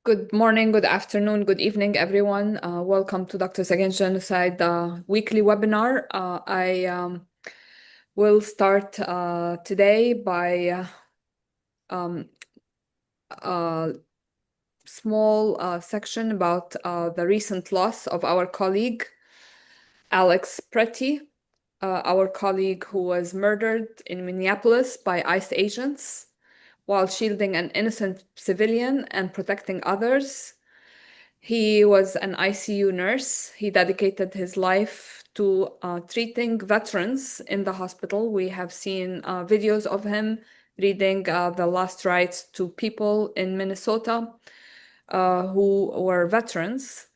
Good morning, good afternoon, good evening, everyone. Welcome to Doctors Against Genocide weekly webinar. I will start today by um, a small section about the recent loss of our colleague, Alex Pretty, our colleague who was murdered in Minneapolis by ICE agents while shielding an innocent civilian and protecting others. He was an ICU nurse. He dedicated his life to treating veterans in the hospital. We have seen videos of him reading the last rites to people in Minnesota who were veterans.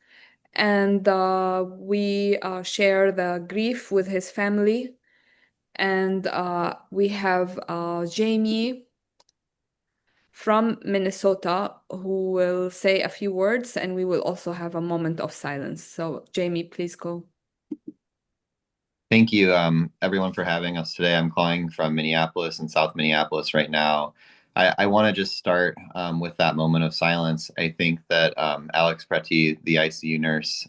And we share the grief with his family. And we have Jamie from Minnesota who will say a few words, and we will also have a moment of silence. So, Jamie, please go. Thank you, everyone, for having us today. I'm calling from Minneapolis and South Minneapolis right now. I want to just start with that moment of silence. I think that Alex Pretty, the ICU nurse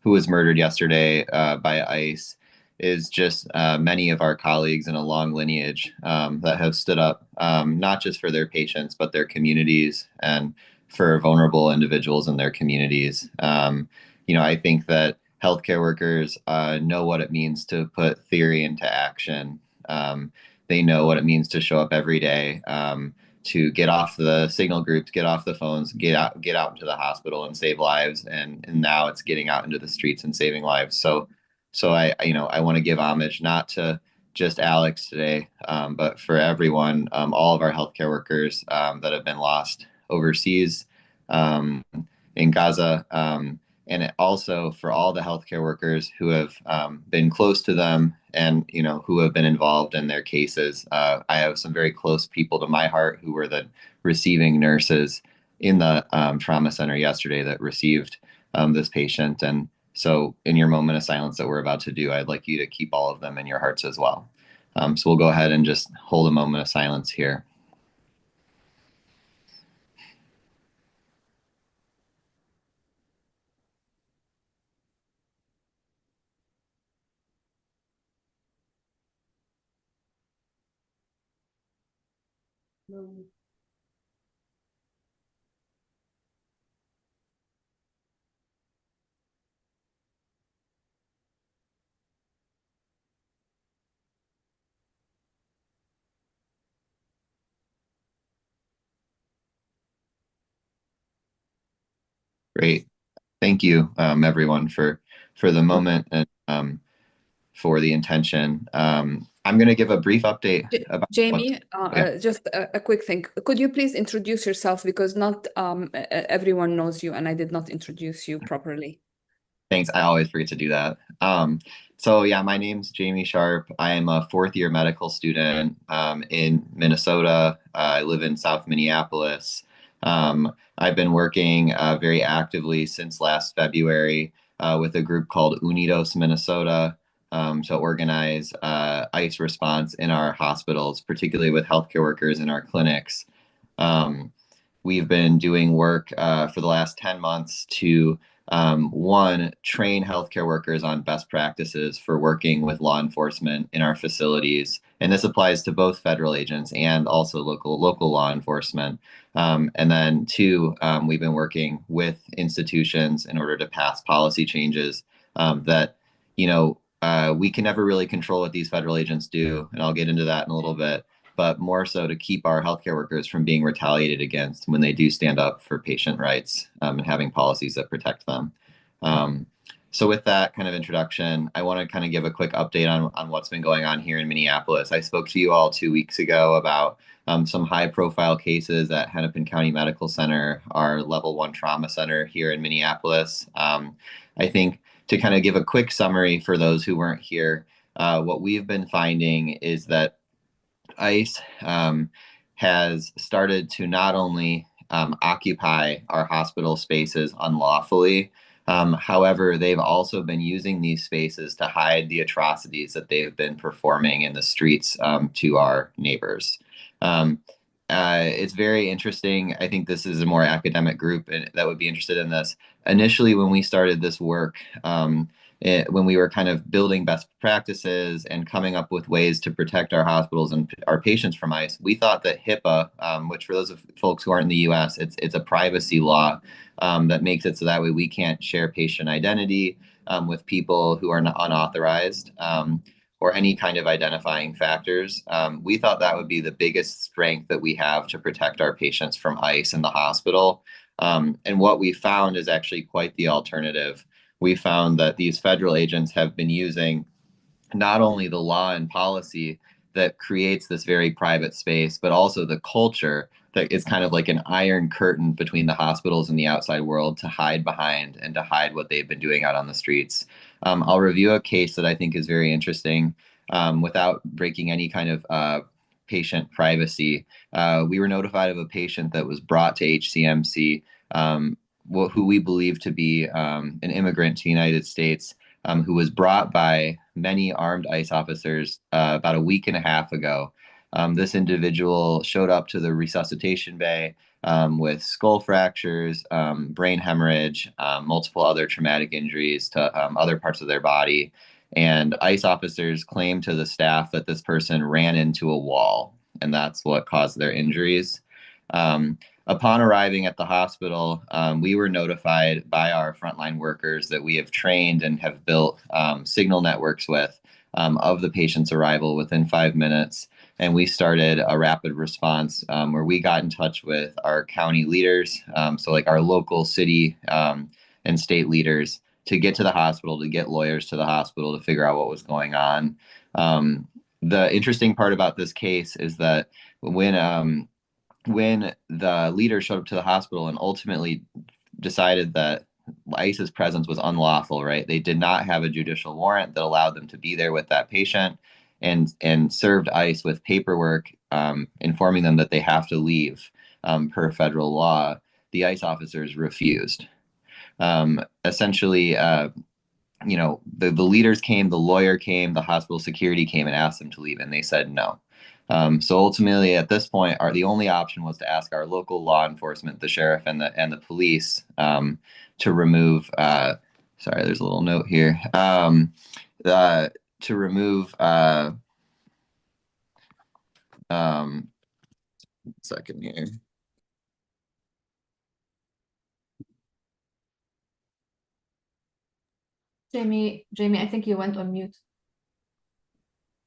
who was murdered yesterday by ICE, is just many of our colleagues in a long lineage that have stood up not just for their patients, but their communities and for vulnerable individuals in their communities. I think that healthcare workers know what it means to put theory into action. They know what it means to show up every day, to get off the signal groups, get off the phones, get out into the hospital and save lives. And now it's getting out into the streets and saving lives. So I want to give homage not to just Alex today, but for everyone, all of our healthcare workers that have been lost overseas in Gaza. And also for all the healthcare workers who have been close to them and who have been involved in their cases. I have some very close people to my heart who were the receiving nurses in the trauma center yesterday that received this patient. And so in your moment of silence that we're about to do, I'd like you to keep all of them in your hearts as well. So we'll go ahead and just hold a moment of silence here. Great. Thank you, everyone, for the moment and for the intention. I'm going to give a brief update about what's. Jamie, Yeah, just a quick thing. Could you please introduce yourself because not everyone knows you and I did not introduce you properly. thanks. I always forget to do that. So yeah, my name's Jamie Sharp. I am a fourth year medical student in Minnesota. I live in South Minneapolis. I've been working very actively since last February with a group called Unidos Minnesota to organize ICE response in our hospitals, particularly with healthcare workers in our clinics. We've been doing work for the last 10 months to one, train healthcare workers on best practices for working with law enforcement in our facilities. And this applies to both federal agents and also local law enforcement. And then two, we've been working with institutions in order to pass policy changes that, we can never really control what these federal agents do. And I'll get into that in a little bit, but more so to keep our healthcare workers from being retaliated against when they do stand up for patient rights and having policies that protect them. So with that kind of introduction, I want to kind of give a quick update on what's been going on here in Minneapolis. I spoke to you all 2 weeks ago about some high profile cases at Hennepin County Medical Center, our level 1 trauma center here in Minneapolis. I think to kind of give a quick summary for those who weren't here, what we've been finding is that ICE has started to not only occupy our hospital spaces unlawfully, however, they've also been using these spaces to hide the atrocities that they've been performing in the streets to our neighbors. Um, It's very interesting. I think this is a more academic group that would be interested in this. Initially, when we started this work, when we were kind of building best practices and coming up with ways to protect our hospitals and our patients from ICE, we thought that HIPAA, which for those of folks who aren't in the U.S., it's a privacy law that makes it so that way we can't share patient identity with people who are not unauthorized. Or any kind of identifying factors. We thought that would be the biggest strength that we have to protect our patients from ICE in the hospital. And what we found is actually quite the alternative. We found that these federal agents have been using not only the law and policy that creates this very private space, but also the culture that is kind of like an iron curtain between the hospitals and the outside world to hide behind and to hide what they've been doing out on the streets. I'll review a case that I think is very interesting without breaking any kind of patient privacy. We were notified of a patient that was brought to HCMC, who we believe to be an immigrant to the United States, who was brought by many armed ICE officers about a week and a half ago. This individual showed up to the resuscitation bay with skull fractures, brain hemorrhage, multiple other traumatic injuries to other parts of their body. And ICE officers claimed to the staff that this person ran into a wall, and that's what caused their injuries. Upon arriving at the hospital, we were notified by our frontline workers that we have trained and have built signal networks with of the patient's arrival within 5 minutes. And we started a rapid response where we got in touch with our county leaders, so like our local city and state leaders, to get to the hospital, to get lawyers to the hospital to figure out what was going on. The interesting part about this case is that when the leader showed up to the hospital and ultimately decided that ICE's presence was unlawful, right? They did not have a judicial warrant that allowed them to be there with that patient, and served ICE with paperwork informing them that they have to leave per federal law. The ICE officers refused. Essentially, the leaders came, the lawyer came, the hospital security came and asked them to leave, and they said no. So ultimately, at this point, the only option was to ask our local law enforcement, the sheriff and the police, to remove. Sorry, there's a little note here. To remove. Second here. Jamie, I think you went on mute.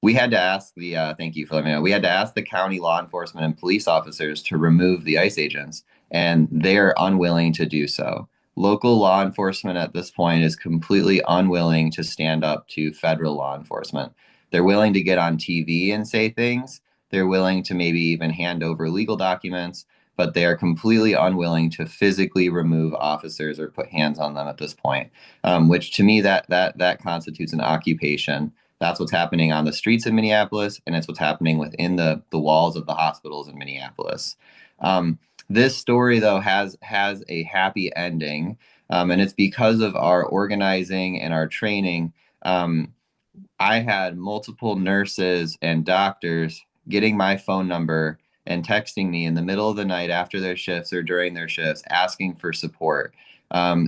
We had to ask thank you for letting me know. We had to ask the county law enforcement and police officers to remove the ICE agents, and they're unwilling to do so. Local law enforcement at this point is completely unwilling to stand up to federal law enforcement. They're willing to get on TV and say things. They're willing to maybe even hand over legal documents, but they are completely unwilling to physically remove officers or put hands on them at this point, which to me that constitutes an occupation. That's what's happening on the streets of Minneapolis, and it's what's happening within the walls of the hospitals in Minneapolis. This story, though, has a happy ending, and it's because of our organizing and our training. I had multiple nurses and doctors getting my phone number and texting me in the middle of the night after their shifts or during their shifts, asking for support.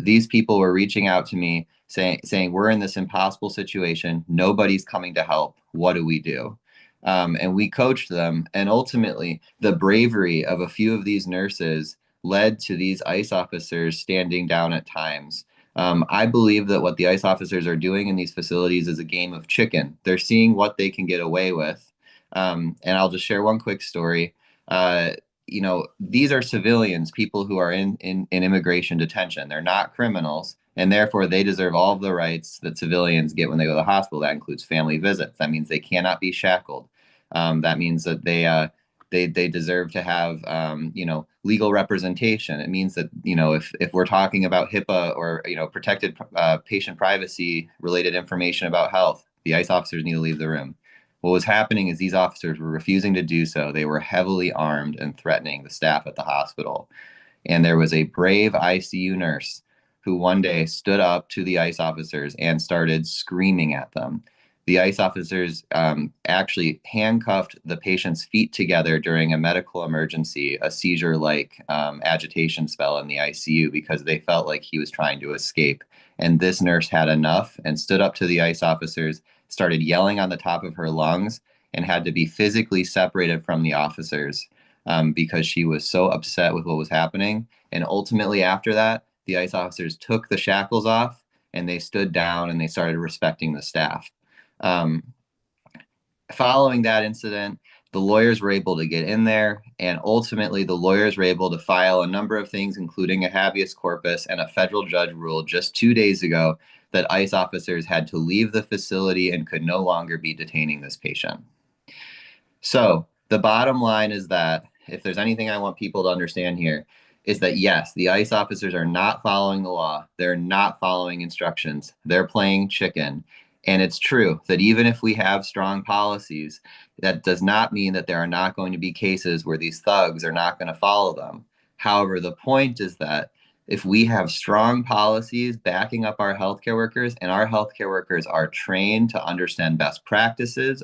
These people were reaching out to me saying, we're in this impossible situation. Nobody's coming to help. What do we do? And we coached them. And ultimately, the bravery of a few of these nurses led to these ICE officers standing down at times. I believe that what the ICE officers are doing in these facilities is a game of chicken. They're seeing what they can get away with. And I'll just share one quick story. These are civilians, people who are in immigration detention. They're not criminals, and therefore they deserve all of the rights that civilians get when they go to the hospital. That includes family visits. That means they cannot be shackled. That means that they deserve to have legal representation. It means that if we're talking about HIPAA or protected patient privacy related information about health, the ICE officers need to leave the room. What was happening is these officers were refusing to do so. They were heavily armed and threatening the staff at the hospital. And there was a brave ICU nurse who one day stood up to the ICE officers and started screaming at them. the ICE officers actually handcuffed the patient's feet together during a medical emergency, a seizure-like agitation spell in the ICU, because they felt like he was trying to escape. And this nurse had enough and stood up to the ICE officers, started yelling on the top of her lungs, and had to be physically separated from the officers because she was so upset with what was happening. And ultimately, after that, the ICE officers took the shackles off and they stood down and they started respecting the staff. Following that incident, the lawyers were able to get in there, and ultimately the lawyers were able to file a number of things, including a habeas corpus, and a federal judge ruled just 2 days ago that ICE officers had to leave the facility and could no longer be detaining this patient. So the bottom line is that if there's anything I want people to understand here, is that yes, the ICE officers are not following the law. They're not following instructions. They're playing chicken. And it's true that even if we have strong policies, that does not mean that there are not going to be cases where these thugs are not going to follow them. However, the point is that if we have strong policies backing up our healthcare workers, and our healthcare workers are trained to understand best practices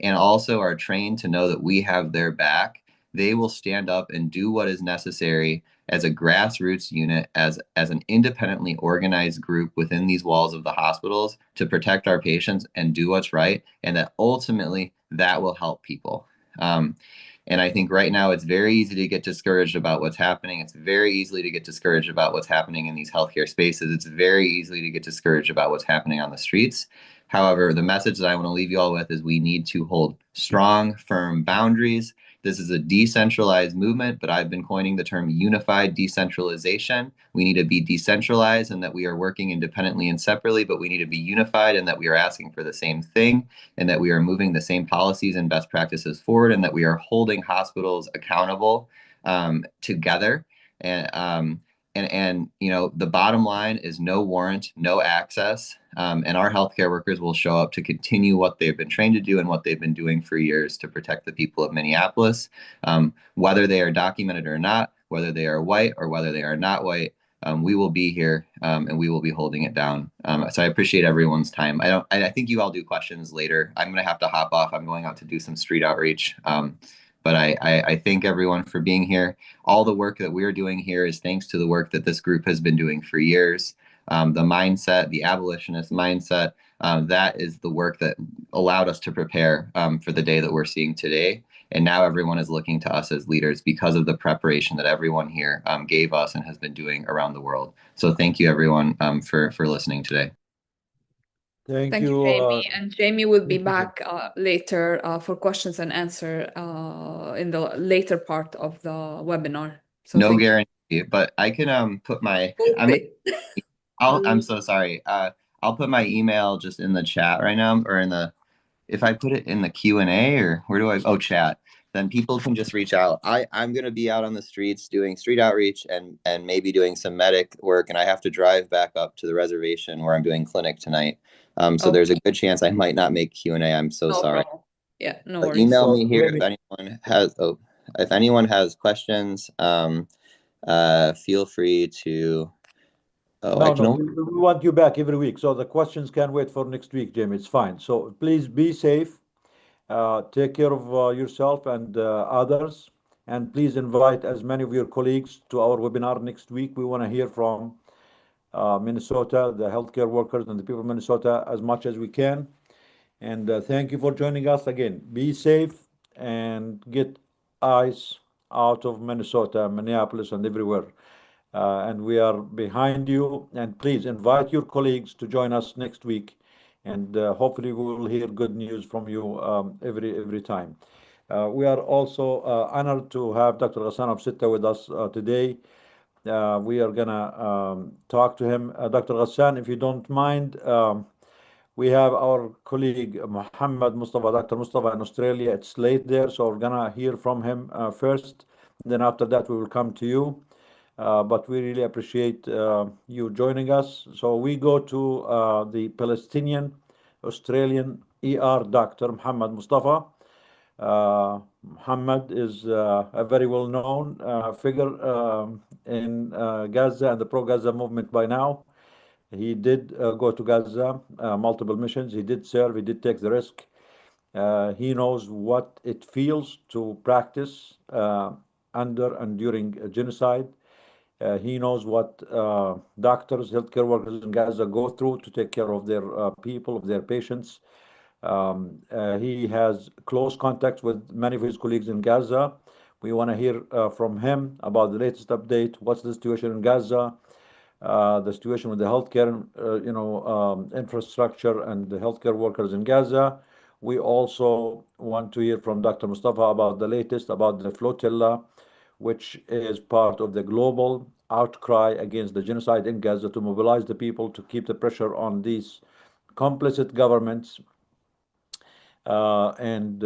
and also are trained to know that we have their back, they will stand up and do what is necessary as a grassroots unit, as an independently organized group within these walls of the hospitals to protect our patients and do what's right. And that ultimately that will help people. And I think right now it's very easy to get discouraged about what's happening. It's very easy to get discouraged about what's happening in these healthcare spaces. It's very easy to get discouraged about what's happening on the streets. However, the message that I want to leave you all with is we need to hold strong, firm boundaries. This is a decentralized movement, but I've been coining the term unified decentralization. We need to be decentralized and that we are working independently and separately, but we need to be unified and that we are asking for the same thing and that we are moving the same policies and best practices forward and that we are holding hospitals accountable together. And you know, the bottom line is no warrant, no access, and our healthcare workers will show up to continue what they've been trained to do and what they've been doing for years to protect the people of Minneapolis, whether they are documented or not, whether they are white or whether they are not white. We will be here and we will be holding it down. So I appreciate everyone's time. I think you all do questions later. I'm going to have to hop off. I'm going out to do some street outreach. But I thank everyone for being here. All the work that we're doing here is thanks to the work that this group has been doing for years. The mindset, the abolitionist mindset, that is the work that allowed us to prepare for the day that we're seeing today. And now everyone is looking to us as leaders because of the preparation that everyone here gave us and has been doing around the world. So thank you, everyone, for listening today. Thank you, Jamie. And Jamie will be back later for questions and answer in the later part of the webinar. So no guarantee, but I can put my. I'm so sorry. I'll put my email just in the chat right now, or in the. If I put it in the Q&A, or where do I? Oh, chat. Then people can just reach out. I'm going to be out on the streets doing street outreach and maybe doing some medic work, and I have to drive back up to the reservation where I'm doing clinic tonight. So there's a good chance I might not make Q&A. I'm so sorry. Problem. Yeah, no but worries. Email me here if anyone has questions. Feel free to. We want you back every week, so the questions can wait for next week, Jamie. It's fine. So please be safe. Take care of yourself and others, and please invite as many of your colleagues to our webinar next week. We want to hear from Minnesota, the healthcare workers and the people of Minnesota as much as we can. And thank you for joining us again. Be safe and get ICE out of Minnesota, Minneapolis, and everywhere. And we are behind you. And please invite your colleagues to join us next week. And hopefully we will hear good news from you every time. We are also honored to have Dr. Ghassan Abu Sitta with us today. We are gonna talk to him. Dr. Ghassan, if you don't mind, we have our colleague Mohammed Mustafa, Dr. Mustafa in Australia. It's late there, so we're gonna hear from him first. Then after that, we will come to you. But we really appreciate you joining us. So we go to the Palestinian Australian ER doctor, Mohammed Mustafa. Mohammed is a very well-known figure in Gaza and the pro-Gaza movement by now. He did go to Gaza, multiple missions. He did serve. He did take the risk. He knows what it feels to practice under and during a genocide. He knows what doctors, healthcare workers in Gaza go through to take care of their people, of their patients. He has close contacts with many of his colleagues in Gaza. We want to hear from him about the latest update. What's the situation in Gaza? The situation with the healthcare, infrastructure and the healthcare workers in Gaza. We also want to hear from Dr. Mustafa about the latest, about the flotilla, which is part of the global outcry against the genocide in Gaza to mobilize the people to keep the pressure on these complicit governments and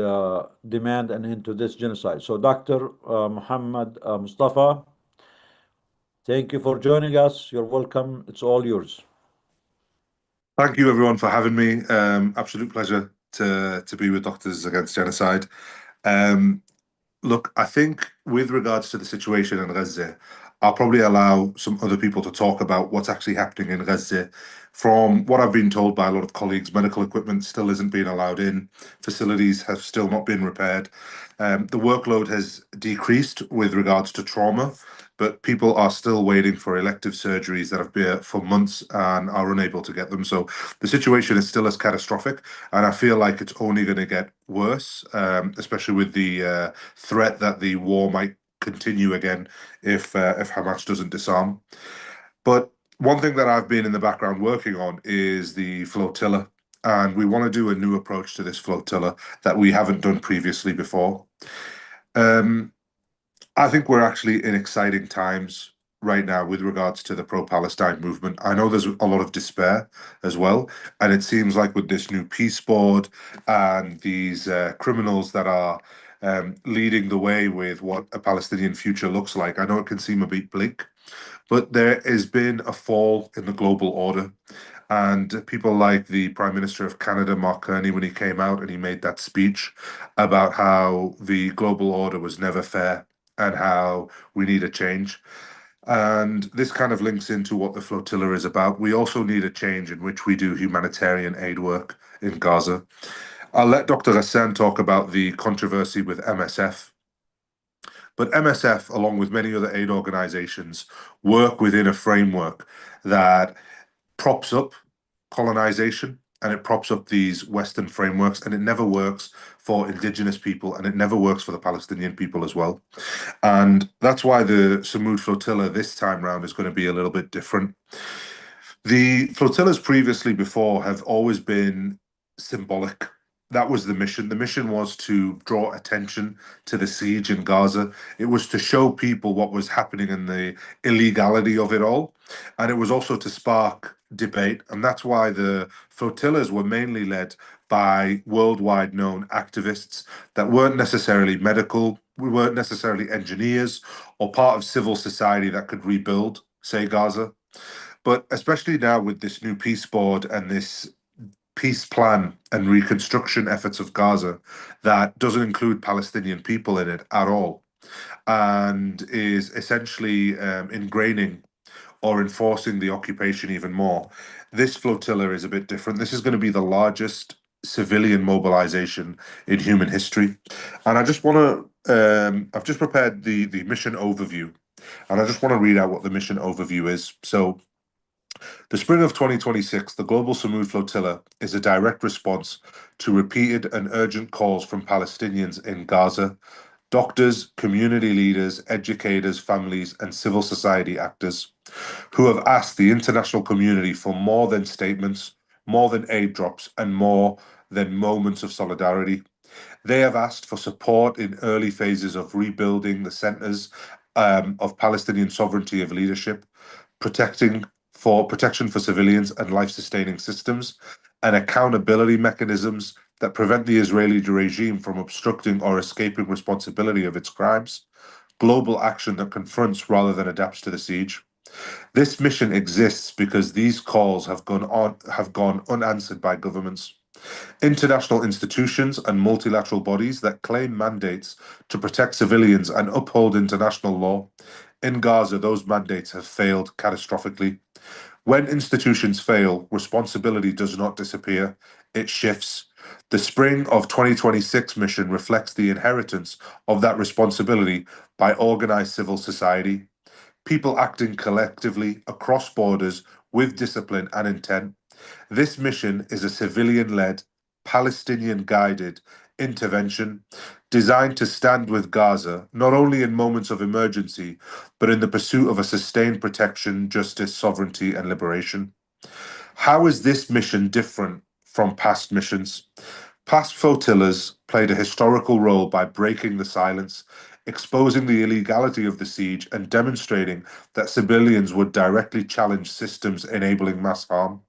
demand an end to this genocide. So, Dr. Mohammed Mustafa, thank you for joining us. You're welcome. It's all yours. Thank you, everyone, for having me. Absolute pleasure to be with Doctors Against Genocide. Look, I think with regards to the situation in Gaza, I'll probably allow some other people to talk about what's actually happening in Gaza. From what I've been told by a lot of colleagues, medical equipment still isn't being allowed in. Facilities have still not been repaired. The workload has decreased with regards to trauma, but people are still waiting for elective surgeries that have been for months and are unable to get them. So the situation is still as catastrophic, and I feel like it's only going to get worse, especially with the threat that the war might continue again if Hamas doesn't disarm. But one thing that I've been in the background working on is the flotilla, and we want to do a new approach to this flotilla that we haven't done previously before. I think we're actually in exciting times right now with regards to the pro-Palestine movement. I know there's a lot of despair as well, and it seems like with this new peace board and these criminals that are leading the way with what a Palestinian future looks like, I know it can seem a bit bleak, but there has been a fall in the global order. And people like the Prime Minister of Canada, Mark Carney, when he came out and he made that speech about how the global order was never fair and how we need a change. And this kind of links into what the flotilla is about. We also need a change in which we do humanitarian aid work in Gaza. I'll let Dr. Ghassan talk about the controversy with MSF. But MSF, along with many other aid organizations, work within a framework that props up colonization and it props up these Western frameworks, and it never works for indigenous people and it never works for the Palestinian people as well. And that's why the Samud flotilla this time round is going to be a little bit different. The flotillas previously before have always been symbolic. That was the mission. The mission was to draw attention to the siege in Gaza. It was to show people what was happening and the illegality of it all. And it was also to spark debate. And that's why the flotillas were mainly led by worldwide known activists that weren't necessarily medical, we weren't necessarily engineers or part of civil society that could rebuild, say, Gaza. But especially now with this new peace board and this peace plan and reconstruction efforts of Gaza that doesn't include Palestinian people in it at all, and is essentially ingraining or enforcing the occupation even more. This flotilla is a bit different. This is going to be the largest civilian mobilization in human history. And I just want to, I've just prepared the mission overview, and I just want to read out what the mission overview is. So, the spring of 2026, the Global Samud Flotilla is a direct response to repeated and urgent calls from Palestinians in Gaza, doctors, community leaders, educators, families, and civil society actors who have asked the international community for more than statements, more than aid drops, and more than moments of solidarity. They have asked for support in early phases of rebuilding the centers of Palestinian sovereignty of leadership, protection for civilians and life-sustaining systems, and accountability mechanisms that prevent the Israeli regime from obstructing or escaping responsibility of its crimes, global action that confronts rather than adapts to the siege. This mission exists because these calls have gone unanswered by governments. International institutions and multilateral bodies that claim mandates to protect civilians and uphold international law. In Gaza, those mandates have failed catastrophically. When institutions fail, responsibility does not disappear, it shifts. The Spring of 2026 mission reflects the inheritance of that responsibility by organized civil society, people acting collectively across borders with discipline and intent. This mission is a civilian-led, Palestinian-guided intervention designed to stand with Gaza, not only in moments of emergency, but in the pursuit of a sustained protection, justice, sovereignty, and liberation. How is this mission different from past missions? Past flotillas played a historical role by breaking the silence, exposing the illegality of the siege, and demonstrating that civilians would directly challenge systems enabling mass harm.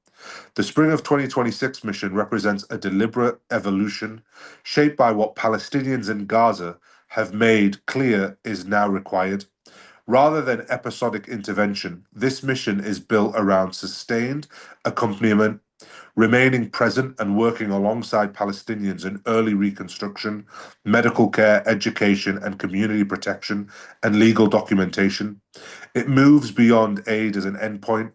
The Spring of 2026 mission represents a deliberate evolution shaped by what Palestinians in Gaza have made clear is now required. Rather than episodic intervention, this mission is built around sustained accompaniment, remaining present and working alongside Palestinians in early reconstruction, medical care, education, and community protection, and legal documentation. It moves beyond aid as an endpoint,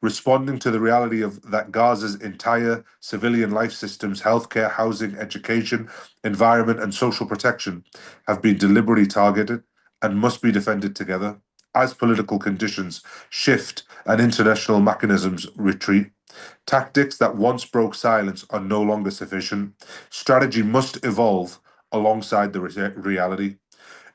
responding to the reality of that Gaza's entire civilian life systems, healthcare, housing, education, environment, and social protection have been deliberately targeted and must be defended together. As political conditions shift and international mechanisms retreat, tactics that once broke silence are no longer sufficient. Strategy must evolve alongside the reality.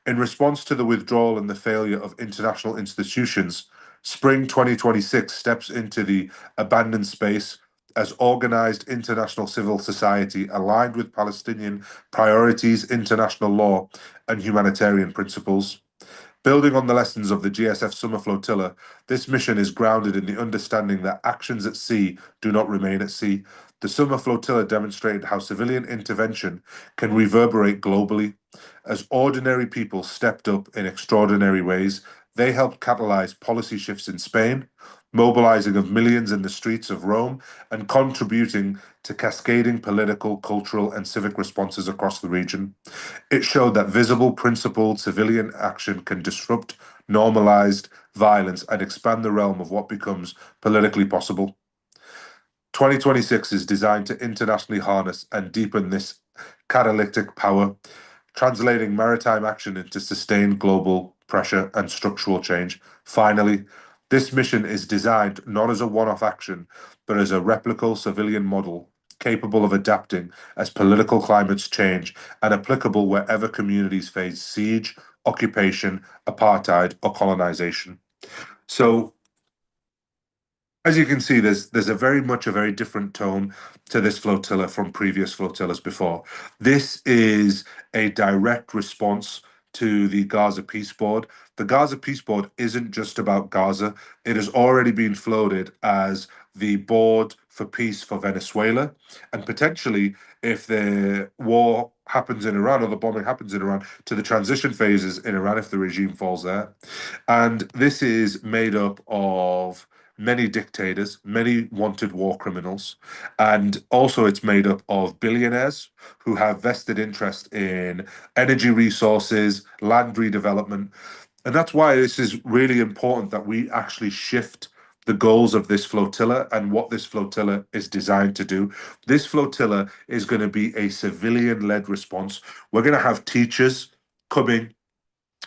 In response to the withdrawal and the failure of international institutions, Spring 2026 steps into the abandoned space as organized international civil society aligned with Palestinian priorities, international law, and humanitarian principles. Building on the lessons of the GSF Summer Flotilla, this mission is grounded in the understanding that actions at sea do not remain at sea. The Summer Flotilla demonstrated how civilian intervention can reverberate globally. As ordinary people stepped up in extraordinary ways, they helped catalyze policy shifts in Spain, mobilizing of millions in the streets of Rome, and contributing to cascading political, cultural, and civic responses across the region. It showed that visible, principled civilian action can disrupt normalized violence and expand the realm of what becomes politically possible. 2026 is designed to internationally harness and deepen this catalytic power, translating maritime action into sustained global pressure and structural change. Finally, this mission is designed not as a one-off action, but as a replicable civilian model capable of adapting as political climates change and applicable wherever communities face siege, occupation, apartheid, or colonization. So, as you can see, there's a very different tone to this flotilla from previous flotillas before. This is a direct response to the Gaza Peace Board. The Gaza Peace Board isn't just about Gaza. It has already been floated as the board for peace for Venezuela, and potentially, if the war happens in Iran or the bombing happens in Iran, to the transition phases in Iran if the regime falls there. And this is made up of many dictators, many wanted war criminals, and also it's made up of billionaires who have vested interest in energy resources, land redevelopment. And that's why this is really important that we actually shift the goals of this flotilla and what this flotilla is designed to do. This flotilla is going to be a civilian-led response. We're going to have teachers coming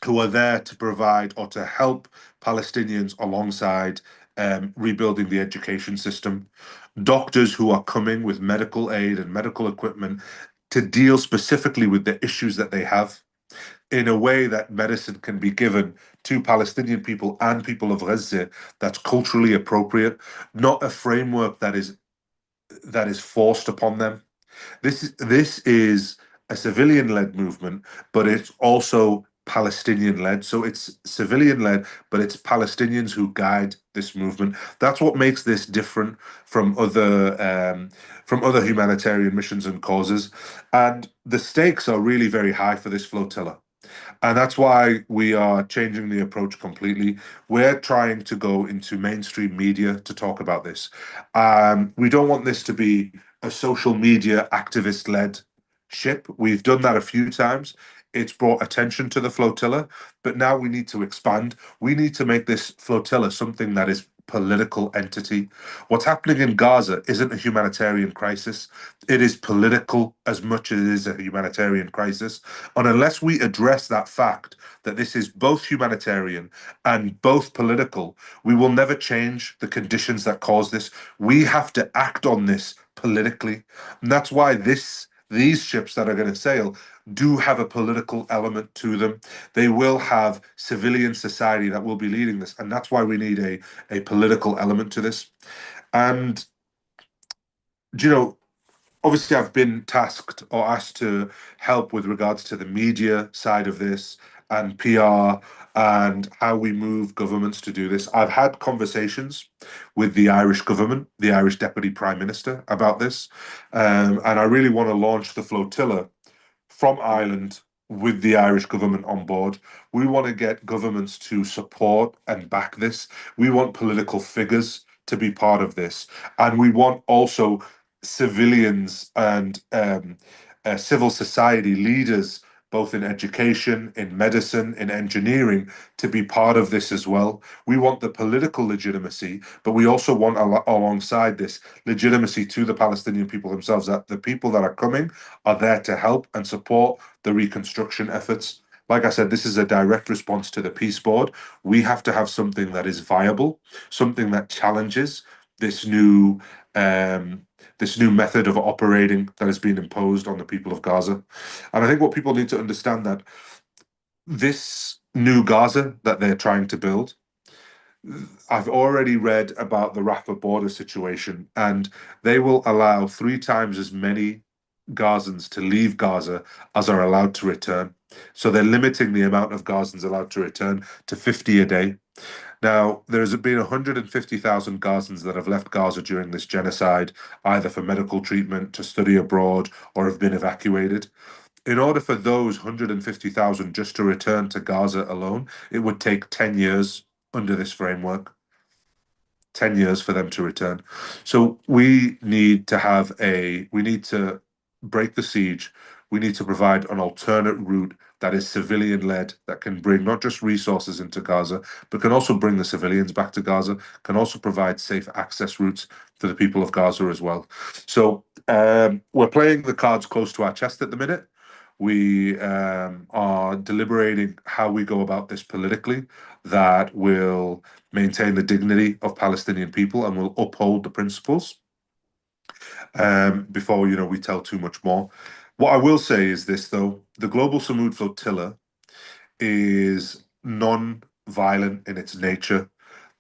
who are there to provide or to help Palestinians alongside rebuilding the education system, doctors who are coming with medical aid and medical equipment to deal specifically with the issues that they have in a way that medicine can be given to Palestinian people and people of Gaza that's culturally appropriate, not a framework that is forced upon them. This is a civilian-led movement, but it's also Palestinian-led. So it's civilian-led, but it's Palestinians who guide this movement. That's what makes this different from other humanitarian missions and causes. And the stakes are really very high for this flotilla. And that's why we are changing the approach completely. We're trying to go into mainstream media to talk about this. We don't want this to be a social media activist-led ship. We've done that a few times. It's brought attention to the flotilla, but now we need to expand. We need to make this flotilla something that is political entity. What's happening in Gaza isn't a humanitarian crisis. It is political as much as it is a humanitarian crisis. And unless we address that fact that this is both humanitarian and both political, we will never change the conditions that cause this. We have to act on this politically. And that's why these ships that are going to sail do have a political element to them. They will have civilian society that will be leading this. And that's why we need a political element to this. And, you know, obviously I've been tasked or asked to help with regards to the media side of this and PR and how we move governments to do this. I've had conversations with the Irish government, the Irish Deputy Prime Minister, about this. And I really want to launch the flotilla from Ireland with the Irish government on board. We want to get governments to support and back this. We want political figures to be part of this. And we want also civilians and civil society leaders, both in education, in medicine, in engineering, to be part of this as well. We want the political legitimacy, but we also want alongside this legitimacy to the Palestinian people themselves, that the people that are coming are there to help and support the reconstruction efforts. Like I said, this is a direct response to the peace board. We have to have something that is viable, something that challenges this new method of operating that has been imposed on the people of Gaza. And I think what people need to understand that this new Gaza that they're trying to build, I've already read about the Rafah border situation, and they will allow 3 times as many Gazans to leave Gaza as are allowed to return. So they're limiting the amount of Gazans allowed to return to 50 a day. Now, there's been 150,000 Gazans that have left Gaza during this genocide, either for medical treatment, to study abroad, or have been evacuated. In order for those 150,000 just to return to Gaza alone, it would take 10 years under this framework. 10 years for them to return. So we need to break the siege. We need to provide an alternate route that is civilian led, that can bring not just resources into Gaza, but can also bring the civilians back to Gaza, can also provide safe access routes for the people of Gaza as well. So we're playing the cards close to our chest at the minute. We are deliberating how we go about this politically that will maintain the dignity of Palestinian people and will uphold the principles before we tell too much more. What I will say is this, though: the Global Samud Flotilla is non-violent in its nature.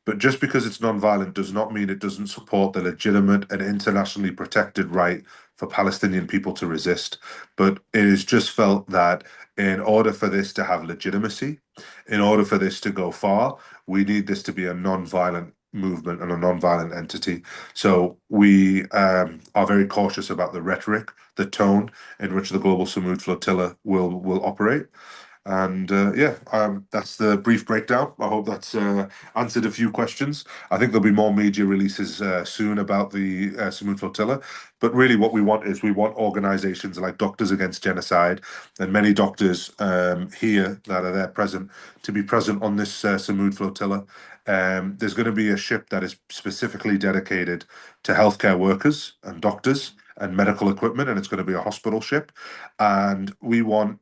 But just because it's non-violent does not mean it doesn't support the legitimate and internationally protected right for Palestinian people to resist. But it is just felt that in order for this to have legitimacy, in order for this to go far, we need this to be a non-violent movement and a non-violent entity. So we are very cautious about the rhetoric, the tone in which the Global Samud Flotilla will operate. And that's the brief breakdown. I hope that's answered a few questions. I think there'll be more media releases soon about the Samud Flotilla. But really what we want organizations like Doctors Against Genocide and many doctors here that are there present to be present on this Samud Flotilla. There's going to be a ship that is specifically dedicated to healthcare workers and doctors and medical equipment, and it's going to be a hospital ship. And we want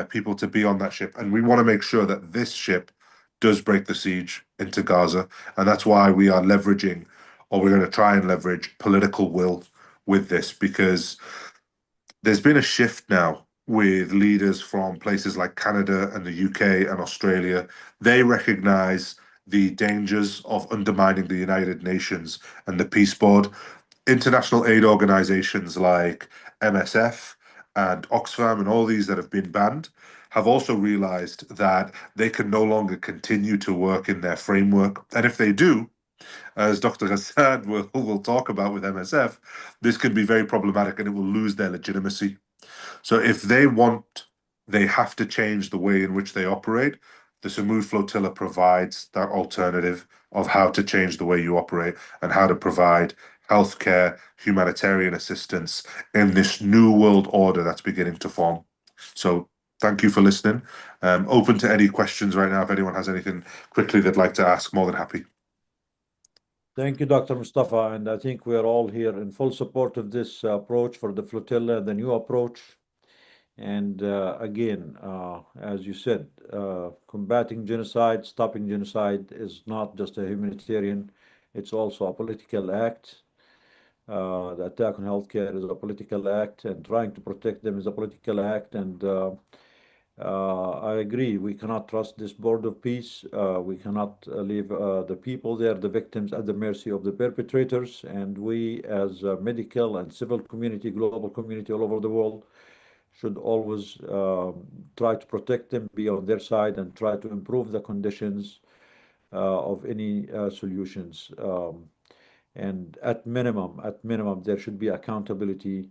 people to be on that ship, and we want to make sure that this ship does break the siege into Gaza, and that's why we are leveraging, or we're going to try and leverage, political will with this, because there's been a shift now with leaders from places like Canada and the UK and Australia. They recognize the dangers of undermining the United Nations and the Peace Board. International aid organizations like MSF and Oxfam and all these that have been banned have also realized that they can no longer continue to work in their framework. And if they do, as Dr. Ghassan will talk about with MSF, this can be very problematic and it will lose their legitimacy. So if they have to change the way in which they operate. The Samud Flotilla provides that alternative of how to change the way you operate and how to provide healthcare, humanitarian assistance in this new world order that's beginning to form. So thank you for listening. Open to any questions right now. If anyone has anything quickly they'd like to ask, more than happy. Thank you, Dr. Mustafa. And I think we are all here in full support of this approach for the flotilla, the new approach. And again, as you said, combating genocide, stopping genocide is not just a humanitarian, it's also a political act. The attack on healthcare is a political act, and trying to protect them is a political act. And I agree, we cannot trust this board of peace. We cannot leave the people there, the victims, at the mercy of the perpetrators. And we, as a medical and civil community, global community all over the world, should always try to protect them, be on their side, and try to improve the conditions of any solutions. And at minimum, there should be accountability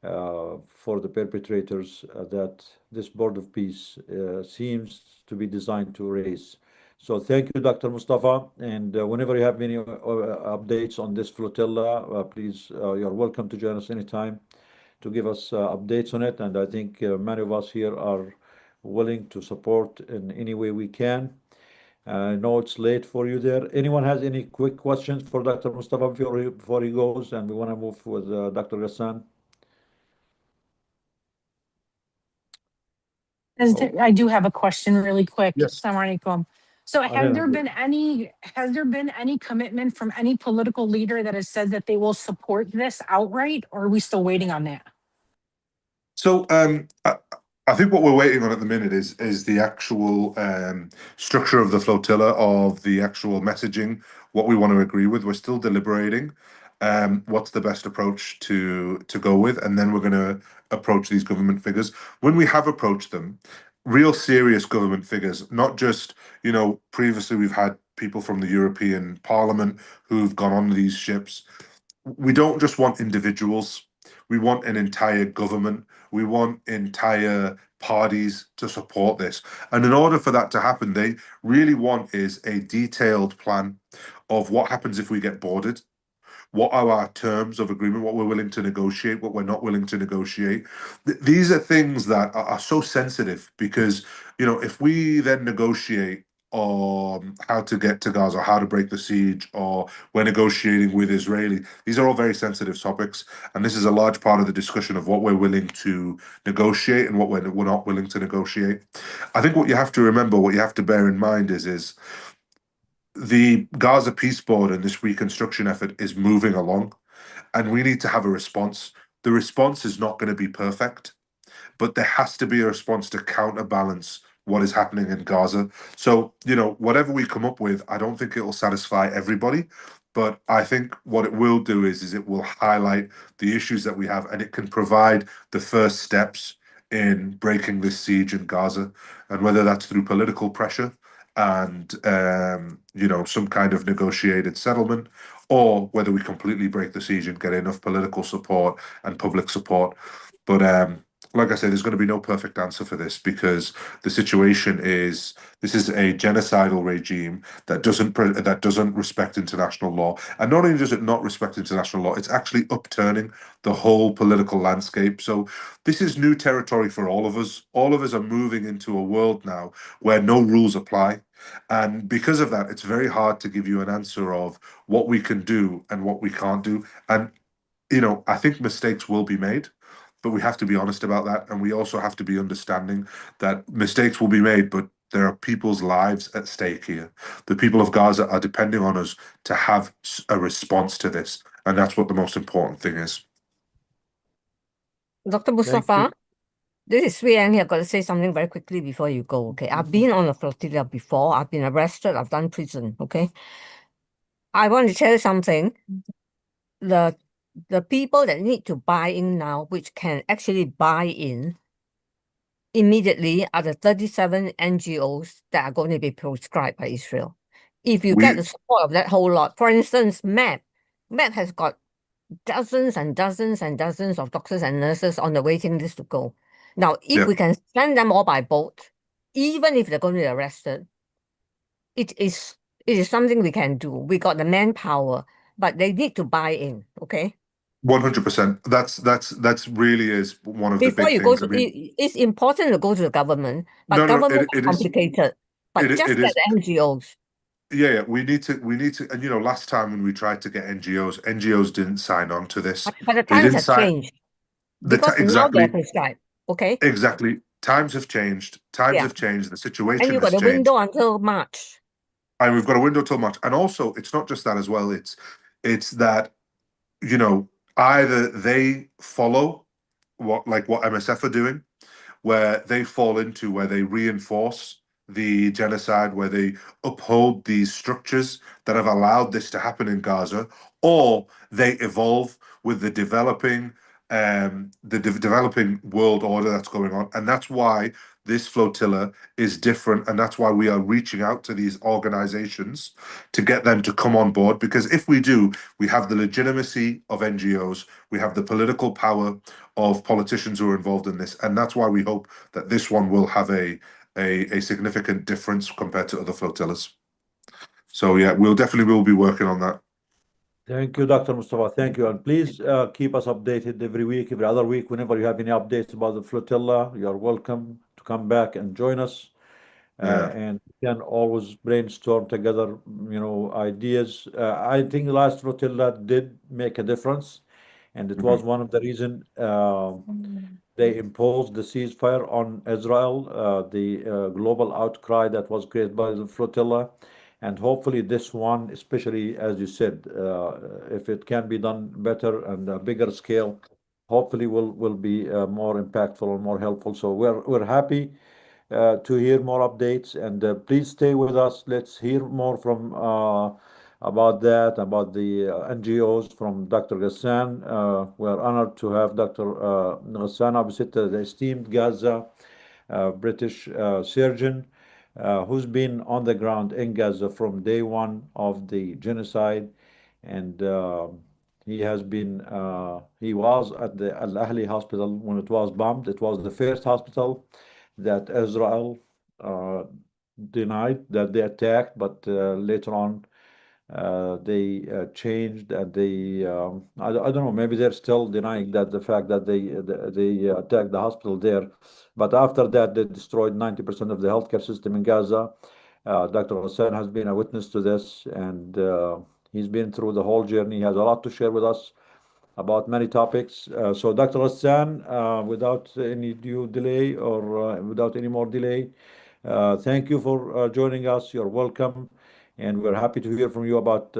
for the perpetrators that this board of peace seems to be designed to raise. So thank you, Dr. Mustafa. And whenever you have any updates on this flotilla, please, you're welcome to join us anytime to give us updates on it. And I think many of us here are willing to support in any way we can. I know it's late for you there. Anyone has any quick questions for Dr. Mustafa before he goes? And we want to move with Dr. Ghassan. I do have a question really quick. Yes. Assalamu alaikum. So has there been any commitment from any political leader that has said that they will support this outright, or are we still waiting on that? So I think what we're waiting on at the minute is the actual structure of the flotilla, of the actual messaging, what we want to agree with. We're still deliberating what's the best approach to go with, and then we're going to approach these government figures. When we have approached them, real serious government figures, not just, previously we've had people from the European Parliament who've gone on these ships. We don't just want individuals. We want an entire government. We want entire parties to support this. And in order for that to happen, they really want is a detailed plan of what happens if we get boarded, what are our terms of agreement, what we're willing to negotiate, what we're not willing to negotiate. These are things that are so sensitive because, if we then negotiate on how to get to Gaza, how to break the siege, or we're negotiating with Israeli, these are all very sensitive topics. And this is a large part of the discussion of what we're willing to negotiate and what we're not willing to negotiate. I think what you have to remember, what you have to bear in mind is the Gaza peace board and this reconstruction effort is moving along, and we need to have a response. The response is not going to be perfect, but there has to be a response to counterbalance what is happening in Gaza. So, whatever we come up with, I don't think it will satisfy everybody, but I think what it will do is it will highlight the issues that we have, and it can provide the first steps in breaking this siege in Gaza. And whether that's through political pressure and some kind of negotiated settlement, or whether we completely break the siege and get enough political support and public support. But like I said, there's going to be no perfect answer for this, because the situation is, this is a genocidal regime that doesn't respect international law. And not only does it not respect international law, it's actually upturning the whole political landscape. So this is new territory for all of us. All of us are moving into a world now where no rules apply. And because of that, it's very hard to give you an answer of what we can do and what we can't do. And, I think mistakes will be made, but we have to be honest about that. And we also have to be understanding that mistakes will be made, but there are people's lives at stake here. The people of Gaza are depending on us to have a response to this. And that's what the most important thing is. Dr. Mustafa, this is Sui Yang here. I've got to say something very quickly before you go, okay? I've been on a flotilla before. I've been arrested. I've done prison, okay? I want to tell you something. The people that need to buy in now, which can actually buy in immediately, are the 37 NGOs that are going to be proscribed by Israel. If you get the support of that whole lot, for instance, MAP has got dozens and dozens and dozens of doctors and nurses on the waiting list to go. Now, if we can send them all by boat, even if they're going to be arrested, it is something we can do. We got the manpower, but they need to buy in, okay? 100%. That's really is one of the big things. Before you go to, it's important to go to the government, but government is complicated. But just get the NGOs. Yeah, we need to, and you know, last time when we tried to get NGOs didn't sign on to this. But the They times didn't have sign. changed because now they're Exactly, prescribed. Okay. exactly. Times have changed. Times Yeah. have changed. The And situation you got has a window changed. until March. And we've got a window till March. And also, it's not just that as well. It's that, you know, either they follow what MSF are doing, where they fall into, where they reinforce the genocide, where they uphold these structures that have allowed this to happen in Gaza, or they evolve with the developing developing world order that's going on. And that's why this flotilla is different, and that's why we are reaching out to these organizations to get them to come on board, because if we do, we have the legitimacy of NGOs, we have the political power of politicians who are involved in this, and that's why we hope that this one will have a significant difference compared to other flotillas. So yeah, we'll be working on that. Thank you, Dr. Mustafa. Thank you. And please keep us updated every week, every other week. Whenever you have any updates about the flotilla, you are welcome to come back and join us. And we can always brainstorm together, you know, ideas. I think the last flotilla did make a difference, and it was one of the reason they imposed the ceasefire on Israel, the global outcry that was created by the flotilla. And hopefully this one, especially as you said, if it can be done better and a bigger scale, hopefully will be more impactful and more helpful. So we're happy to hear more updates, and please stay with us. Let's hear more from about that, about the NGOs from Dr. Ghassan. We're honored to have Dr. Ghassan Abu Sitta, the esteemed Gaza British surgeon, who's been on the ground in Gaza from day one of the genocide, and he was at the Al Ahli hospital when it was bombed. It was the first hospital that Israel denied that they attacked, but later on they changed, and I don't know, maybe they're still denying that, the fact that they attacked the hospital there. But after that, they destroyed 90% of the healthcare system in Gaza. Dr. Ghassan has been a witness to this, and he's been through the whole journey. He has a lot to share with us about many topics. So Dr. Ghassan, without any due delay or without any more delay, thank you for joining us. You're welcome. And we're happy to hear from you about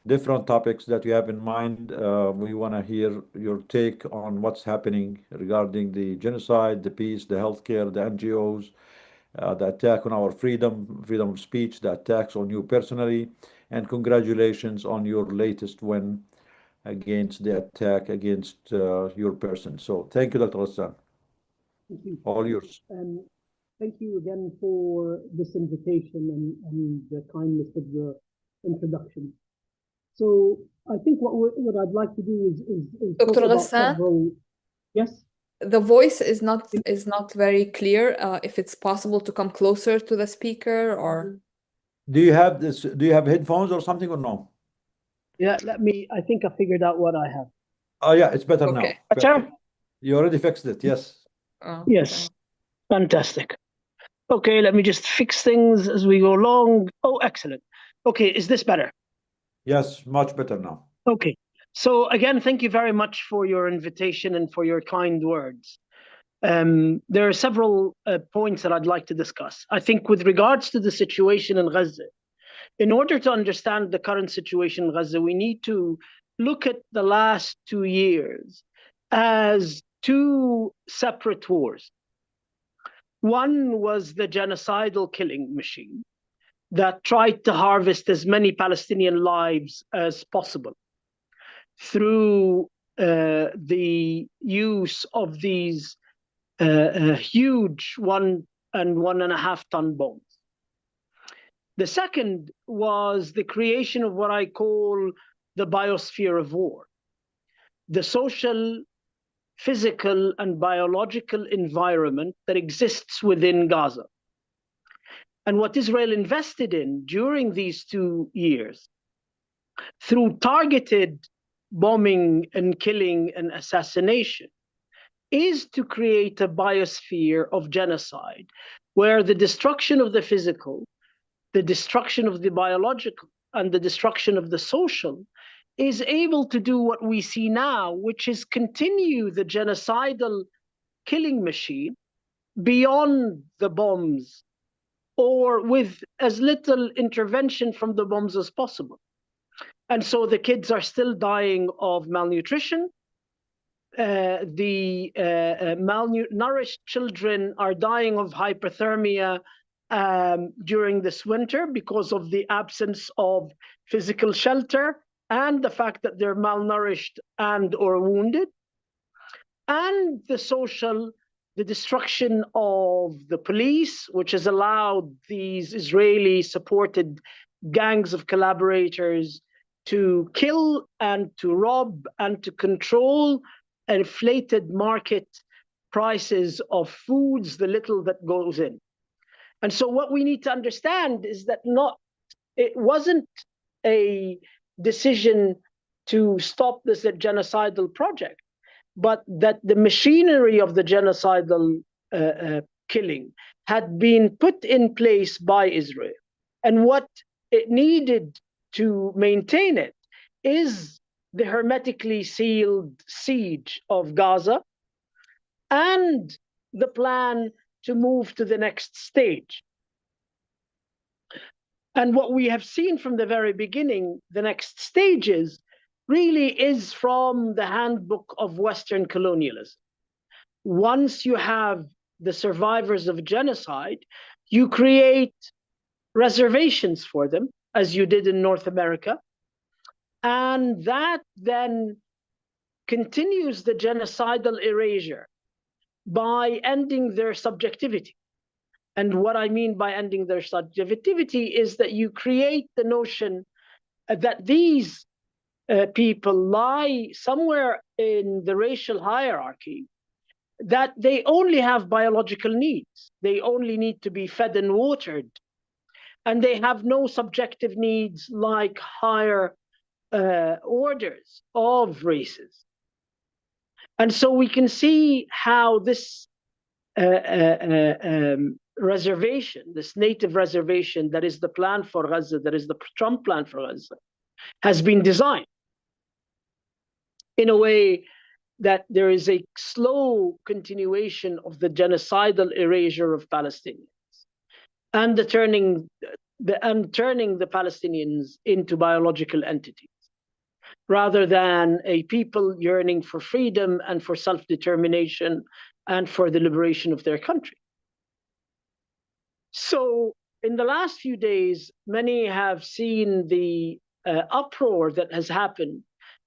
different topics that you have in mind. We want to hear your take on what's happening regarding the genocide, the peace, the healthcare, the NGOs, the attack on our freedom of speech, the attacks on you personally, and congratulations on your latest win against the attack against your person. So thank you, Dr. Ghassan. Thank you. All yours. Thank you again for this invitation and the kindness of the introduction. So I think what I'd like to do is Dr. talk about Ghassan? several. Yes? The voice is not very clear. If it's possible to come closer to the speaker, or Do you have headphones or something, or no? Yeah, I think I figured out what I have. Oh yeah, it's better Okay. now. Better? You already fixed it, yes. Yes. Fantastic. Okay, let me just fix things as we go along. Oh, excellent. Okay, is this better? Yes, much better now. Okay. So again, thank you very much for your invitation and for your kind words. There are several points that I'd like to discuss. I think with regards to the situation in Gaza, in order to understand the current situation in Gaza, we need to look at the last 2 years as two separate wars. One was the genocidal killing machine that tried to harvest as many Palestinian lives as possible through the use of these huge 1 and 1.5 ton bombs. The second was the creation of what I call the biosphere of war, the social, physical, and biological environment that exists within Gaza. And what Israel invested in during these 2 years, through targeted bombing and killing and assassination, is to create a biosphere of genocide, where the destruction of the physical the destruction of the biological and the destruction of the social, is able to do what we see now, which is continue the genocidal killing machine beyond the bombs, or with as little intervention from the bombs as possible. And so the kids are still dying of malnutrition. The malnourished children are dying of hypothermia during this winter because of the absence of physical shelter and the fact that they're malnourished and or wounded. And the destruction of the police, which has allowed these Israeli-supported gangs of collaborators to kill and to rob and to control inflated market prices of foods, the little that goes in. And so what we need to understand is that it wasn't a decision to stop this genocidal project, but that the machinery of the genocidal killing had been put in place by Israel. And what it needed to maintain it is the hermetically sealed siege of Gaza and the plan to move to the next stage. And what we have seen from the very beginning, the next stages, really is from the handbook of Western colonialism. Once you have the survivors of genocide, you create reservations for them, as you did in North America, and that then continues the genocidal erasure by ending their subjectivity. And what I mean by ending their subjectivity is that you create the notion that these people lie somewhere in the racial hierarchy, that they only have biological needs. They only need to be fed and watered. And they have no subjective needs like higher orders of races. And so we can see how this reservation, this native reservation that is the plan for Gaza, that is the Trump plan for Gaza, has been designed in a way that there is a slow continuation of the genocidal erasure of Palestinians and turning the Palestinians into biological entities, rather than a people yearning for freedom and for self-determination and for the liberation of their country. So in the last few days, many have seen the uproar that has happened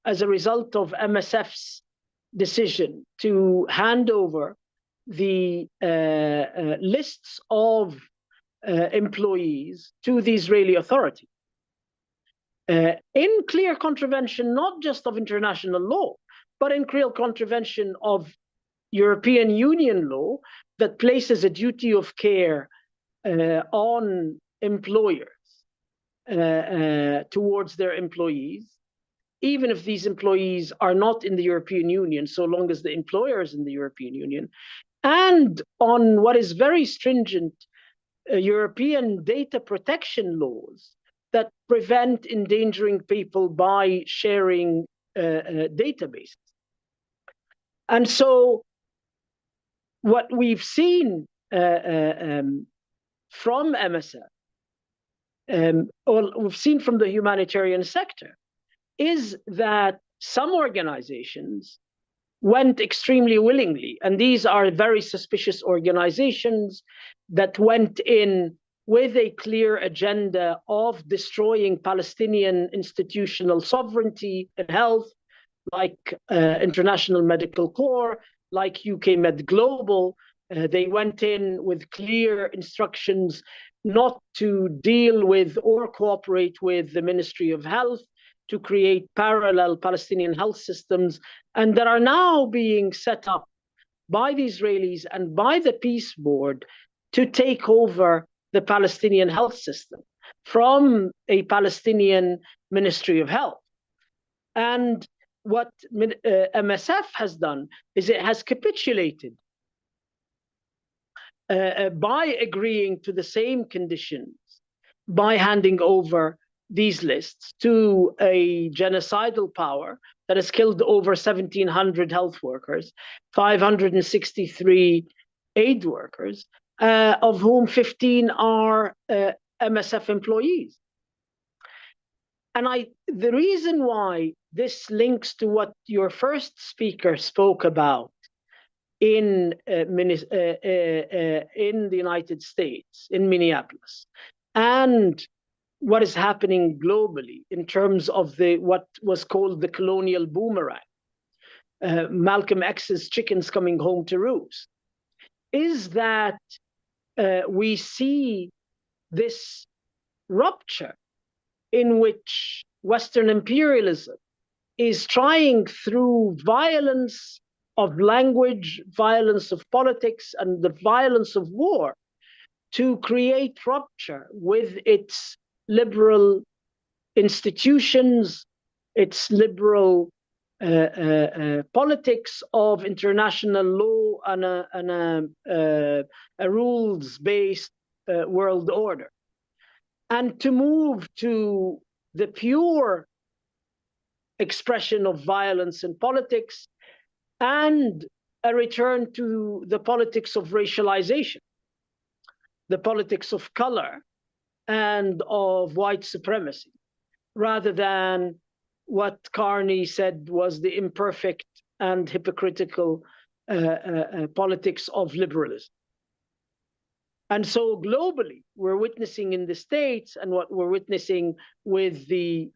as a result of MSF's decision to hand over the lists of employees to the Israeli authority, in clear contravention not just of international law, but in clear contravention of European Union law that places a duty of care on employers towards their employees, even if these employees are not in the European Union, so long as the employer is in the European Union, and on what is very stringent European data protection laws that prevent endangering people by sharing databases. And so what we've seen from MSF, or we've seen from the humanitarian sector, is that some organizations went extremely willingly, and these are very suspicious organizations that went in with a clear agenda of destroying Palestinian institutional sovereignty and health, like International Medical Corps, like UK Med Global. They went in with clear instructions not to deal with or cooperate with the Ministry of Health, to create parallel Palestinian health systems, and that are now being set up by the Israelis and by the Peace Board to take over the Palestinian health system from a Palestinian Ministry of Health. And what MSF has done is it has capitulated by agreeing to the same conditions by handing over these lists to a genocidal power that has killed over 1,700 health workers, 563 aid workers, of whom 15 are MSF employees. And the reason why this links to what your first speaker spoke about in the United States, in Minneapolis, and what is happening globally in terms of what was called the colonial boomerang, Malcolm X's chickens coming home to roost, is that we see this rupture in which Western imperialism is trying through violence of language, violence of politics, and the violence of war to create rupture with its liberal institutions, its liberal politics of international law and a rules-based world order. And to move to the pure expression of violence in politics and a return to the politics of racialization, the politics of color and of white supremacy, rather than what Carney said was the imperfect and hypocritical politics of liberalism. And so globally, we're witnessing in the States, and what we're witnessing with the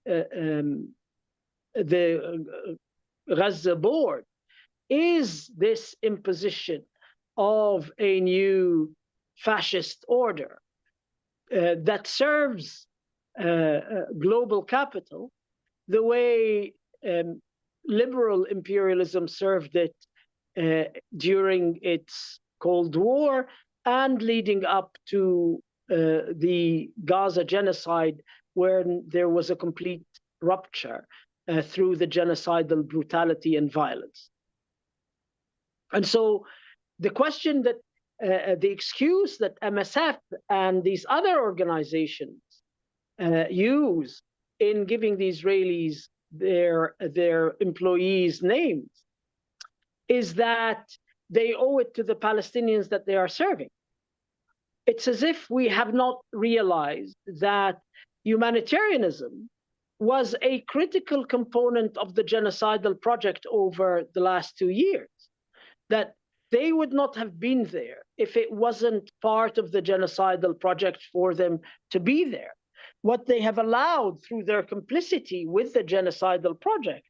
Gaza board, is this imposition of a new fascist order that serves global capital the way liberal imperialism served it during its Cold War and leading up to the Gaza genocide, where there was a complete rupture through the genocidal brutality and violence. And so the question that the excuse that MSF and these other organizations use in giving the Israelis their employees' names is that they owe it to the Palestinians that they are serving. It's as if we have not realized that humanitarianism was a critical component of the genocidal project over the last 2 years, that they would not have been there if it wasn't part of the genocidal project for them to be there. What they have allowed through their complicity with the genocidal project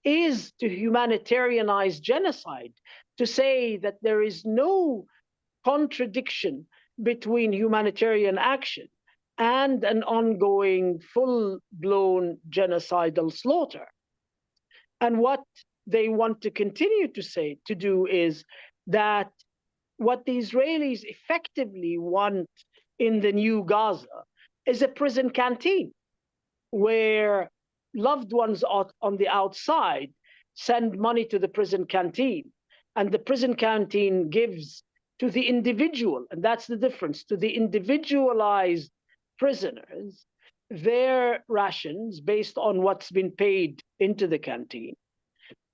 is to humanitarianize genocide, to say that there is no contradiction between humanitarian action and an ongoing full-blown genocidal slaughter. And what they want to continue to do is that what the Israelis effectively want in the new Gaza is a prison canteen, where loved ones on the outside send money to the prison canteen, and the prison canteen gives to the individual, and that's the difference, to the individualized prisoners their rations based on what's been paid into the canteen.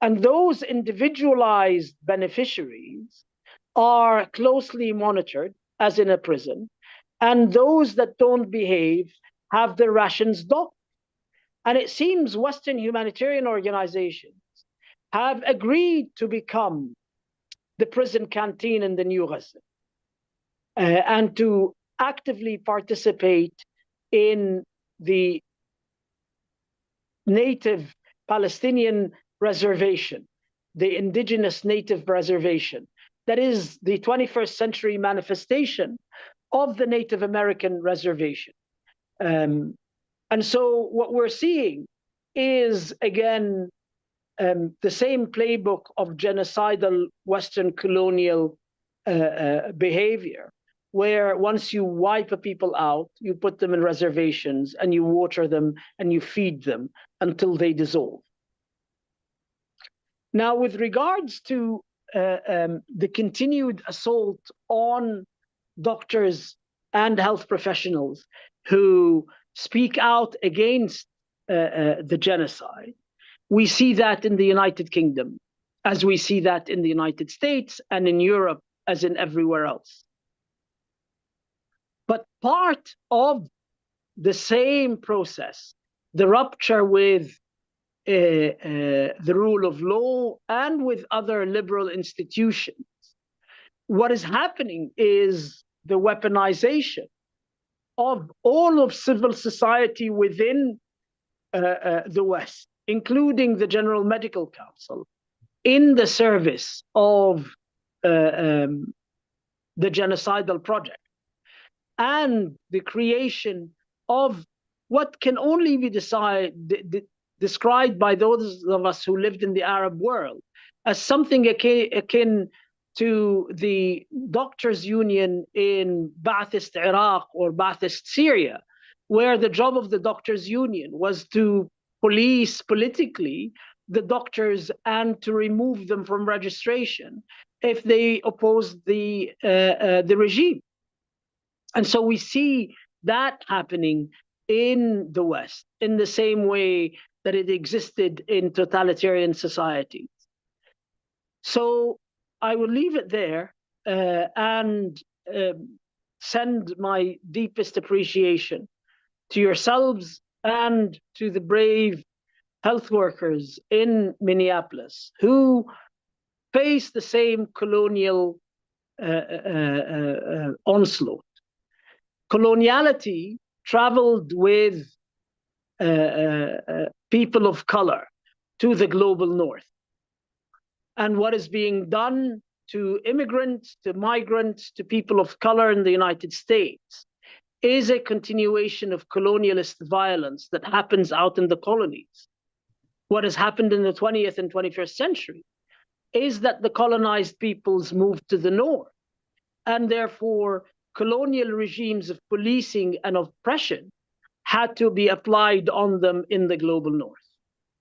And those individualized beneficiaries are closely monitored, as in a prison, and those that don't behave have their rations docked. And it seems Western humanitarian organizations have agreed to become the prison canteen in the new Gaza, and to actively participate in the native Palestinian reservation, the indigenous native reservation, that is the 21st century manifestation of the Native American reservation. And so what we're seeing is, again, the same playbook of genocidal Western colonial behavior, where once you wipe a people out, you put them in reservations and you water them and you feed them until they dissolve. Now, with regards to the continued assault on doctors and health professionals who speak out against the genocide. We see that in the United Kingdom, as we see that in the United States and in Europe, as in everywhere else. But part of the same process, the rupture with the rule of law and with other liberal institutions, what is happening is the weaponization of all of civil society within the West, including the General Medical Council, in the service of the genocidal project, and the creation of what can only be described by those of us who lived in the Arab world as something akin to the doctors' union in Ba'athist Iraq or Ba'athist Syria, where the job of the doctors' union was to police politically the doctors and to remove them from registration if they opposed the regime. And so we see that happening in the West in the same way that it existed in totalitarian societies. So I will leave it there and send my deepest appreciation to yourselves and to the brave health workers in Minneapolis who face the same colonial onslaught. Coloniality traveled with people of color to the global north. And what is being done to immigrants, to migrants, to people of color in the United States is a continuation of colonialist violence that happens out in the colonies. What has happened in the 20th and 21st century is that the colonized peoples moved to the north, and therefore colonial regimes of policing and oppression had to be applied on them in the global north.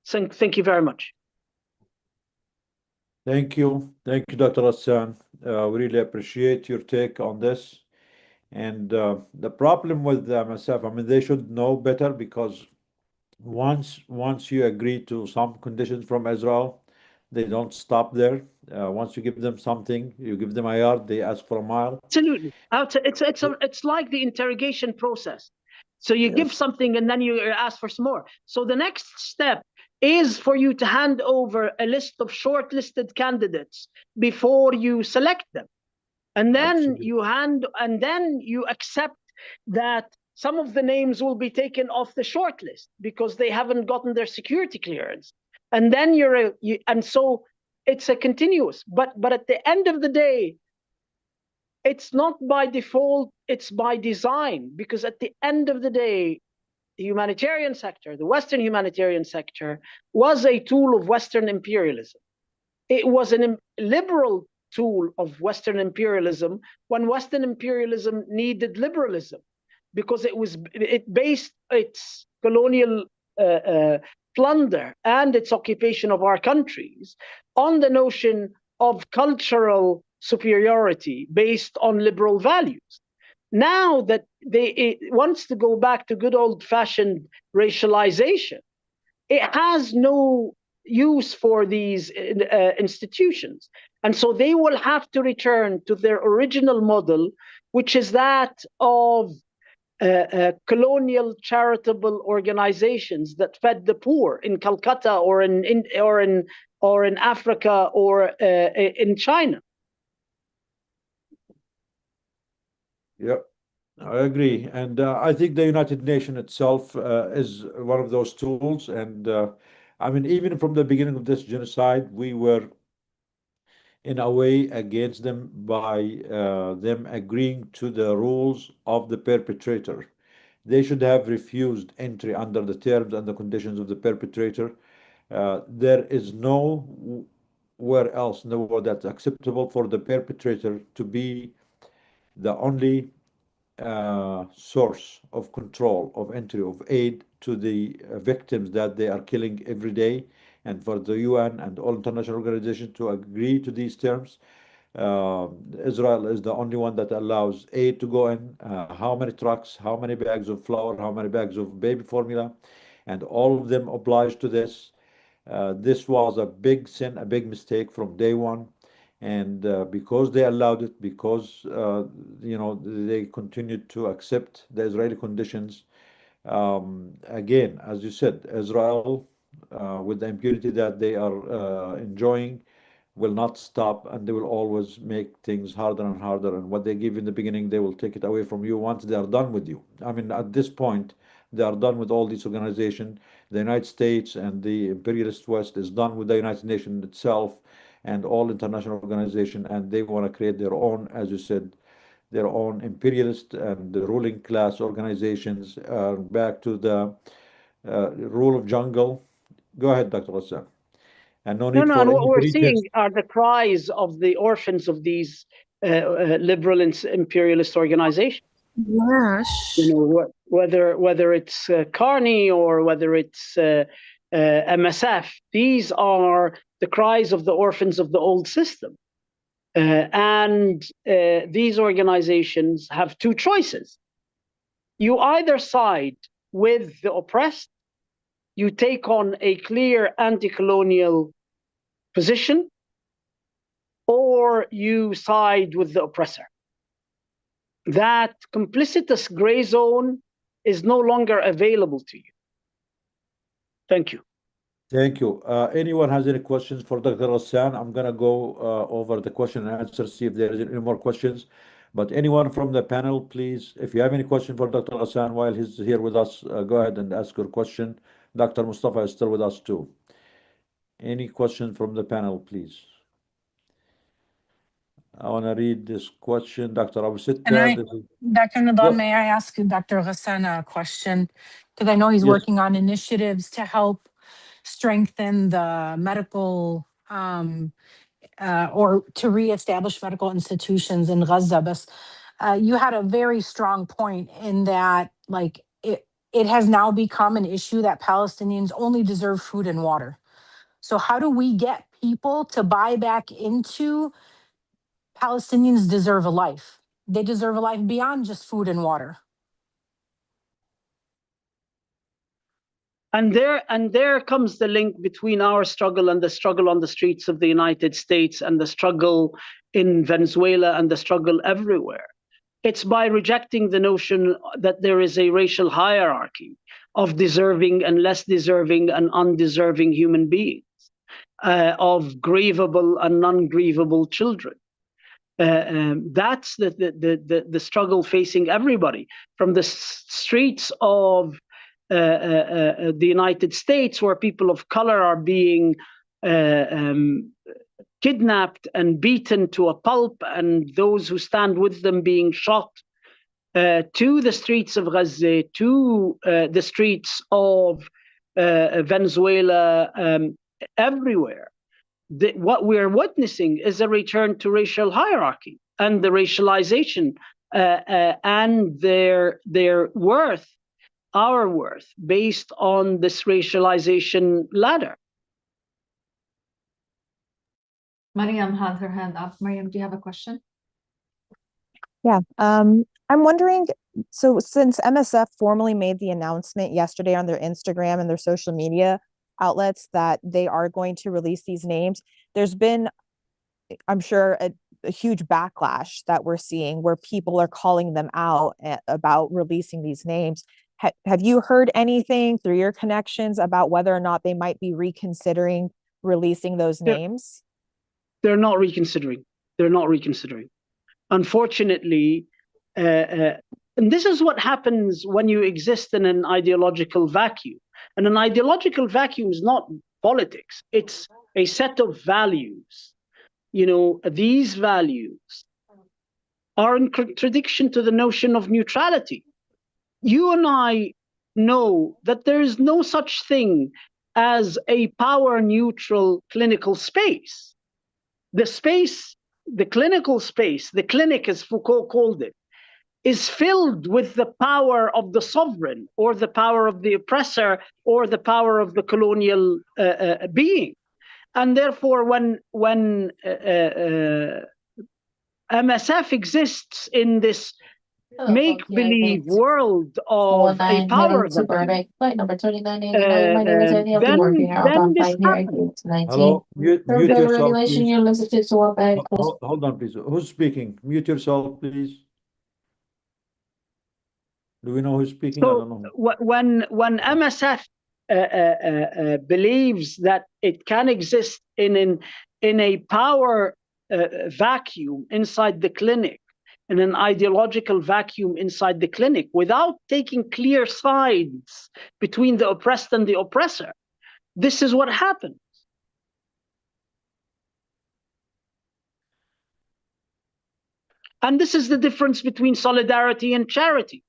So thank you very much. Thank you. Thank you, Dr. Ghassan. We really appreciate your take on this. And the problem with MSF, I mean, they should know better, because once you agree to some conditions from Israel, they don't stop there. Once you give them something, you give them a yard, they ask for a mile. Absolutely. It's like the interrogation process. So you give something and then you ask for some more. So the next step is for you to hand over a list of shortlisted candidates before you select them. And then you accept that some of the names will be taken off the short list because they haven't gotten their security clearance. And then and so it's a continuous. But at the end of the day, it's not by default, it's by design, because at the end of the day, the humanitarian sector, the Western humanitarian sector, was a tool of Western imperialism. It was a liberal tool of Western imperialism when Western imperialism needed liberalism, because it based its colonial plunder and its occupation of our countries on the notion of cultural superiority based on liberal values. Now that it wants to go back to good old-fashioned racialization, it has no use for these institutions. And so they will have to return to their original model, which is that of colonial charitable organizations that fed the poor in Calcutta or in Africa or in China. Yep, I agree. And I think the United Nations itself is one of those tools. And I mean, even from the beginning of this genocide, we were in a way against them by them agreeing to the rules of the perpetrator. They should have refused entry under the terms and the conditions of the perpetrator. There is nowhere else in the world that's acceptable for the perpetrator to be the only source of control, of entry, of aid to the victims that they are killing every day, and for the UN and all international organizations to agree to these terms. Israel is the only one that allows aid to go in, how many trucks, how many bags of flour, how many bags of baby formula, and all of them obliged to this. This was a big sin, a big mistake from day one. And because they allowed it, because they continued to accept the Israeli conditions, again, as you said, Israel, with the impunity that they are enjoying, will not stop, and they will always make things harder and harder. And what they give in the beginning, they will take it away from you once they are done with you. I mean, at this point, they are done with all these organizations. The United States and the imperialist West is done with the United Nations itself and all international organizations, and they want to create their own, as you said, their own imperialist and the ruling class organizations, back to the rule of jungle. Go ahead, Dr. Ghassan. And no need No, for and any what we're pretense. seeing are the cries of the orphans of these liberal and imperialist organizations. Yes. You know, whether it's Carney or whether it's MSF, these are the cries of the orphans of the old system. And these organizations have two choices. You either side with the oppressed, you take on a clear anti-colonial position, or you side with the oppressor. That complicitous gray zone is no longer available to you. Thank you. Thank you. Anyone has any questions for Dr. Ghassan? I'm going to go over the question and answer, see if there is any more questions. But anyone from the panel, please, if you have any question for Dr. Ghassan while he's here with us, go ahead and ask your question. Dr. Mustafa is still with us too. Any question from the panel, please? I want to read this question. Dr. Abu Sitta. Dr. Nadan, may I ask Dr. Ghassan a question? Because I know he's working on initiatives to help strengthen the medical or to reestablish medical institutions in Gaza. But you had a very strong point in that, like, it has now become an issue that Palestinians only deserve food and water. So how do we get people to buy back into Palestinians deserve a life? They deserve a life beyond just food and water. And there comes the link between our struggle and the struggle on the streets of the United States and the struggle in Venezuela and the struggle everywhere. It's by rejecting the notion that there is a racial hierarchy of deserving and less deserving and undeserving human beings, of grievable and non-grievable children. That's the struggle facing everybody, from the streets of the United States, where people of color are being kidnapped and beaten to a pulp, and those who stand with them being shot, to the streets of Gaza, to the streets of Venezuela, everywhere. What we're witnessing is a return to racial hierarchy and the racialization and their worth, our worth, based on this racialization ladder. Mariam had her hand up. Mariam, do you have a question? Yeah, I'm wondering, so since MSF formally made the announcement yesterday on their Instagram and their social media outlets that they are going to release these names, there's been, I'm sure, a huge backlash that we're seeing where people are calling them out about releasing these names. Have you heard anything through your connections about whether or not they might be reconsidering releasing those names? They're not reconsidering. They're not reconsidering. Unfortunately, and this is what happens when you exist in an ideological vacuum. And an ideological vacuum is not politics. It's a set of values. You know, these values are in contradiction to the notion of neutrality. You and I know that there is no such thing as a power-neutral clinical space. The space, the clinical space, the clinic, as Foucault called it, is filled with the power of the sovereign, or the power of the oppressor, or the power of the colonial being. And therefore, when MSF exists in this make-believe world of a power vacuum. Flight number 2989. My name is Annie. I'll be working out Then about this 5 here. happens. Hello, mute yourself, Regulation, please. your message to one bag. Hold on, please. Who's speaking? Mute yourself, please. Do we know who's speaking? I don't know. When MSF believes that it can exist in a power vacuum inside the clinic, in an ideological vacuum inside the clinic, without taking clear sides between the oppressed and the oppressor, this is what happens. And this is the difference between solidarity and charity.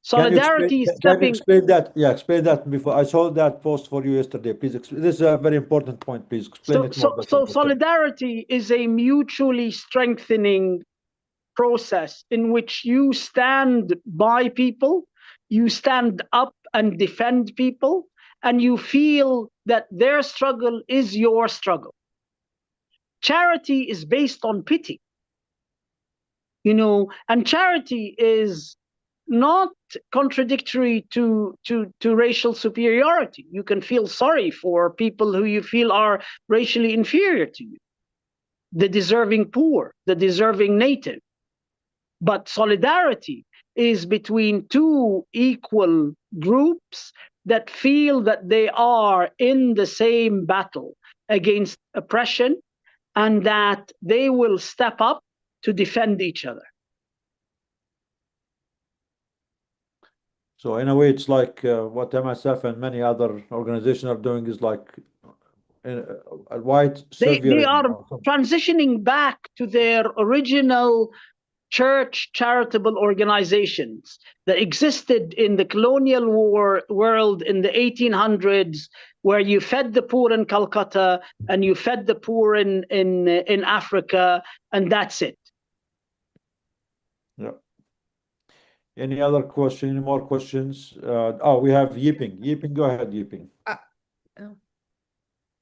Solidarity is Can you explain that? Yeah, explain that before. I saw that post for you yesterday. Please explain. This is a very important point. Please explain it more. So solidarity is a mutually strengthening process in which you stand by people, you stand up and defend people, and you feel that their struggle is your struggle. Charity is based on pity, and charity is not contradictory to racial superiority. You can feel sorry for people who you feel are racially inferior to you, the deserving poor, the deserving native. But solidarity is between two equal groups that feel that they are in the same battle against oppression and that they will step up to defend each other. So in a way, it's like what MSF and many other organizations are doing is like a white They are transitioning back to their original church charitable organizations that existed in the colonial world in the 1800s, where you fed the poor in Calcutta and you fed the poor in Africa, and that's it. Yeah. Any other question? Any more questions? We have Yiping. Yiping, go ahead, Yiping.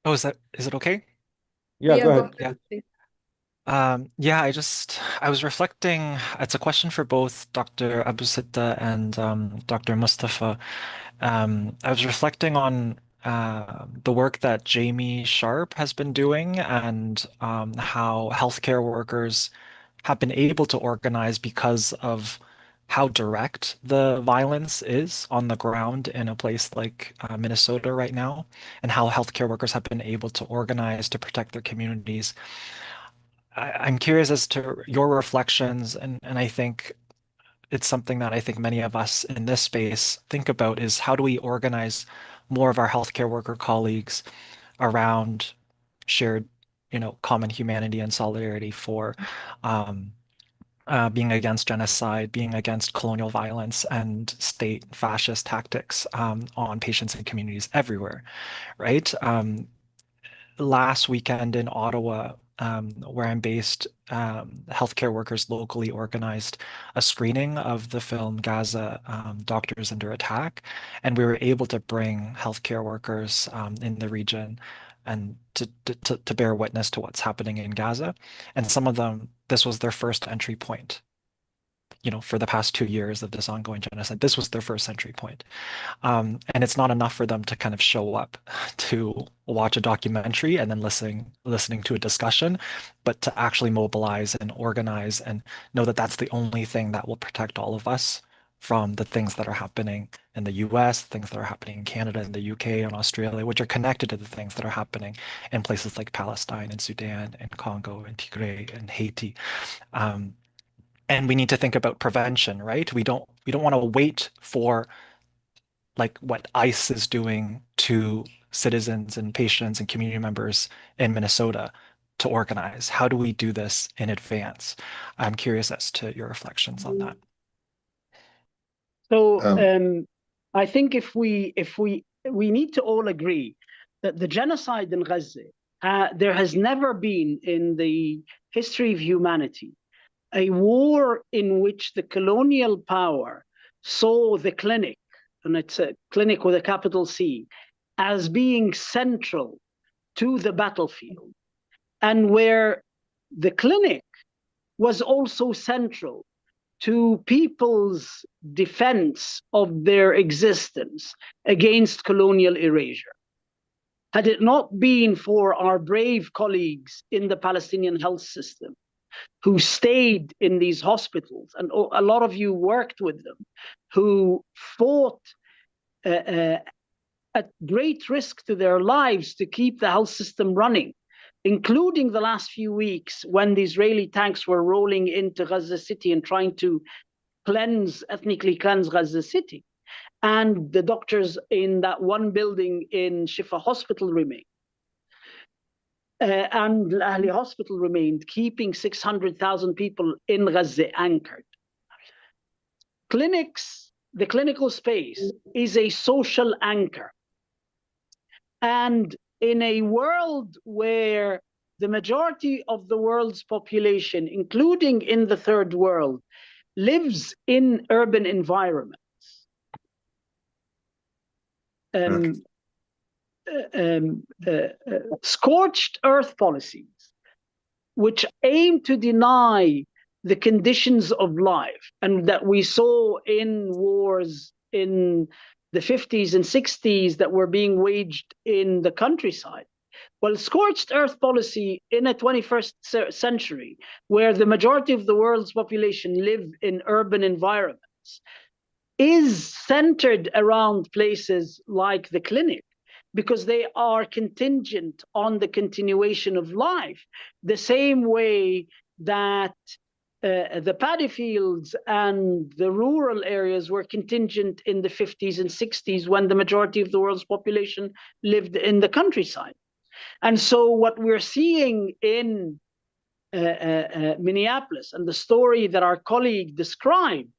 Oh, is it okay? Yeah, go ahead. Yeah. I was reflecting. It's a question for both Dr. Abu Sitta and Dr. Mustafa. I was reflecting on the work that Jamie Sharp has been doing and how healthcare workers have been able to organize because of how direct the violence is on the ground in a place like Minnesota right now, and how healthcare workers have been able to organize to protect their communities. I'm curious as to your reflections, and I think it's something that I think many of us in this space think about is how do we organize more of our healthcare worker colleagues around shared, common humanity and solidarity for being against genocide, being against colonial violence and state fascist tactics on patients and communities everywhere, right? Last weekend in Ottawa, where I'm based, healthcare workers locally organized a screening of the film Gaza, Doctors Under Attack, and we were able to bring healthcare workers in the region and to bear witness to what's happening in Gaza. And some of them, this was their first entry point. For the past 2 years of this ongoing genocide, this was their first entry point. And it's not enough for them to kind of show up to watch a documentary and then listening to a discussion, but to actually mobilize and organize and know that that's the only thing that will protect all of us from the things that are happening in the US, things that are happening in Canada, and the UK, and Australia, which are connected to the things that are happening in places like Palestine and Sudan and Congo and Tigray and Haiti. And we need to think about prevention, right? We don't want to wait for like what ICE is doing to citizens and patients and community members in Minnesota to organize. How do we do this in advance? I'm curious as to your reflections on that. So I think if we need to all agree that the genocide in Gaza, there has never been in the history of humanity a war in which the colonial power saw the clinic, and it's a clinic with a capital C, as being central to the battlefield, and where the clinic was also central to people's defense of their existence against colonial erasure. Had it not been for our brave colleagues in the Palestinian health system who stayed in these hospitals, and a lot of you worked with them, who fought at great risk to their lives to keep the health system running, including the last few weeks when the Israeli tanks were rolling into Gaza City and trying to ethnically cleanse Gaza City. And the doctors in that one building in Shifa Hospital remained. And Al Ahli Hospital remained, keeping 600,000 people in Gaza anchored. Clinics, the clinical space, is a social anchor. And in a world where the majority of the world's population, including in the third world, lives in urban environments, scorched earth policies, which aim to deny the conditions of life, and that we saw in wars in the 50s and 60s that were being waged in the countryside. Well, scorched earth policy in a 21st century, where the majority of the world's population live in urban environments, is centered around places like the clinic, because they are contingent on the continuation of life, the same way that the paddy fields and the rural areas were contingent in the 50s and 60s when the majority of the world's population lived in the countryside. And so what we're seeing in Minneapolis, and the story that our colleague described,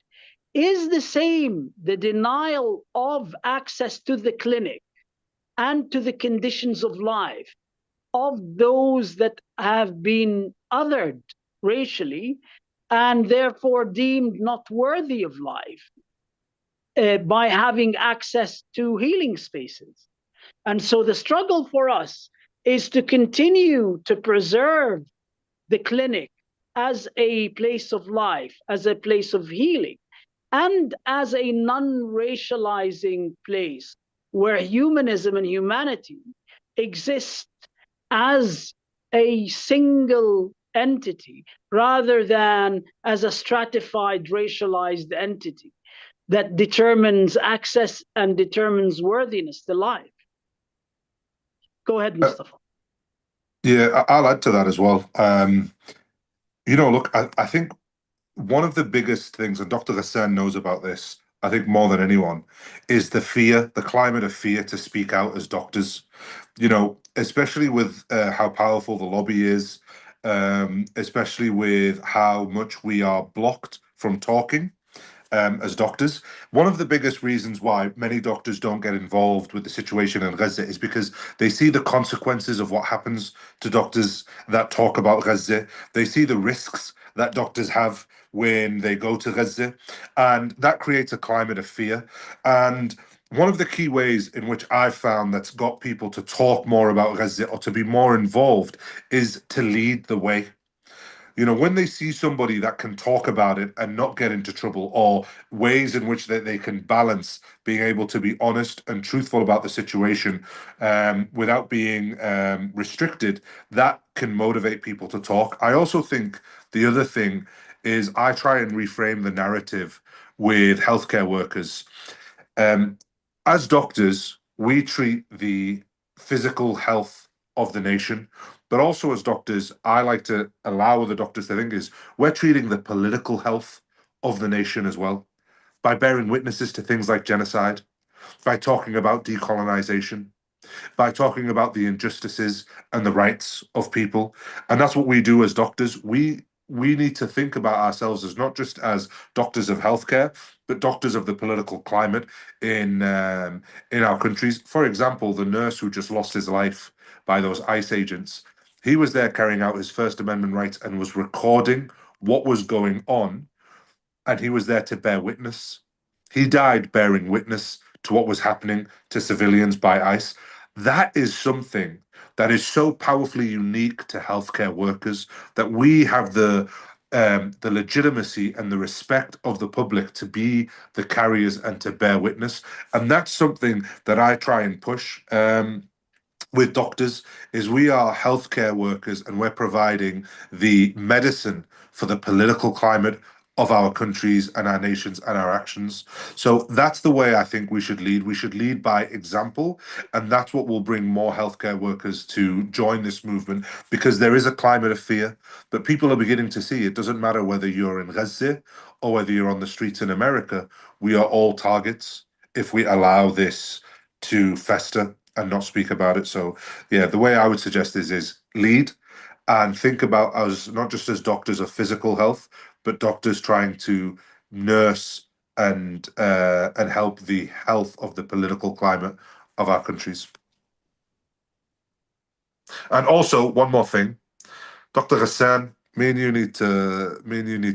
is the same, the denial of access to the clinic and to the conditions of life of those that have been othered racially and therefore deemed not worthy of life by having access to healing spaces. And so the struggle for us is to continue to preserve the clinic as a place of life, as a place of healing, and as a non-racializing place where humanism and humanity exist as a single entity rather than as a stratified, racialized entity that determines access and determines worthiness to life. Go ahead, Mustafa. Yeah, I'll add to that as well. Look, I think one of the biggest things, and Dr. Ghassan knows about this, I think more than anyone, is the fear, the climate of fear to speak out as doctors. Especially with how powerful the lobby is, especially with how much we are blocked from talking as doctors. One of the biggest reasons why many doctors don't get involved with the situation in Gaza is because they see the consequences of what happens to doctors that talk about Gaza. They see the risks that doctors have when they go to Gaza, and that creates a climate of fear. And one of the key ways in which I've found that's got people to talk more about Gaza or to be more involved is to lead the way. When they see somebody that can talk about it and not get into trouble, or ways in which they can balance being able to be honest and truthful about the situation without being restricted, that can motivate people to talk. I also think the other thing is I try and reframe the narrative with healthcare workers. As doctors, we treat the physical health of the nation, but also as doctors, I like to allow the doctors to think is we're treating the political health of the nation as well, by bearing witnesses to things like genocide, by talking about decolonization, by talking about the injustices and the rights of people. And that's what we do as doctors. We need to think about ourselves as not just as doctors of healthcare, but doctors of the political climate in our countries. For example, the nurse who just lost his life by those ICE agents, he was there carrying out his First Amendment rights and was recording what was going on, and he was there to bear witness. He died bearing witness to what was happening to civilians by ICE. That is something that is so powerfully unique to healthcare workers, that we have the the legitimacy and the respect of the public to be the carriers and to bear witness. And that's something that I try and push with doctors, is we are healthcare workers and we're providing the medicine for the political climate of our countries and our nations and our actions. So that's the way I think we should lead. We should lead by example, and that's what will bring more healthcare workers to join this movement, because there is a climate of fear that people are beginning to see. It doesn't matter whether you're in Gaza or whether you're on the streets in America, we are all targets if we allow this to fester and not speak about it. So yeah, the way I would suggest is lead and think about us not just as doctors of physical health, but doctors trying to nurse and help the health of the political climate of our countries. And also one more thing, Dr. Ghassan, me and you need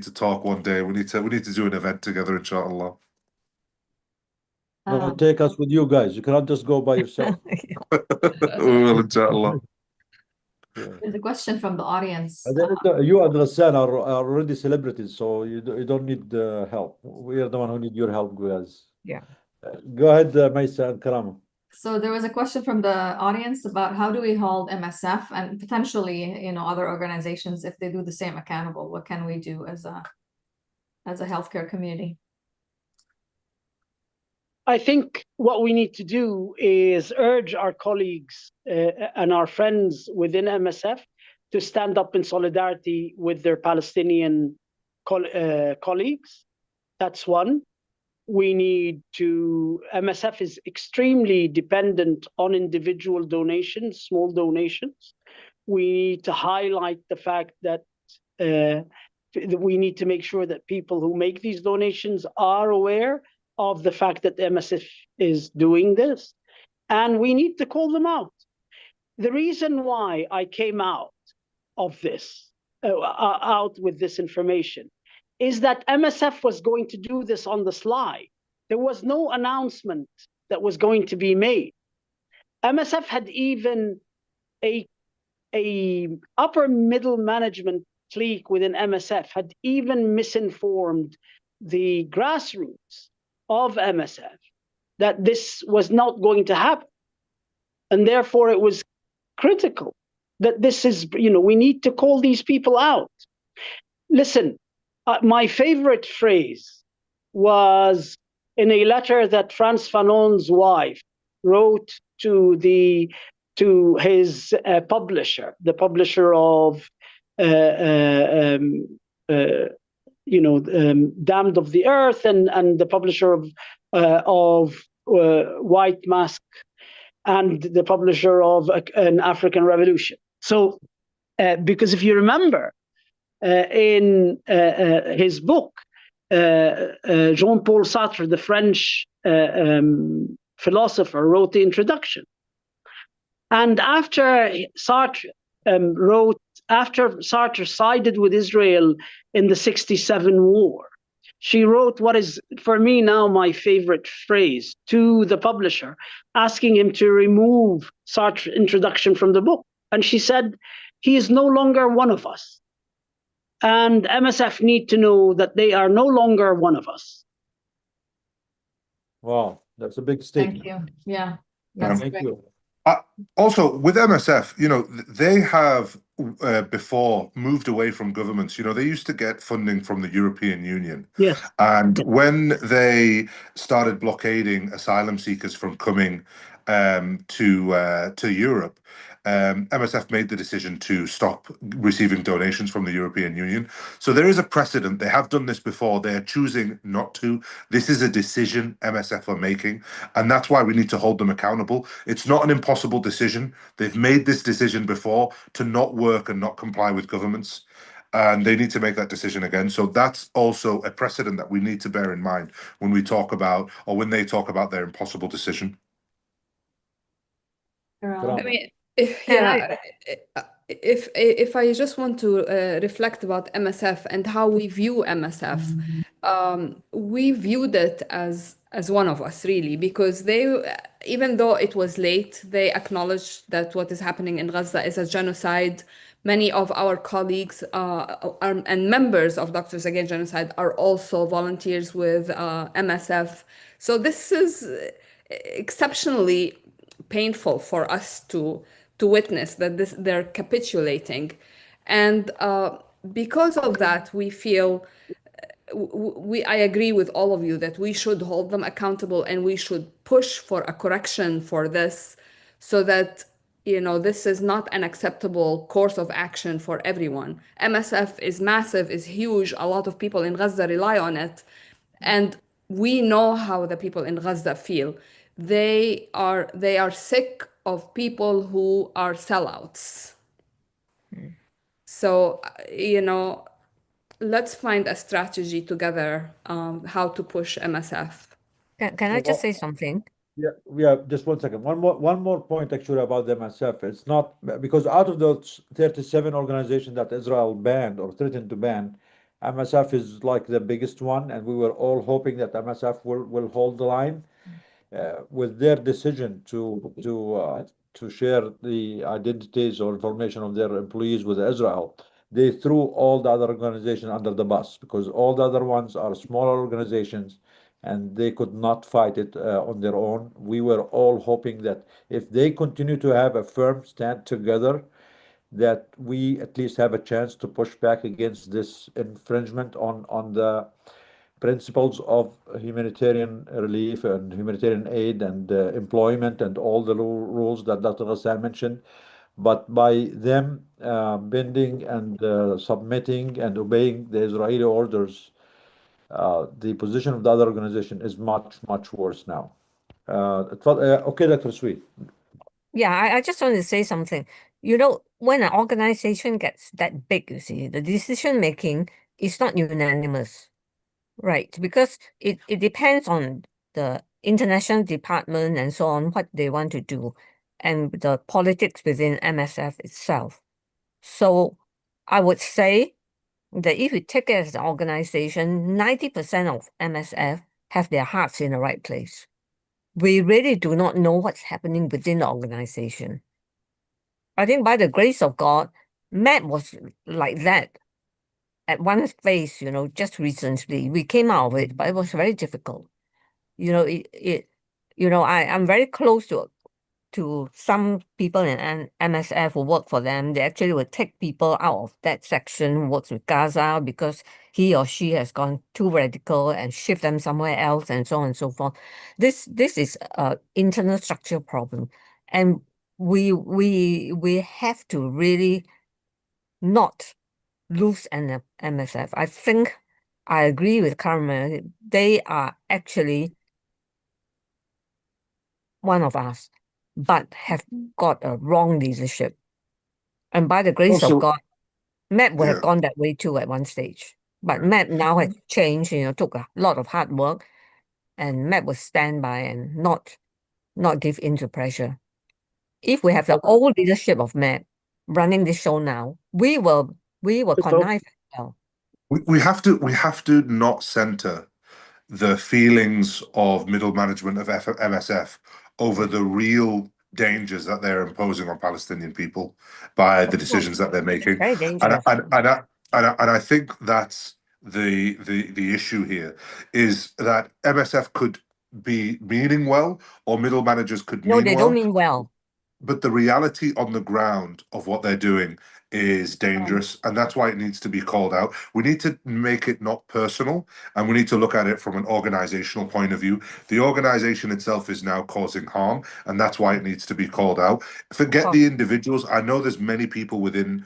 to talk one day. We need to do an event together, inshallah. No, take us with you guys. You cannot just go by yourself. We will, inshallah. There's a question from the audience. You and Ghassan are already celebrities, so you don't need help. We are the one who need your help, guys. Yeah. Go ahead, Maisa and Karama. So there was a question from the audience about how do we hold MSF and potentially, other organizations, if they do the same, accountable? What can we do as a healthcare community? I think what we need to do is urge our colleagues and our friends within MSF to stand up in solidarity with their Palestinian colleagues. That's one. MSF is extremely dependent on individual donations, small donations. We need to highlight the fact that we need to make sure that people who make these donations are aware of the fact that MSF is doing this, and we need to call them out. The reason why I came out of this, out with this information, is that MSF was going to do this on the sly. There was no announcement that was going to be made. MSF had even a upper middle management clique within MSF had even misinformed the grassroots of MSF that this was not going to happen. And therefore it was critical that this is, we need to call these people out. Listen, my favorite phrase was in a letter that Frantz Fanon's wife wrote to his publisher, the publisher of Damned of the Earth and the publisher of White Mask and the publisher of An African Revolution. So, because if you remember, in his book, Jean-Paul Sartre, the French philosopher, wrote the introduction. And after Sartre sided with Israel in the 1967 war, she wrote what is, for me now, my favorite phrase to the publisher, asking him to remove Sartre's introduction from the book. And she said, he is no longer one of us. And MSF need to know that they are no longer one of us. Wow, that's a big statement. Thank you. Yeah. Thank you. Also, with MSF, they have before moved away from governments. They used to get funding from the European Union. Yes. And when they started blockading asylum seekers from coming to Europe, MSF made the decision to stop receiving donations from the European Union. So there is a precedent. They have done this before. They are choosing not to. This is a decision MSF are making, and that's why we need to hold them accountable. It's not an impossible decision. They've made this decision before to not work and not comply with governments, and they need to make that decision again. So that's also a precedent that we need to bear in mind when we talk about, or when they talk about their impossible decision. I mean, if I just want to reflect about MSF and how we view MSF, we viewed it as one of us, really, because they, even though it was late, they acknowledged that what is happening in Gaza is a genocide Many of our colleagues and members of Doctors Against Genocide are also volunteers with MSF. So this is exceptionally painful for us to witness that they're capitulating. And because of that, we feel I agree with all of you that we should hold them accountable and we should push for a correction for this so that, you know, this is not an acceptable course of action for everyone. MSF is massive, is huge. A lot of people in Gaza rely on it. And we know how the people in Gaza feel. They are sick of people who are sellouts. So, you know, let's find a strategy together, how to push MSF. Can I just say something? Yeah, just 1 second. One more point actually about the MSF. It's not because out of those 37 organizations that Israel banned or threatened to ban, MSF is like the biggest one, and we were all hoping that MSF will hold the line. With their decision to share the identities or information of their employees with Israel, they threw all the other organizations under the bus because all the other ones are smaller organizations and they could not fight it on their own. We were all hoping that if they continue to have a firm stand together, that we at least have a chance to push back against this infringement on the principles of humanitarian relief and humanitarian aid and employment and all the rules that Dr. Ghassan mentioned. But by them bending and submitting and obeying the Israeli orders, the position of the other organization is much, much worse now. Okay, Dr. Sweet. Yeah, I just want to say something. You know, when an organization gets that big, you see, the decision making is not unanimous, right? Because it depends on the international department and so on, what they want to do, and the politics within MSF itself. So I would say that if you take it as an organization, 90% of MSF have their hearts in the right place. We really do not know what's happening within the organization. I think by the grace of God, Matt was like that at one phase, you know, just recently. We came out of it, but it was very difficult. You know, I'm very close to some people in MSF who work for them. They actually would take people out of that section who works with Gaza because he or she has gone too radical and shift them somewhere else and so on and so forth. This is an internal structure problem. And we have to really not lose an MSF. I think I agree with Carmen. They are actually one of us, but have got a wrong leadership. And by the grace of God, Matt would have gone that way too at one stage. But Matt now has changed, you know, took a lot of hard work, and Matt will stand by and not give in to pressure. If we have the old leadership of Matt running this show now, we will connive as well. We have to not center the feelings of middle management of MSF over the real dangers that they're imposing on Palestinian people by the decisions that they're making. Very dangerous. And I think that's the issue here, is that MSF could be meaning well, or middle managers could mean well. No, they don't mean well. But the reality on the ground of what they're doing is dangerous, and that's why it needs to be called out. We need to make it not personal, and we need to look at it from an organizational point of view. The organization itself is now causing harm, and that's why it needs to be called out. Forget the individuals. I know there's many people within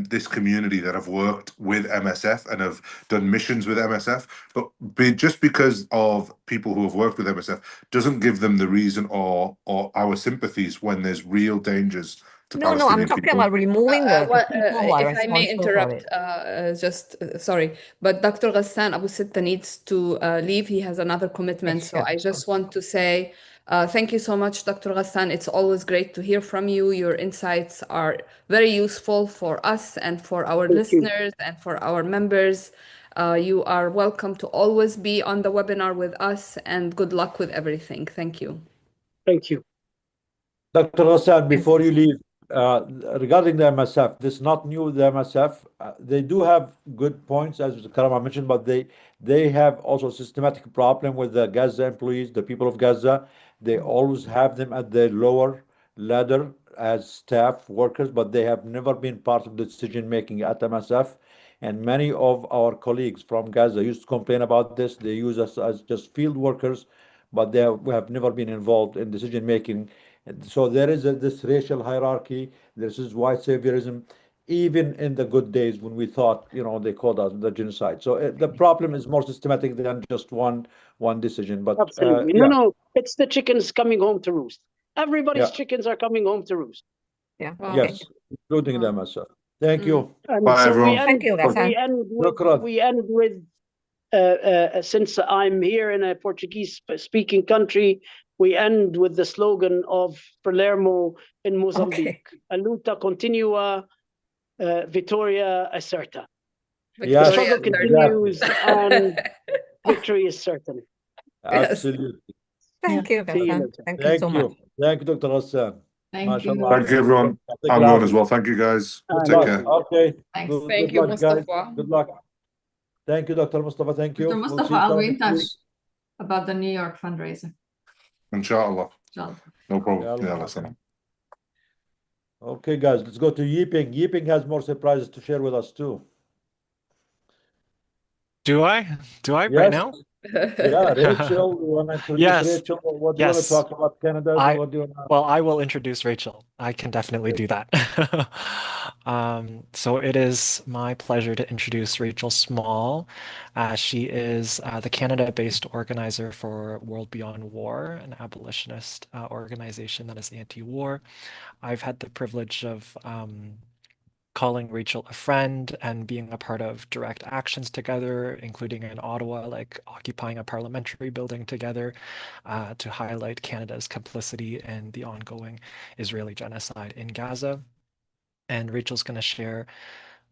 this community that have worked with MSF and have done missions with MSF, but just because of people who have worked with MSF doesn't give them the reason or our sympathies when there's real dangers to Palestinian I'm talking people. about removing the people who are if I may interrupt, sorry, but Dr. Ghassan Abu Sitta needs to leave. He has another commitment. So I just want to say thank you so much, Dr. Ghassan. It's always great to hear from you. Your insights are very useful for us and for our listeners and for our members. You are welcome to always be on the webinar with us, and good luck with everything. Thank you. Thank you. Dr. Ghassan, before you leave, regarding the MSF, this is not new, the MSF. They do have good points, as Karama mentioned, but they have also a systematic problem with the Gaza employees, the people of Gaza. They always have them at the lower ladder as staff workers, but they have never been part of the decision making at MSF. And many of our colleagues from Gaza used to complain about this. They use us as just field workers, but we have never been involved in decision making. And so there is this racial hierarchy. This is white saviorism, even in the good days when we thought, they called us the genocide. So the problem is more systematic than just one decision. But absolutely, no, it's the chickens coming home to roost. Everybody's chickens are coming home to roost. Yeah. Wow. Yes, including the MSF. Thank you. And Bye, so everyone. Thank you, Ghassan. we end with since I'm here in a Portuguese-speaking country, we end with the slogan of Palermo in Mozambique: "A luta continua, Vitória é certa." Yes, The struggle continues, and Exactly. victory is certain. Absolutely. Thank you, See you Ghassan. later. Thank you so much. Thank you, Dr. Ghassan. Thank MashaAllah. Thank you, everyone. I'm going as well. Thank you, guys. Good Take luck. care. Okay. Thanks. Good Thank you, luck, guys. Mustafa. Good luck. Thank you, Dr. Mustafa. Thank you. Dr. We'll Mustafa, see each I'll other be in next week. touch about the New York fundraiser. Inshallah. Inshallah. No problem. Yalla. Yeah, salam. Okay, guys, let's go to Yiping. Yiping has more surprises to share with us too. Do I? Right Yes. now? Yeah, Rachel, you want to introduce Yes. Rachel? What do you want to Yes. talk about Canada? What do you want to... Well, I will introduce Rachel. I can definitely do that. So it is my pleasure to introduce Rachel Small. She is the Canada-based organizer for World Beyond War, an abolitionist organization that is anti-war. I've had the privilege of calling Rachel a friend and being a part of direct actions together, including in Ottawa, like occupying a parliamentary building together to highlight Canada's complicity in the ongoing Israeli genocide in Gaza. And Rachel's going to share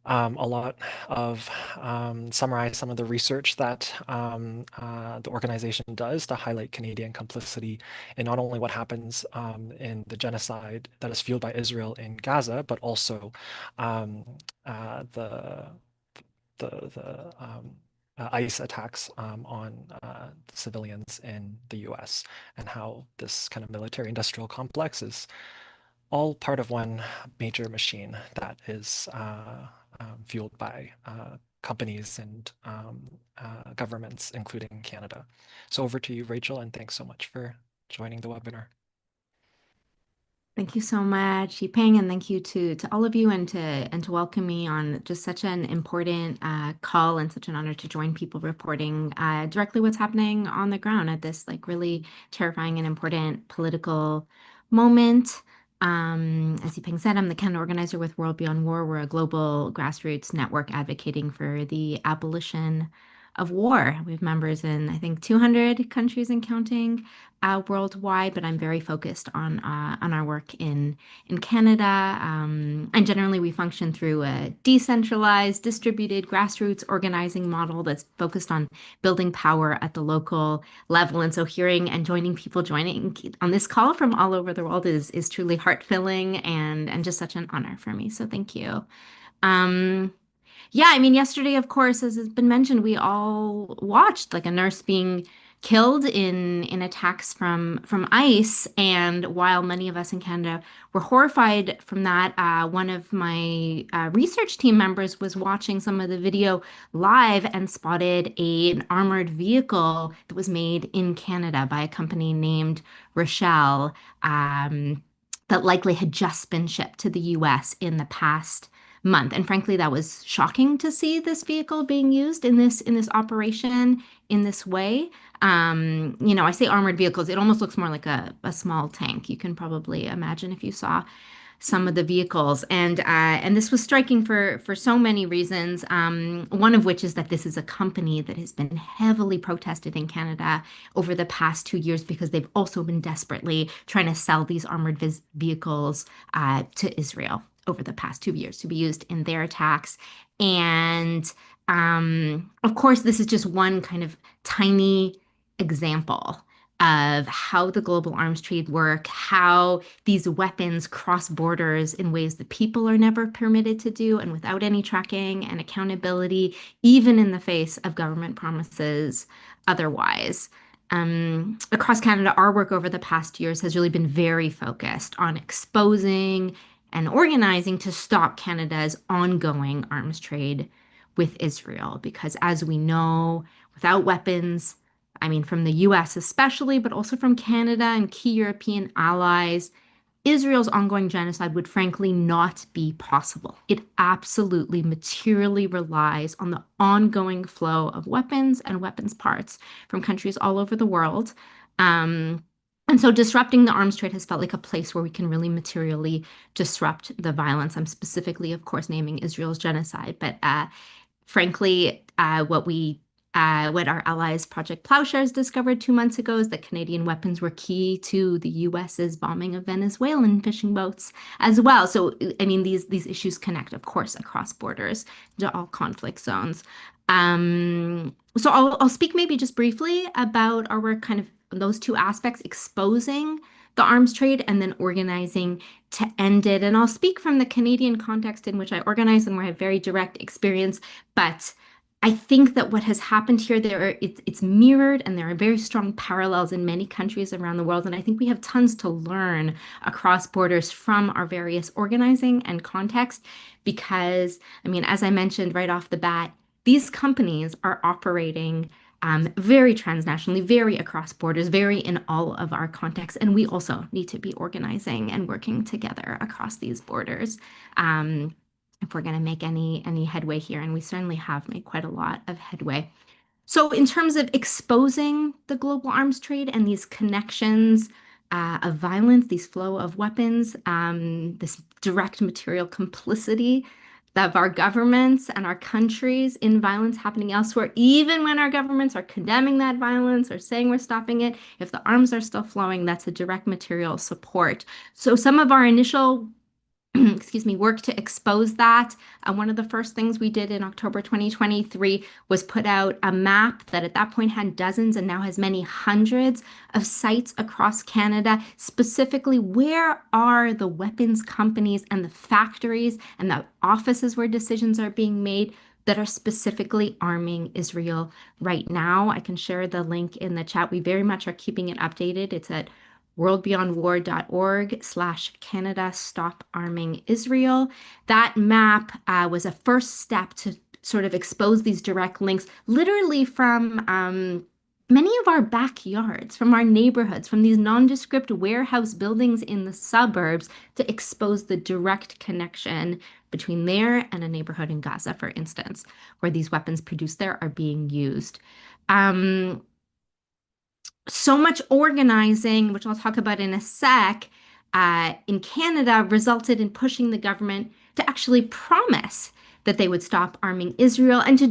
a lot of summarize some of the research that the organization does to highlight Canadian complicity in not only what happens in the genocide that is fueled by Israel in Gaza, but also the ICE attacks on civilians in the US, and how this kind of military-industrial complex is all part of one major machine that is fueled by companies and governments, including Canada. So over to you, Rachel, and thanks so much for joining the webinar. Thank you so much, Yiping, and thank you to all of you and to welcome me on just such an important call, and such an honor to join people reporting directly what's happening on the ground at this really terrifying and important political moment. As Yiping said, I'm the Canada organizer with World Beyond War. We're a global grassroots network advocating for the abolition of war. We have members in, I think, 200 countries and counting worldwide, but I'm very focused on our work in Canada. And generally, we function through a decentralized, distributed, grassroots organizing model that's focused on building power at the local level. And so hearing and joining people joining on this call from all over the world is truly heart-filling and just such an honor for me. So thank you. Yeah, I mean, yesterday, of course, as has been mentioned, we all watched like a nurse being killed in attacks from ICE. And while many of us in Canada were horrified from that, one of my research team members was watching some of the video live and spotted an armored vehicle that was made in Canada by a company named Rochelle, that likely had just been shipped to the US in the past month. And frankly, that was shocking to see this vehicle being used in this operation in this way. I say armored vehicles, it almost looks more like a small tank. You can probably imagine if you saw some of the vehicles. And this was striking for so many reasons. One of which is that this is a company that has been heavily protested in Canada over the past 2 years, because they've also been desperately trying to sell these armored vehicles to Israel over the past 2 years to be used in their attacks. And of course, this is just one kind of tiny example of how the global arms trade work, how these weapons cross borders in ways that people are never permitted to do and without any tracking and accountability, even in the face of government promises otherwise. Across Canada, our work over the past years has really been very focused on exposing and organizing to stop Canada's ongoing arms trade with Israel. Because as we know, without weapons, I mean, from the US especially, but also from Canada and key European allies, Israel's ongoing genocide would frankly not be possible. It absolutely materially relies on the ongoing flow of weapons and weapons parts from countries all over the world. And so disrupting the arms trade has felt like a place where we can really materially disrupt the violence. I'm specifically, of course, naming Israel's genocide, but frankly, what our allies Project Plowshares discovered 2 months ago is that Canadian weapons were key to the US's bombing of Venezuelan fishing boats as well. So, I mean, these issues connect, of course, across borders to all conflict zones. So I'll speak maybe just briefly about our work, kind of those two aspects, exposing the arms trade and then organizing to end it. And I'll speak from the Canadian context in which I organize and where I have very direct experience. But I think that what has happened here, it's mirrored, and there are very strong parallels in many countries around the world. And I think we have tons to learn across borders from our various organizing and context, because, I mean, as I mentioned right off the bat, these companies are operating very transnationally, very across borders, very in all of our contexts. And we also need to be organizing and working together across these borders if we're going to make any headway here. And we certainly have made quite a lot of headway. So in terms of exposing the global arms trade and these connections of violence, these flow of weapons, this direct material complicity of our governments and our countries in violence happening elsewhere, even when our governments are condemning that violence or saying we're stopping it, if the arms are still flowing, that's a direct material support. So some of our initial work to expose that. One of the first things we did in October 2023 was put out a map that at that point had dozens and now has many hundreds of sites across Canada. Specifically, where are the weapons companies and the factories and the offices where decisions are being made that are specifically arming Israel right now? I can share the link in the chat. We very much are keeping it updated. It's at worldbeyondwar.org/Canada Stop Arming Israel. That map was a first step to sort of expose these direct links, literally from many of our backyards, from our neighborhoods, from these nondescript warehouse buildings in the suburbs, to expose the direct connection between there and a neighborhood in Gaza, for instance, where these weapons produced there are being used. So much organizing, which I'll talk about in a sec, in Canada resulted in pushing the government to actually promise that they would stop arming Israel and to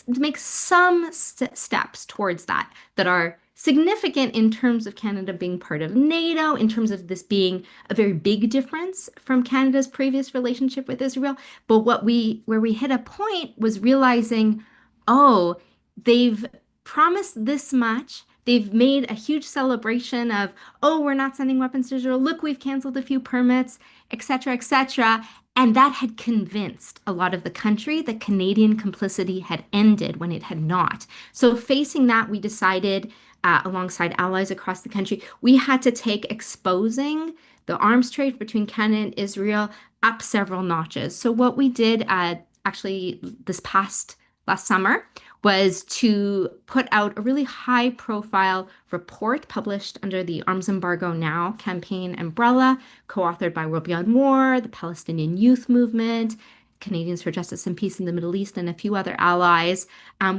make some steps towards that are significant in terms of Canada being part of NATO, in terms of this being a very big difference from Canada's previous relationship with Israel. But where we hit a point was realizing, oh, they've promised this much. They've made a huge celebration of, oh, we're not sending weapons to Israel. Look, we've canceled a few permits, et cetera, et cetera. And that had convinced a lot of the country that Canadian complicity had ended when it had not. So facing that, we decided, alongside allies across the country, we had to take exposing the arms trade between Canada and Israel up several notches. So what we did actually last summer was to put out a really high-profile report published under the Arms Embargo Now campaign umbrella, co-authored by World Beyond War, the Palestinian Youth Movement, Canadians for Justice and Peace in the Middle East, and a few other allies,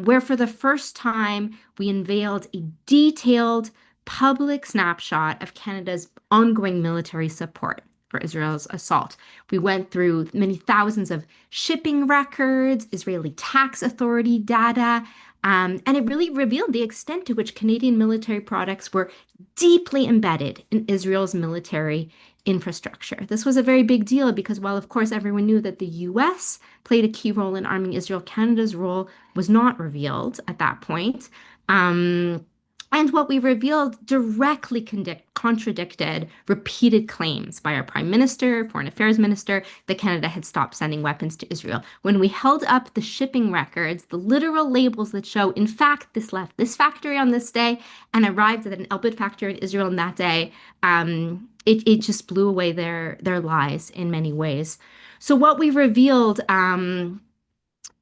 where for the first time we unveiled a detailed public snapshot of Canada's ongoing military support for Israel's assault. We went through many thousands of shipping records, Israeli tax authority data, and it really revealed the extent to which Canadian military products were deeply embedded in Israel's military infrastructure. This was a very big deal because while, of course, everyone knew that the US played a key role in arming Israel, Canada's role was not revealed at that point. And what we revealed directly contradicted repeated claims by our prime minister, foreign affairs minister, that Canada had stopped sending weapons to Israel. When we held up the shipping records, the literal labels that show, in fact, this left this factory on this day and arrived at an Elbit factory in Israel on that day, it just blew away their lies in many ways. So what we revealed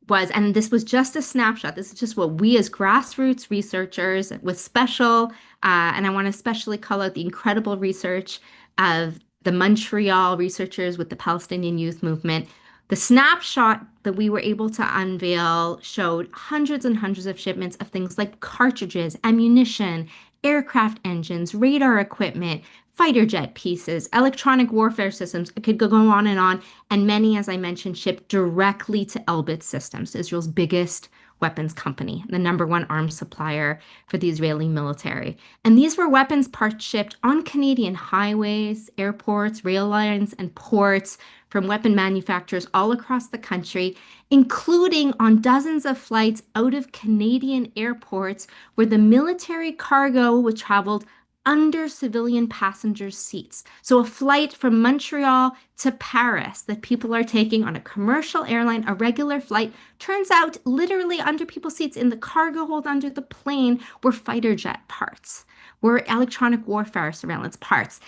was, and this was just a snapshot, this is just what we as grassroots researchers with special, and I want to especially call out the incredible research of the Montreal researchers with the Palestinian Youth Movement. The snapshot that we were able to unveil showed hundreds and hundreds of shipments of things like cartridges, ammunition, aircraft engines, radar equipment, fighter jet pieces, electronic warfare systems. It could go on, and many, as I mentioned, shipped directly to Elbit Systems, Israel's biggest weapons company, the #1 arms supplier for the Israeli military. And these were weapons parts shipped on Canadian highways, airports, rail lines, and ports from weapon manufacturers all across the country, including on dozens of flights out of Canadian airports where the military cargo was traveled under civilian passengers' seats. So a flight from Montreal to Paris that people are taking on a commercial airline, a regular flight, turns out literally under people's seats in the cargo hold under the plane were fighter jet parts, were electronic warfare surveillance parts.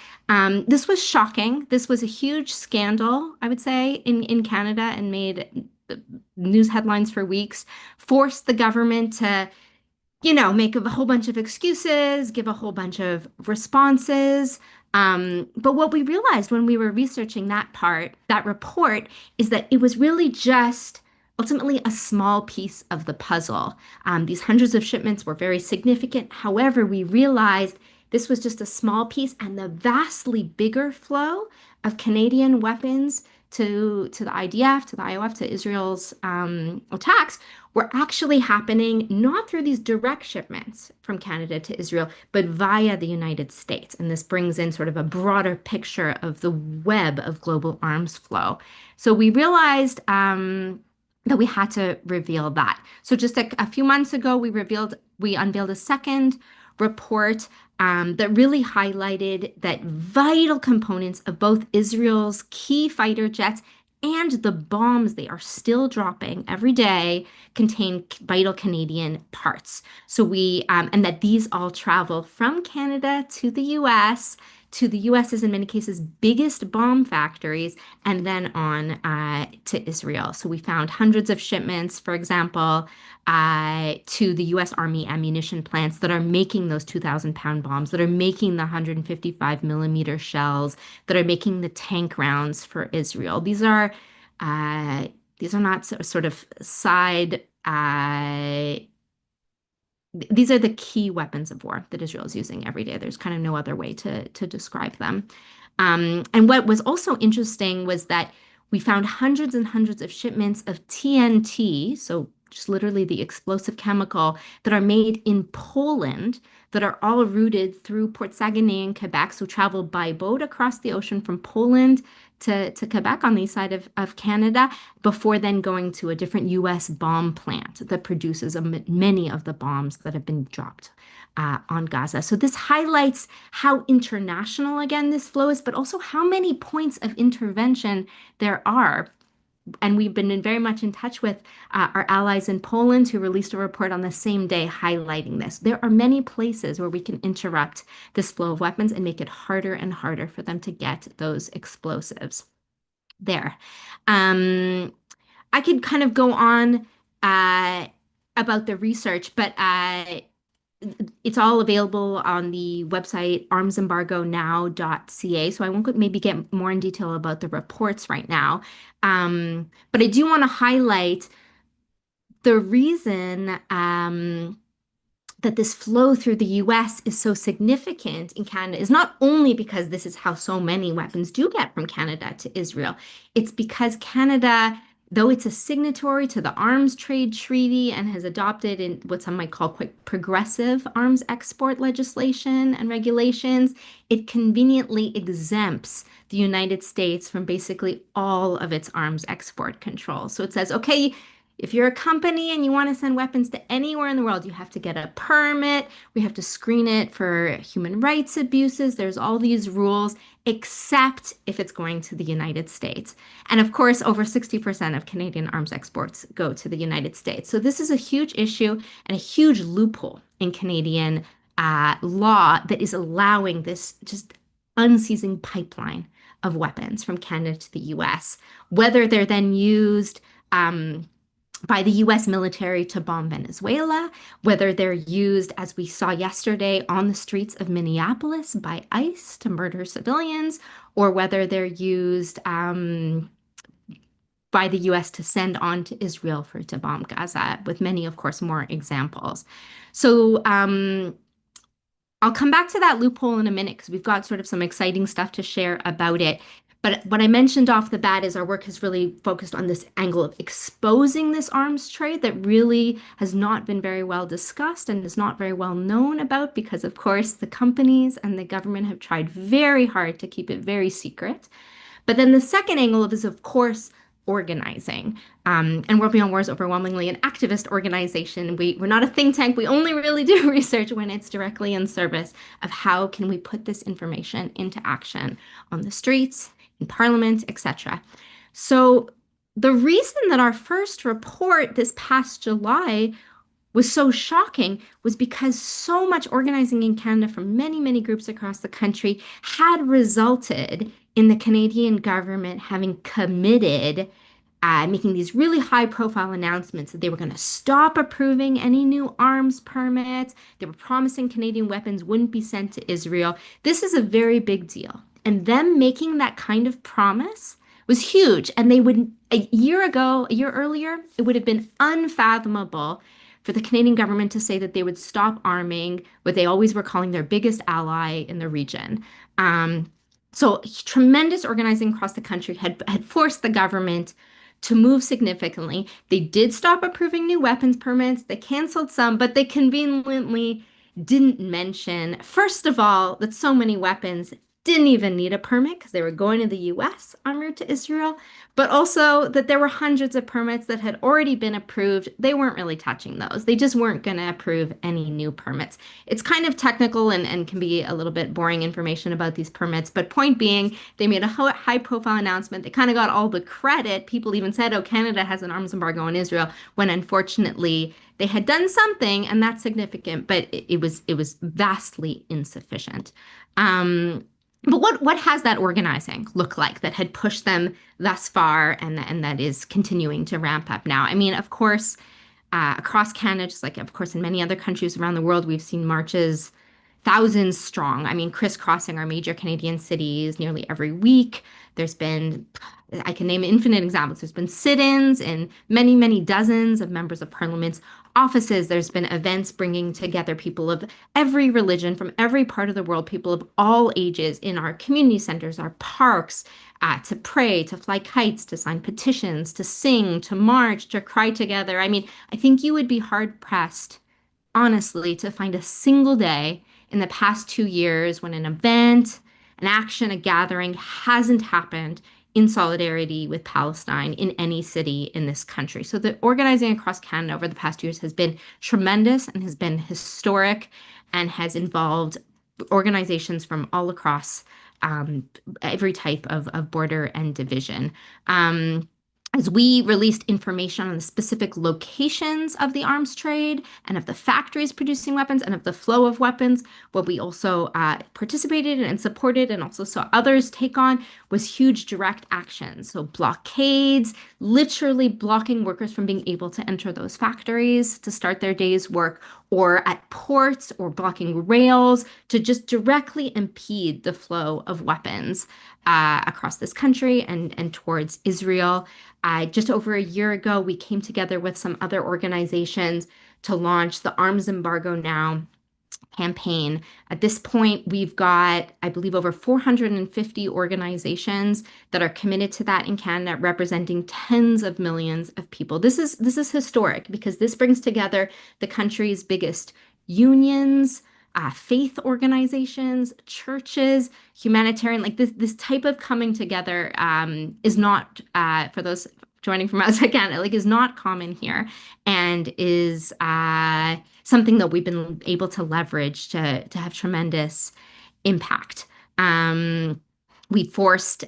This was shocking. This was a huge scandal, I would say, in Canada, and made news headlines for weeks, forced the government to make a whole bunch of excuses, give a whole bunch of responses. But what we realized when we were researching that report, is that it was really just ultimately a small piece of the puzzle. These hundreds of shipments were very significant. However, we realized this was just a small piece, and the vastly bigger flow of Canadian weapons to the IDF, to the IOF, to Israel's attacks were actually happening not through these direct shipments from Canada to Israel, but via the United States. And this brings in sort of a broader picture of the web of global arms flow. So we realized that we had to reveal that. So just a few months ago, we unveiled a second report that really highlighted that vital components of both Israel's key fighter jets and the bombs they are still dropping every day contain vital Canadian parts. So and that these all travel from Canada to the US, to the US's, in many cases, biggest bomb factories, and then on to Israel. So we found hundreds of shipments, for example, to the US Army ammunition plants that are making those 2,000-pound bombs, that are making the 155-millimeter shells, that are making the tank rounds for Israel. These are not sort of side. These are the key weapons of war that Israel is using every day. There's kind of no other way to describe them. And what was also interesting was that we found hundreds and hundreds of shipments of TNT, so just literally the explosive chemical, that are made in Poland, that are all routed through Port Saguenay in Quebec, so travel by boat across the ocean from Poland to Quebec on the east side of Canada, before then going to a different US bomb plant that produces many of the bombs that have been dropped on Gaza. So this highlights how international, again, this flow is, but also how many points of intervention there are. And we've been very much in touch with our allies in Poland, who released a report on the same day highlighting this. There are many places where we can interrupt this flow of weapons and make it harder and harder for them to get those explosives there. I could kind of go on about the research, but it's all available on the website armsembargonow.ca. So I won't maybe get more in detail about the reports right now. But I do want to highlight the reason that this flow through the US is so significant in Canada is not only because this is how so many weapons do get from Canada to Israel. It's because Canada, though it's a signatory to the Arms Trade Treaty and has adopted in what some might call quite progressive arms export legislation and regulations, it conveniently exempts the United States from basically all of its arms export control. So it says, okay, If you're a company and you want to send weapons to anywhere in the world, you have to get a permit. We have to screen it for human rights abuses. There's all these rules, except if it's going to the United States. And of course, over 60% of Canadian arms exports go to the United States. So this is a huge issue and a huge loophole in Canadian law that is allowing this just unceasing pipeline of weapons from Canada to the US, whether they're then used by the US military to bomb Venezuela, whether they're used, as we saw yesterday, on the streets of Minneapolis by ICE to murder civilians, or whether they're used by the US to send on to Israel to bomb Gaza, with many, of course, more examples. So I'll come back to that loophole in a minute because we've got sort of some exciting stuff to share about it. But what I mentioned off the bat is our work has really focused on this angle of exposing this arms trade that really has not been very well discussed and is not very well known about because, of course, the companies and the government have tried very hard to keep it very secret. But then the second angle is, of course, organizing. And World Beyond War is overwhelmingly an activist organization. We're not a think tank. We only really do research when it's directly in service of how can we put this information into action on the streets, in Parliament, etc. So the reason that our first report this past July was so shocking was because so much organizing in Canada from many, many groups across the country had resulted in the Canadian government having committed making these really high-profile announcements that they were going to stop approving any new arms permits. They were promising Canadian weapons wouldn't be sent to Israel. This is a very big deal. And them making that kind of promise was huge. And they would, a year earlier, it would have been unfathomable for the Canadian government to say that they would stop arming what they always were calling their biggest ally in the region. So tremendous organizing across the country had forced the government to move significantly. They did stop approving new weapons permits. They canceled some, but they conveniently didn't mention, first of all, that so many weapons didn't even need a permit because they were going to the US en route to Israel, but also that there were hundreds of permits that had already been approved. They weren't really touching those. They just weren't going to approve any new permits. It's kind of technical and can be a little bit boring information about these permits, but point being, they made a high-profile announcement. They kind of got all the credit. People even said, oh, Canada has an arms embargo on Israel, when unfortunately they had done something, and that's significant, but it was vastly insufficient. But what has that organizing look like that had pushed them thus far and that is continuing to ramp up now? I mean, of course, across Canada, just like, of course, in many other countries around the world, we've seen marches thousands strong. I mean, crisscrossing our major Canadian cities nearly every week. There's been, I can name infinite examples. There's been sit-ins in many, many dozens of members of parliament's offices. There's been events bringing together people of every religion from every part of the world, people of all ages in our community centers, our parks, to pray, to fly kites, to sign petitions, to sing, to march, to cry together. I mean, I think you would be hard-pressed, honestly, to find a single day in the past 2 years when an event, an action, a gathering hasn't happened in solidarity with Palestine in any city in this country. So the organizing across Canada over the past 2 years has been tremendous and has been historic and has involved organizations from all across every type of border and division. As we released information on the specific locations of the arms trade and of the factories producing weapons and of the flow of weapons, what we also participated in and supported and also saw others take on was huge direct actions. So blockades, literally blocking workers from being able to enter those factories to start their day's work, or at ports, or blocking rails to just directly impede the flow of weapons across this country and towards Israel. Just over a year ago, we came together with some other organizations to launch the Arms Embargo Now campaign. At this point, we've got, I believe, over 450 organizations that are committed to that in Canada, representing tens of millions of people. This is historic because this brings together the country's biggest unions, faith organizations, churches, humanitarian, like this type of coming together is not, for those joining from outside Canada, like, is not common here, and is something that we've been able to leverage to have tremendous impact. We forced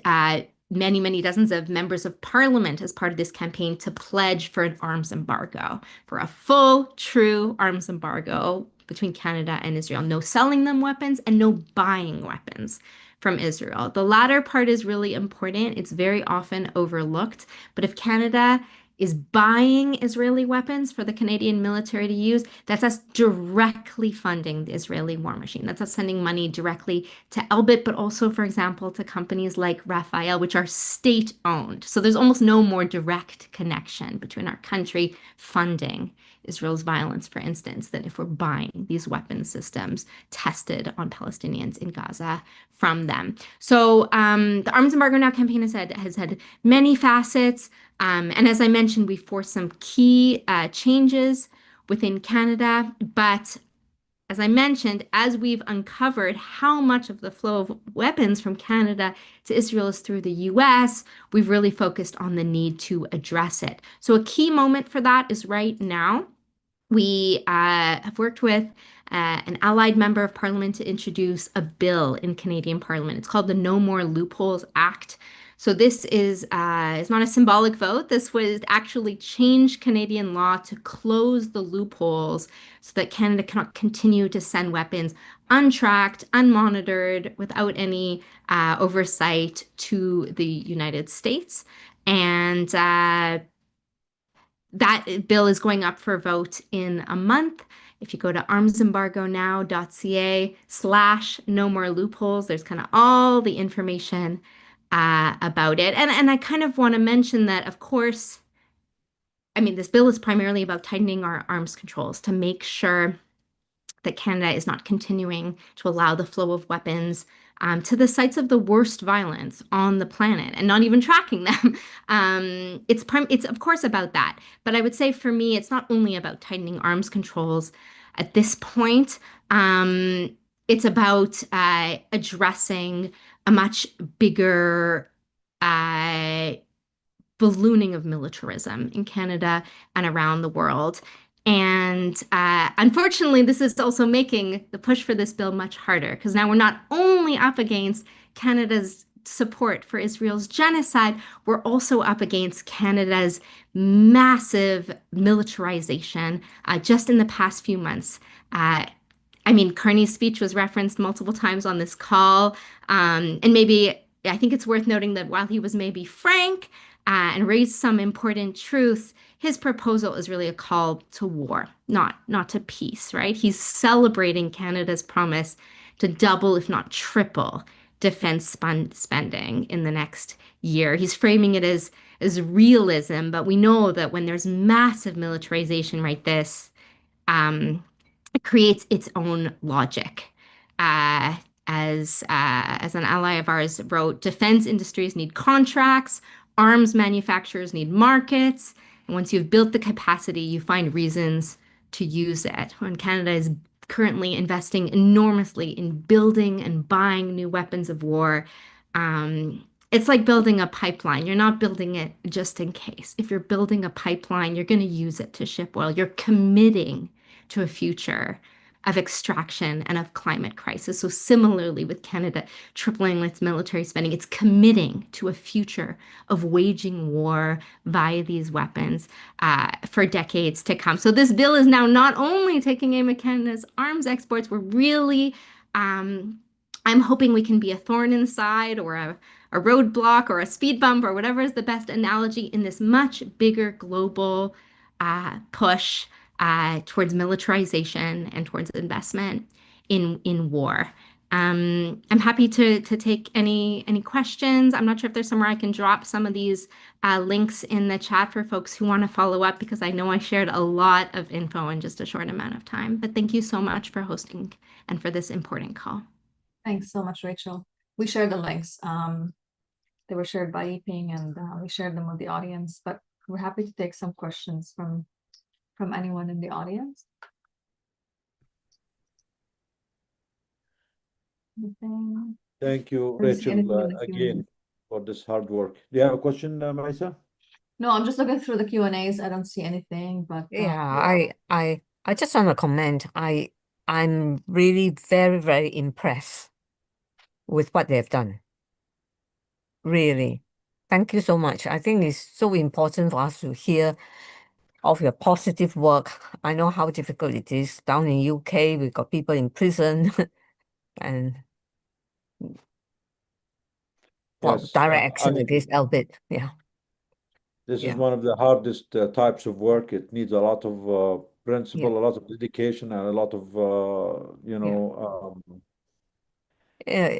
many dozens of members of parliament as part of this campaign to pledge for an arms embargo, for a full, true arms embargo between Canada and Israel. No selling them weapons and no buying weapons from Israel. The latter part is really important. It's very often overlooked. But if Canada is buying Israeli weapons for the Canadian military to use, that's us directly funding the Israeli war machine. That's us sending money directly to Elbit, but also, for example, to companies like Rafael, which are state-owned. So there's almost no more direct connection between our country funding Israel's violence, for instance, than if we're buying these weapon systems tested on Palestinians in Gaza from them. So the Arms Embargo Now campaign has had many facets. And as I mentioned, we forced some key changes within Canada. But as I mentioned, as we've uncovered how much of the flow of weapons from Canada to Israel is through the US, we've really focused on the need to address it. So a key moment for that is right now. We have worked with an allied member of parliament to introduce a bill in Canadian Parliament. It's called the No More Loopholes Act. So this is not a symbolic vote. This would actually change Canadian law to close the loopholes so that Canada cannot continue to send weapons untracked, unmonitored, without any oversight to the United States. And that bill is going up for a vote in a month. If you go to armsembargonow.ca/no more loopholes, there's kind of all the information about it. And I kind of want to mention that, of course, I mean, this bill is primarily about tightening our arms controls to make sure that Canada is not continuing to allow the flow of weapons to the sites of the worst violence on the planet and not even tracking them. It's of course about that. But I would say for me, it's not only about tightening arms controls at this point. It's about addressing a much bigger ballooning of militarism in Canada and around the world. And unfortunately, this is also making the push for this bill much harder, because now we're not only up against Canada's support for Israel's genocide, we're also up against Canada's massive militarization just in the past few months. I mean, Carney's speech was referenced multiple times on this call. And maybe I think it's worth noting that while he was maybe frank and raised some important truths, his proposal is really a call to war, not to peace, right? He's celebrating Canada's promise to double, if not triple, defense spending in the next year. He's framing it as realism, but we know that when there's massive militarization like this, it creates its own logic. As an ally of ours wrote, defense industries need contracts, arms manufacturers need markets, and once you've built the capacity, you find reasons to use it. When Canada is currently investing enormously in building and buying new weapons of war, it's like building a pipeline. You're not building it just in case. If you're building a pipeline, you're going to use it to ship oil. You're committing to a future of extraction and of climate crisis. So similarly with Canada tripling its military spending, it's committing to a future of waging war via these weapons for decades to come. So this bill is now not only taking aim at Canada's arms exports, we're really, I'm hoping we can be a thorn in the side or a roadblock or a speed bump or whatever is the best analogy in this much bigger global push towards militarization and towards investment in war. I'm happy to take any questions. I'm not sure if there's somewhere I can drop some of these links in the chat for folks who want to follow up, because I know I shared a lot of info in just a short amount of time. But thank you so much for hosting and for this important call. Thanks so much, Rachel. We shared the links. They were shared by Yiping, and we shared them with the audience, but we're happy to take some questions from anyone in the audience. Anything? Thank you, Or is Rachel, anything in the Q&A? again for this hard work. Do you have a question, Maisa? No, I'm just looking through the Q&As. I don't see anything, but Yeah, I just want to comment. I'm really very, very impressed with what they've done. Really. Thank you so much. I think it's so important for us to hear of your positive work. I know how difficult it is. Down in UK, we've got people in prison and for Yes, direct I action mean, against Albert. Yeah. this is Yeah. one of the hardest types of work. It needs a lot of Yeah. principle, a lot of dedication, and a lot of, you Yeah. know, Yeah.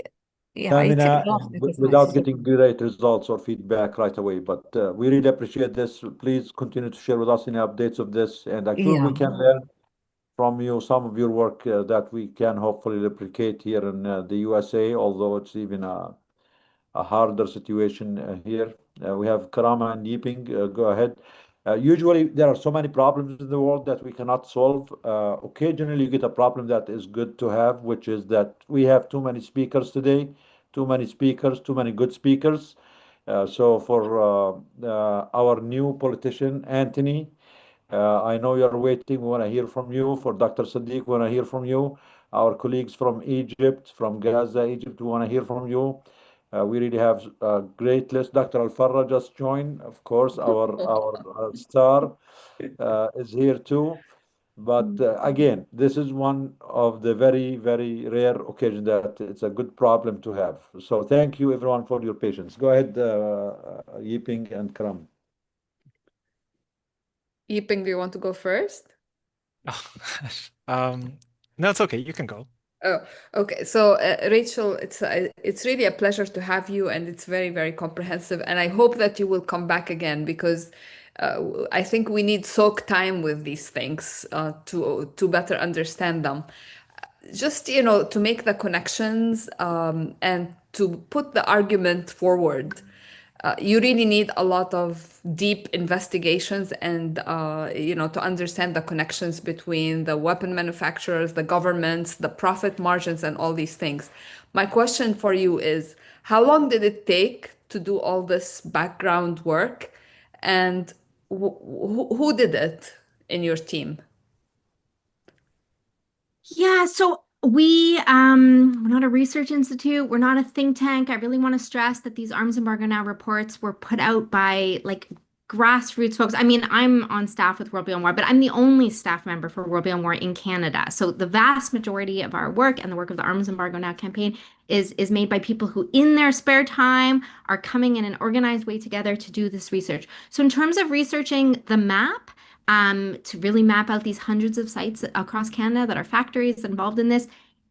Yeah. It stamina takes a lot of without sacrifice. getting great results or feedback right away. But we really appreciate this. Please continue to share with us any updates of this, and I'm sure we Yeah. can learn from you some of your work that we can hopefully replicate here in the USA, although it's even a harder situation here. We have Karama and Yiping. Go ahead. Usually, there are so many problems in the world that we cannot solve. Occasionally, you get a problem that is good to have, which is that we have too many speakers today, too many speakers, too many good speakers. So, for our new politician, Anthony, I know you're waiting. We want to hear from you. For Dr. Sadiq, we want to hear from you. Our colleagues from Egypt, from Gaza, Egypt, we want to hear from you. We really have a great list. Dr. Al-Farra just joined. Of course, our star is here too. But again, this is one of the very, very rare occasions that it's a good problem to have. So thank you, everyone, for your patience. Go ahead, Yiping and Karam. Yiping, do you want to go first? Oh, no, it's okay. You can go. Oh, okay. So, Rachel, it's really a pleasure to have you, and it's very, very comprehensive. And I hope that you will come back again because I think we need soak time with these things to better understand them. Just, to make the connections and to put the argument forward. You really need a lot of deep investigations and to understand the connections between the weapon manufacturers, the governments, the profit margins, and all these things. My question for you is, how long did it take to do all this background work, and who did it in your team? Yeah, so we're not a research institute, we're not a think tank. I really want to stress that these Arms Embargo Now reports were put out by like grassroots folks. I mean, I'm on staff with World Beyond War, but I'm the only staff member for World Beyond War in Canada. So the vast majority of our work and the work of the Arms Embargo Now campaign is made by people who in their spare time are coming in an organized way together to do this research. So in terms of researching the map, to really map out these hundreds of sites across Canada that are factories involved in this.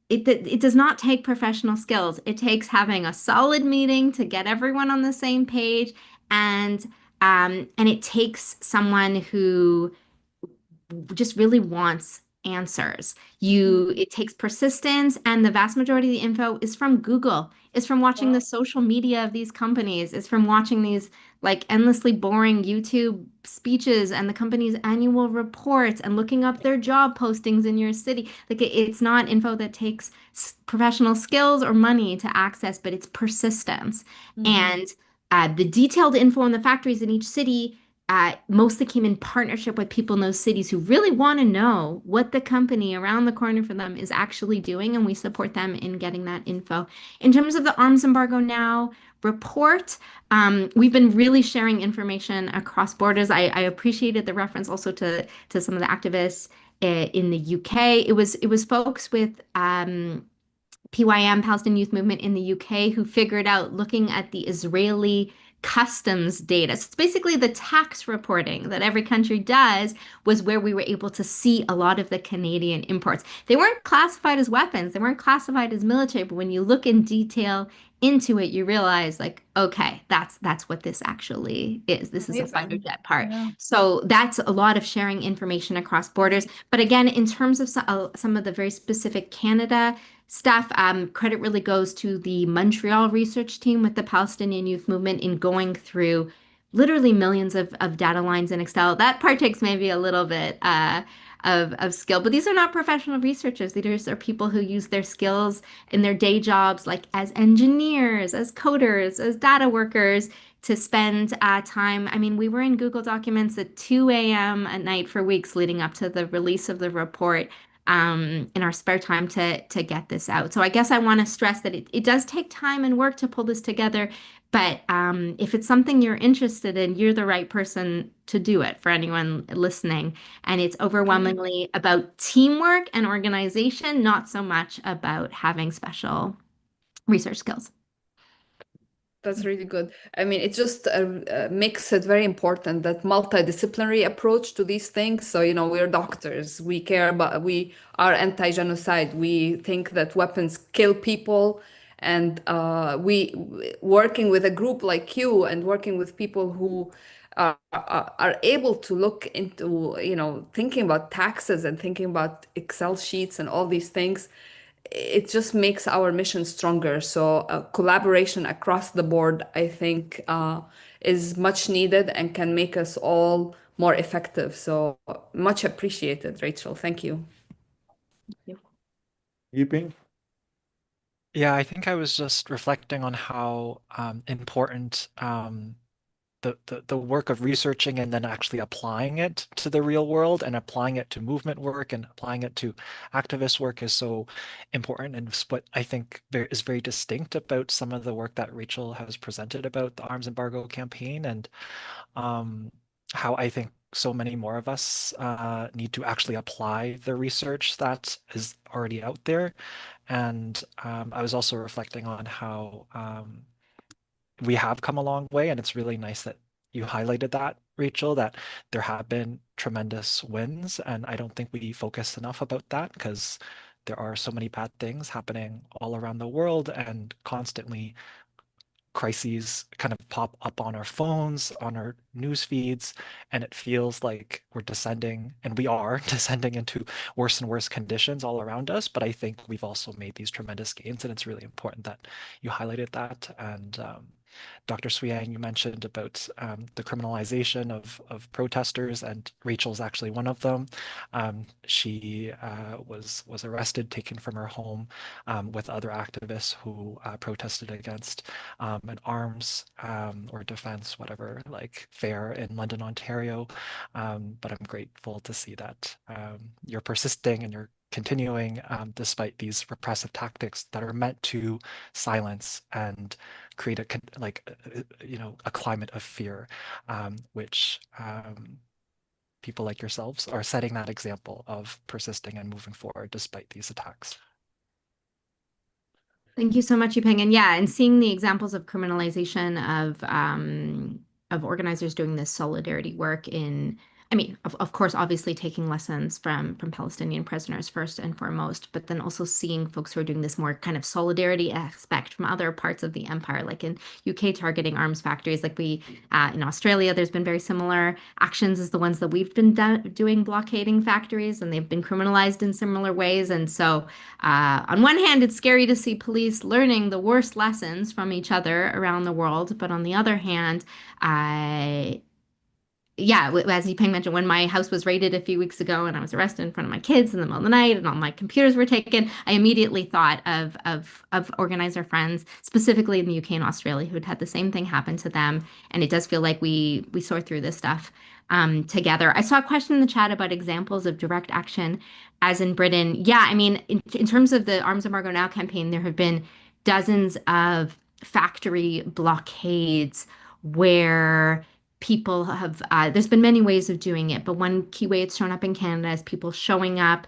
It does not take professional skills. It takes having a solid meeting to get everyone on the same page, and it takes someone who just really wants answers. It takes persistence, and the vast majority of the info is from Google. It's from watching the social media of these companies. It's from watching these like endlessly boring YouTube speeches and the company's annual reports and looking up their job postings in your city. Like it's not info that takes professional skills or money to access, but it's persistence. And the detailed info on the factories in each city mostly came in partnership with people in those cities who really want to know what the company around the corner from them is actually doing, and we support them in getting that info. In terms of the Arms Embargo Now report, we've been really sharing information across borders. I appreciated the reference also to some of the activists in the UK. It was folks with PYM, Palestinian Youth Movement in the UK, who figured out looking at the Israeli customs data. So it's basically the tax reporting that every country does was where we were able to see a lot of the Canadian imports. They weren't classified as weapons, they weren't classified as military, but when you look in detail into it, you realize like, okay, that's what this actually is. This is a fighter jet part. Yeah. So that's a lot of sharing information across borders. But again, in terms of some of the very specific Canada stuff, credit really goes to the Montreal research team with the Palestinian Youth Movement in going through literally millions of data lines in Excel. That part takes maybe a little bit of skill, but these are not professional researchers. These are people who use their skills in their day jobs, like as engineers, as coders, as data workers, to spend time. I mean, we were in Google Documents at 2 a.m. at night for weeks leading up to the release of the report, in our spare time to get this out. So I guess I want to stress that it does take time and work to pull this together. But if it's something you're interested in, you're the right person to do it for anyone listening. And it's overwhelmingly about teamwork and organization, not so much about having special research skills. That's really good. I mean, it just makes it very important that multidisciplinary approach to these things. So, you know, we're doctors, we care about, we are anti-genocide. We think that weapons kill people, and we working with a group like you and working with people who are able to look into, you know, thinking about taxes and thinking about Excel sheets and all these things, it just makes our mission stronger. So collaboration across the board, I think, is much needed and can make us all more effective. So much appreciated, Rachel. Thank you. Yiping? Yeah, I think I was just reflecting on how important the work of researching and then actually applying it to the real world and applying it to movement work and applying it to activist work is so important, and what I think is very distinct about some of the work that Rachel has presented about the arms embargo campaign, and how I think so many more of us need to actually apply the research that is already out there. And I was also reflecting on how we have come a long way, and it's really nice that you highlighted that, Rachel, that there have been tremendous wins, and I don't think we focus enough about that because there are so many bad things happening all around the world, and constantly crises kind of pop up on our phones, on our news feeds, and it feels like we're descending, and we are descending into worse and worse conditions all around us. But I think we've also made these tremendous gains, and it's really important that you highlighted that. And Dr. Suyang, you mentioned about the criminalization of protesters, and Rachel's actually one of them. She was arrested, taken from her home with other activists who protested against an arms or defense, whatever, like fair in London, Ontario. But I'm grateful to see that you're persisting and you're continuing despite these repressive tactics that are meant to silence and create a climate of fear, which people like yourselves are setting that example of persisting and moving forward despite these attacks. Thank you so much, Yupeng. And yeah, and seeing the examples of criminalization of organizers doing this solidarity work in, I mean, of course, obviously taking lessons from Palestinian prisoners first and foremost, but then also seeing folks who are doing this more kind of solidarity aspect from other parts of the empire, like in UK targeting arms factories, like we in Australia, there's been very similar actions as the ones that we've been doing, blockading factories, and they've been criminalized in similar ways. And so on one hand, it's scary to see police learning the worst lessons from each other around the world, but on the other hand, yeah, as Yipeng mentioned, when my house was raided a few weeks ago and I was arrested in front of my kids in the middle of the night and all my computers were taken, I immediately thought of organizer friends, specifically in the UK and Australia, who had had the same thing happen to them. And it does feel like we sort through this stuff together. I saw a question in the chat about examples of direct action, as in Britain. Yeah, I mean, in terms of the Arms Embargo Now campaign, there have been dozens of factory blockades where people have, there's been many ways of doing it, but one key way it's shown up in Canada is people showing up,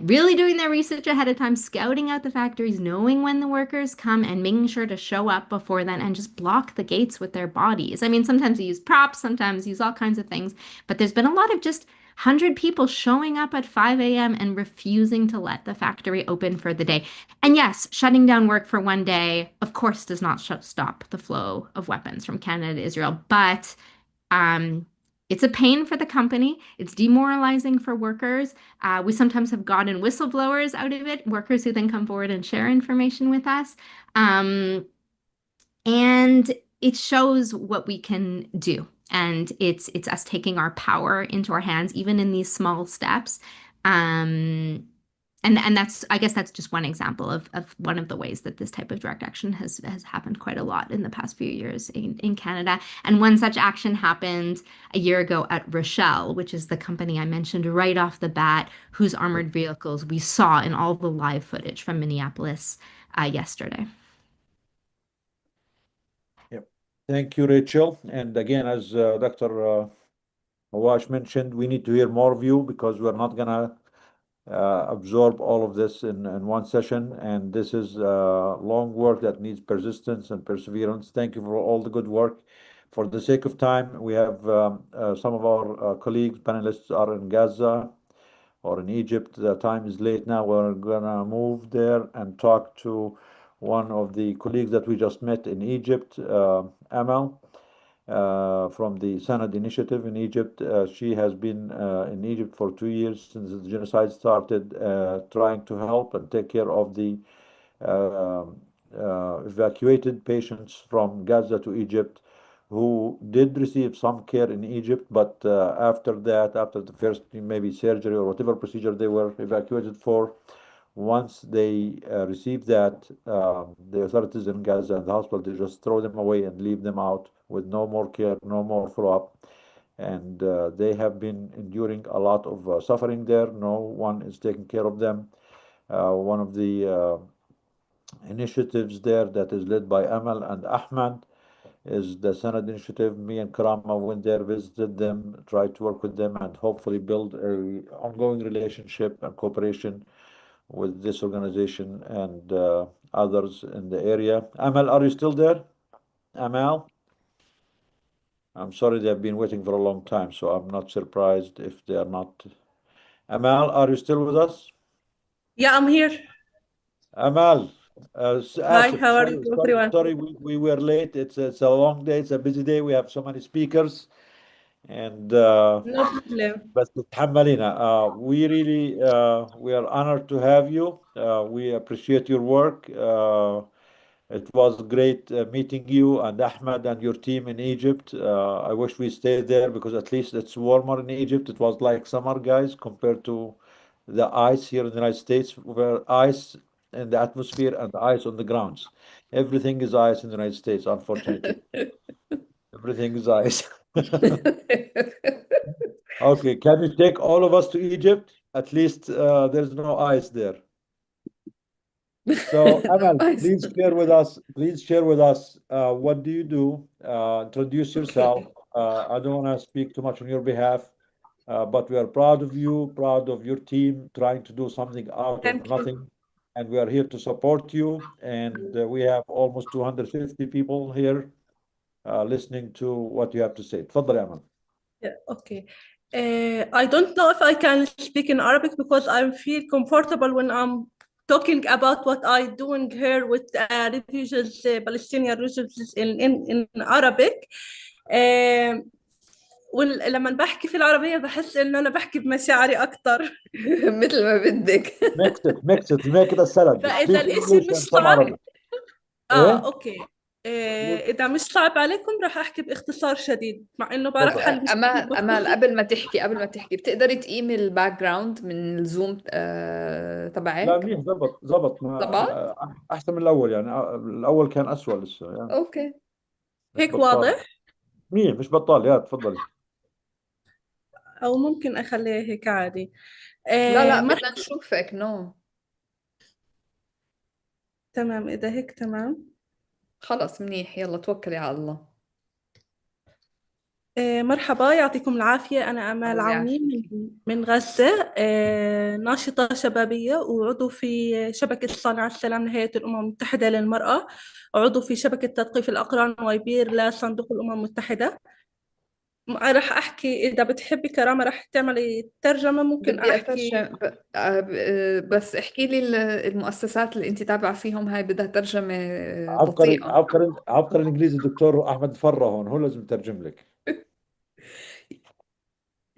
really doing their research ahead of time, scouting out the factories, knowing when the workers come and making sure to show up before then and just block the gates with their bodies. I mean, sometimes you use props, sometimes use all kinds of things, but there's been a lot of just 100 people showing up at 5 a.m. and refusing to let the factory open for the day. And yes, shutting down work for one day, of course, does not stop the flow of weapons from Canada to Israel, but it's a pain for the company. It's demoralizing for workers. We sometimes have gotten whistleblowers out of it, workers who then come forward and share information with us. And it shows what we can do. And it's us taking our power into our hands, even in these small steps. And And that's, I guess that's just one example of one of the ways that this type of direct action has happened quite a lot in the past few years in Canada. And one such action happened a year ago at Rochelle, which is the company I mentioned right off the bat, whose armored vehicles we saw in all the live footage from Minneapolis yesterday. Yep. Thank you, Rachel. And again, as Dr. Awash mentioned, we need to hear more of you because we're not gonna absorb all of this in one session. And this is long work that needs persistence and perseverance. Thank you for all the good work. For the sake of time, we have some of our colleagues, panelists are in Gaza or in Egypt. The time is late now. We're gonna move there and talk to one of the colleagues that we just met in Egypt, Amal, from the Sanad Initiative in Egypt. She has been in Egypt for 2 years since the genocide started, trying to help and take care of the evacuated patients from Gaza to Egypt who did receive some care in Egypt, but after that, after the first maybe surgery or whatever procedure they were evacuated for, once they received that, the authorities in Gaza and the hospital, they just throw them away and leave them out with no more care, no more follow-up. And they have been enduring a lot of suffering there. No one is taking care of them. One of the initiatives there that is led by Amal and Ahmed is the Sanad Initiative. Me and Karama went there, visited them, tried to work with them, and hopefully build an ongoing relationship and cooperation with this organization and others in the area. Amal, are you still there? Amal? I'm sorry, they've been waiting for a long time, so I'm not surprised if they are not. Amal, are you still with us? Yeah, I'm here. Amal, Hi, how are you, everyone? sorry, we were late. It's a long day. It's a busy day. We have so many speakers, and No problem. بس تتحملينا. We really we are honored to have you. We appreciate your work. It was great meeting you and Ahmed and your team in Egypt. I wish we stayed there because at least it's warmer in Egypt. It was like summer, guys, compared to the ice here in the United States, where ice in the atmosphere and ice on the grounds. Everything is ice in the United States, unfortunately. Everything is ice. Okay, can you take all of us to Egypt? At least there's no ice there. So, Amal, please share with us. Please share with us what do you do? Introduce yourself. I don't want to speak too much on your behalf, but we are proud of you, proud of your team, trying to do something out of nothing, and we are here to support you. And we have almost 250 people here listening to what you have to say. تفضل يا Amal. Yeah, okay. I don't know if I can speak in Arabic because I feel comfortable when I'm talking about what I'm doing here with refugees, Palestinian refugees in Arabic. ولما بحكي في العربية بحس إنه أنا بحكي بمشاعري أكتر. مثل ما بدك. Mix it, make it a salad. فإذا الإشي مش صعب. أوكي. إذا مش صعب عليكم راح أحكي باختصار شديد مع إنه بعرف حل. أمال قبل ما تحكي بتقدري تقيمي الباك جراوند من الزوم تبعك؟ لا منيح، زبط أحسن من الأول يعني. الأول كان أسوأ لسه يعني. أوكي. هيك واضح؟ منيح مش بطال. يا تفضلي. أو ممكن أخليه هيك عادي. لا بدنا نشوفك. تمام، إذا هيك تمام خلص منيح. يلا توكلي على الله. مرحبا، يعطيكم العافية. أنا أمال عوني من غزة، ناشطة شبابية وعضو في شبكة صانع السلام لهيئة الأمم المتحدة للمرأة، وعضو في شبكة تثقيف الأقران ويبير لصندوق الأمم المتحدة. راح أحكي إذا بتحبي كرامة راح تعملي ترجمة. ممكن بدي أحكي بس احكي لي المؤسسات اللي انت تابعة فيهم. هاي بدها ترجمة عبقري بطيئة. عبقري الإنجليزي الدكتور أحمد فرة هون، هو لازم يترجم لك.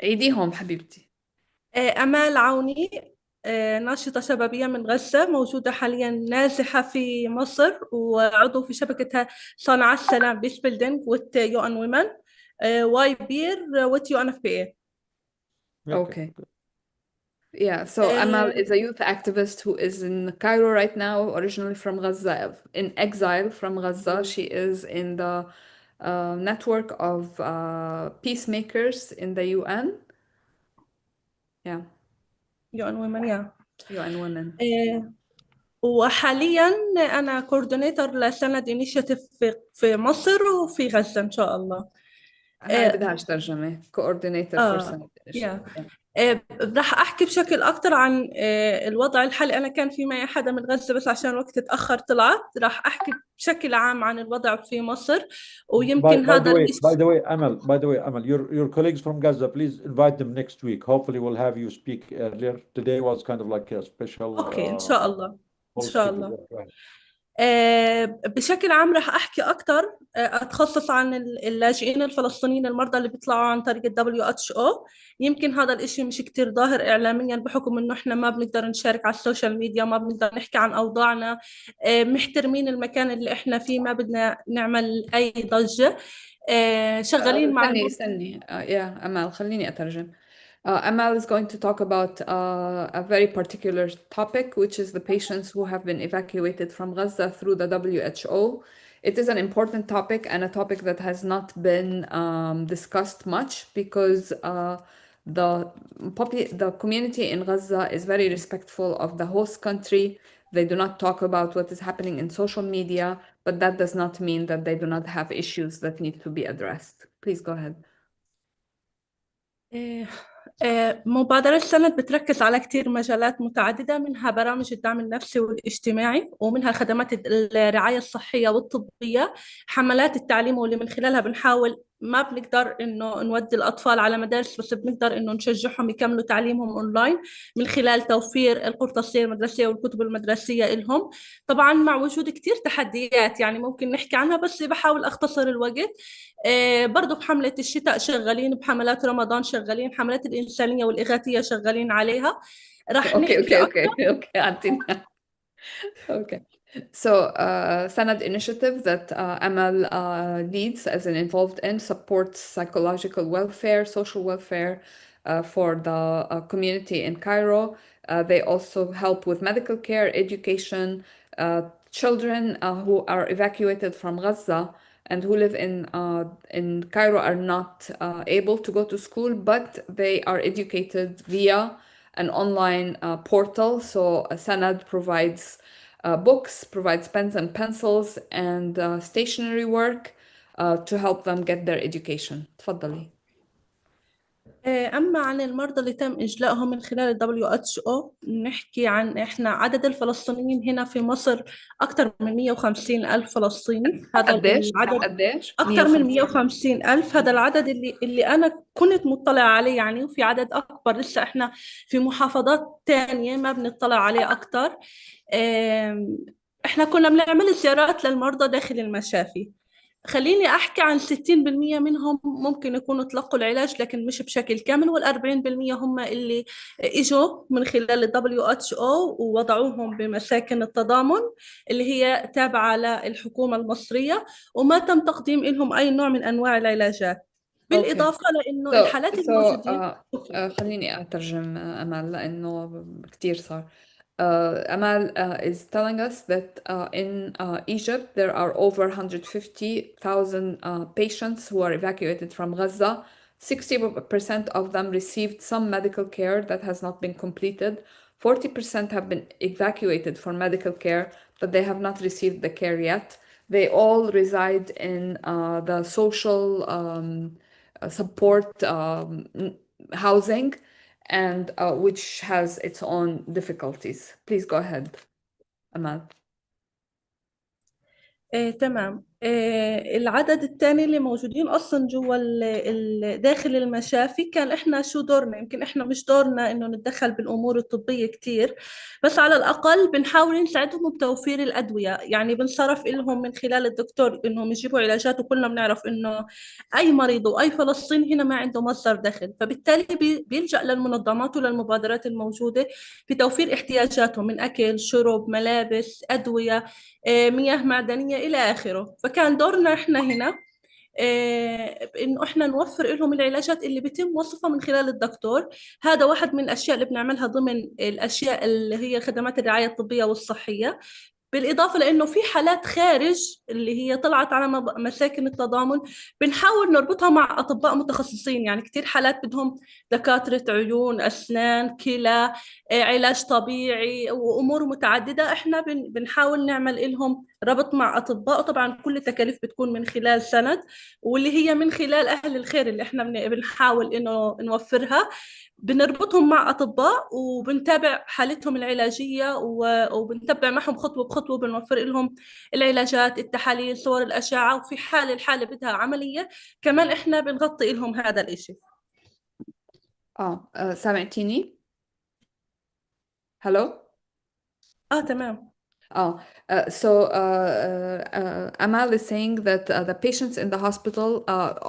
عيديهم حبيبتي. أمال عوني، ناشطة شبابية من غزة، موجودة حاليا نازحة في مصر، وعضو في شبكة صانع السلام displaced with UN Women ويبير with UNFPA. اوكي. Yeah, so Amal is a youth activist who is in Cairo right now, originally from Gaza, in exile from Gaza. She is in the network of peacemakers in the UN. Yeah, UN Women. Yeah. UN Women. وحاليا أنا كوردينيتور لسند إنيشيتيف في مصر وفي غزة إن شاء الله. أنا بدهاش ترجمة coordinator for Senate Initiative. راح أحكي بشكل أكتر عن الوضع الحالي. أنا كان في معي حدا من غزة بس عشان الوقت اتأخر طلعت. راح أحكي بشكل عام عن الوضع في مصر ويمكن هذا by the way, Amal, your colleagues from Gaza, please invite them next week. Hopefully we'll have you speak earlier. Today was kind of like a special. أوكي إن شاء الله. إن شاء الله. بشكل عام راح أحكي أكتر أتخصص عن اللاجئين الفلسطينيين المرضى اللي بيطلعوا عن طريق WHO. يمكن هذا الإشي مش كتير ظاهر إعلاميا بحكم إنه إحنا ما بنقدر نشارك على السوشيال ميديا، ما بنقدر نحكي عن أوضاعنا، محترمين المكان اللي إحنا فيه، ما بدنا نعمل أي ضجة. شغالين مع استني يا أمال خليني أترجم. Amal is going to talk about a very particular topic, which is the patients who have been evacuated from Gaza through the WHO. It is an important topic and a topic that has not been discussed much because the community in Gaza is very respectful of the host country. They do not talk about what is happening in social media, but that does not mean that they do not have issues that need to be addressed. Please go ahead. مبادرة سند بتركز على كتير مجالات متعددة، منها برامج الدعم النفسي والاجتماعي، ومنها خدمات الرعاية الصحية والطبية، حملات التعليم واللي من خلالها بنحاول ما بنقدر إنه نودي الأطفال على مدارس بس بنقدر إنه نشجعهم يكملوا تعليمهم أونلاين من خلال توفير القرطاسية المدرسية والكتب المدرسية إلهم. طبعا مع وجود كتير تحديات يعني ممكن نحكي عنها بس بحاول أختصر الوقت. برضو بحملة الشتاء شغالين، بحملات رمضان شغالين، حملات الإنسانية والإغاثية شغالين عليها. راح نحكي أكتر. Okay. So, Sanad initiative that Amal leads as an involved in supports psychological welfare, social welfare for the community in Cairo. They also help with medical care, education, children who are evacuated from Gaza and who live in Cairo are not able to go to school, but they are educated via an online portal. So Sanad provides books, provides pens and pencils and stationery work to help them get their education. تفضلي. أما عن المرضى اللي تم إجلائهم من خلال ال WHO نحكي عن إحنا عدد الفلسطينيين هنا في مصر أكثر من 150 ألف فلسطيني. هذا العدد قديش؟ أكثر من 150 ألف. هذا العدد اللي أنا كنت مطلع عليه يعني، وفي عدد أكبر لسه إحنا في محافظات تانية ما بنطلع عليه أكثر. إحنا كنا بنعمل زيارات للمرضى داخل المشافي. خليني أحكي عن 60% منهم ممكن يكونوا تلقوا العلاج لكن مش بشكل كامل، وال40% هم اللي إجوا من خلال ال WHO ووضعوهم بمساكن التضامن اللي هي تابعة للحكومة المصرية وما تم تقديم لهم أي نوع من أنواع العلاجات. بالإضافة لأنه الحالات الموجودين خليني أترجم أمال لأنه كتير صار. Amal is telling us that in Egypt there are over 150,000 patients who are evacuated from Gaza. 60% of them received some medical care that has not been completed. 40% have been evacuated for medical care, but they have not received the care yet. They all reside in the social support housing, and which has its own difficulties. Please go ahead, Amal. تمام. العدد الثاني اللي موجودين اصلا جوا داخل المشافي كان احنا شو دورنا؟ يمكن احنا مش دورنا انه نتدخل بالامور الطبيه كتير، بس على الاقل بنحاول نساعدهم بتوفير الادويه. يعني بنصرف لهم من خلال الدكتور انهم يجيبوا علاجات، وكلنا بنعرف انه اي مريض واي فلسطيني هنا ما عنده مصدر دخل، فبالتالي بيلجأ للمنظمات وللمبادرات الموجوده بتوفير احتياجاتهم من اكل، شرب، ملابس، ادويه، مياه معدنيه الى اخره. فكان دورنا احنا هنا إنه إحنا نوفر لهم العلاجات اللي بيتم وصفها من خلال الدكتور. هذا واحد من الأشياء اللي بنعملها ضمن الأشياء اللي هي خدمات الرعاية الطبية والصحية. بالإضافة لأنه في حالات خارج اللي هي طلعت على مساكن التضامن بنحاول نربطها مع أطباء متخصصين. يعني كتير حالات بدهم دكاترة عيون، أسنان، كلى، علاج طبيعي وأمور متعددة. إحنا بنحاول نعمل لهم ربط مع أطباء، وطبعا كل التكاليف بتكون من خلال سند، واللي هي من خلال أهل الخير اللي إحنا بنحاول إنه نوفرها. بنربطهم مع أطباء وبنتابع حالتهم العلاجية وبنتبع معهم خطوة بخطوة. بنوفر لهم العلاجات، التحاليل، صور الأشعة، وفي حال الحالة بدها عملية كمان إحنا بنغطي لهم هذا الإشي. سامعتيني؟ هلو؟ تمام. Amal is saying that the patients in the hospital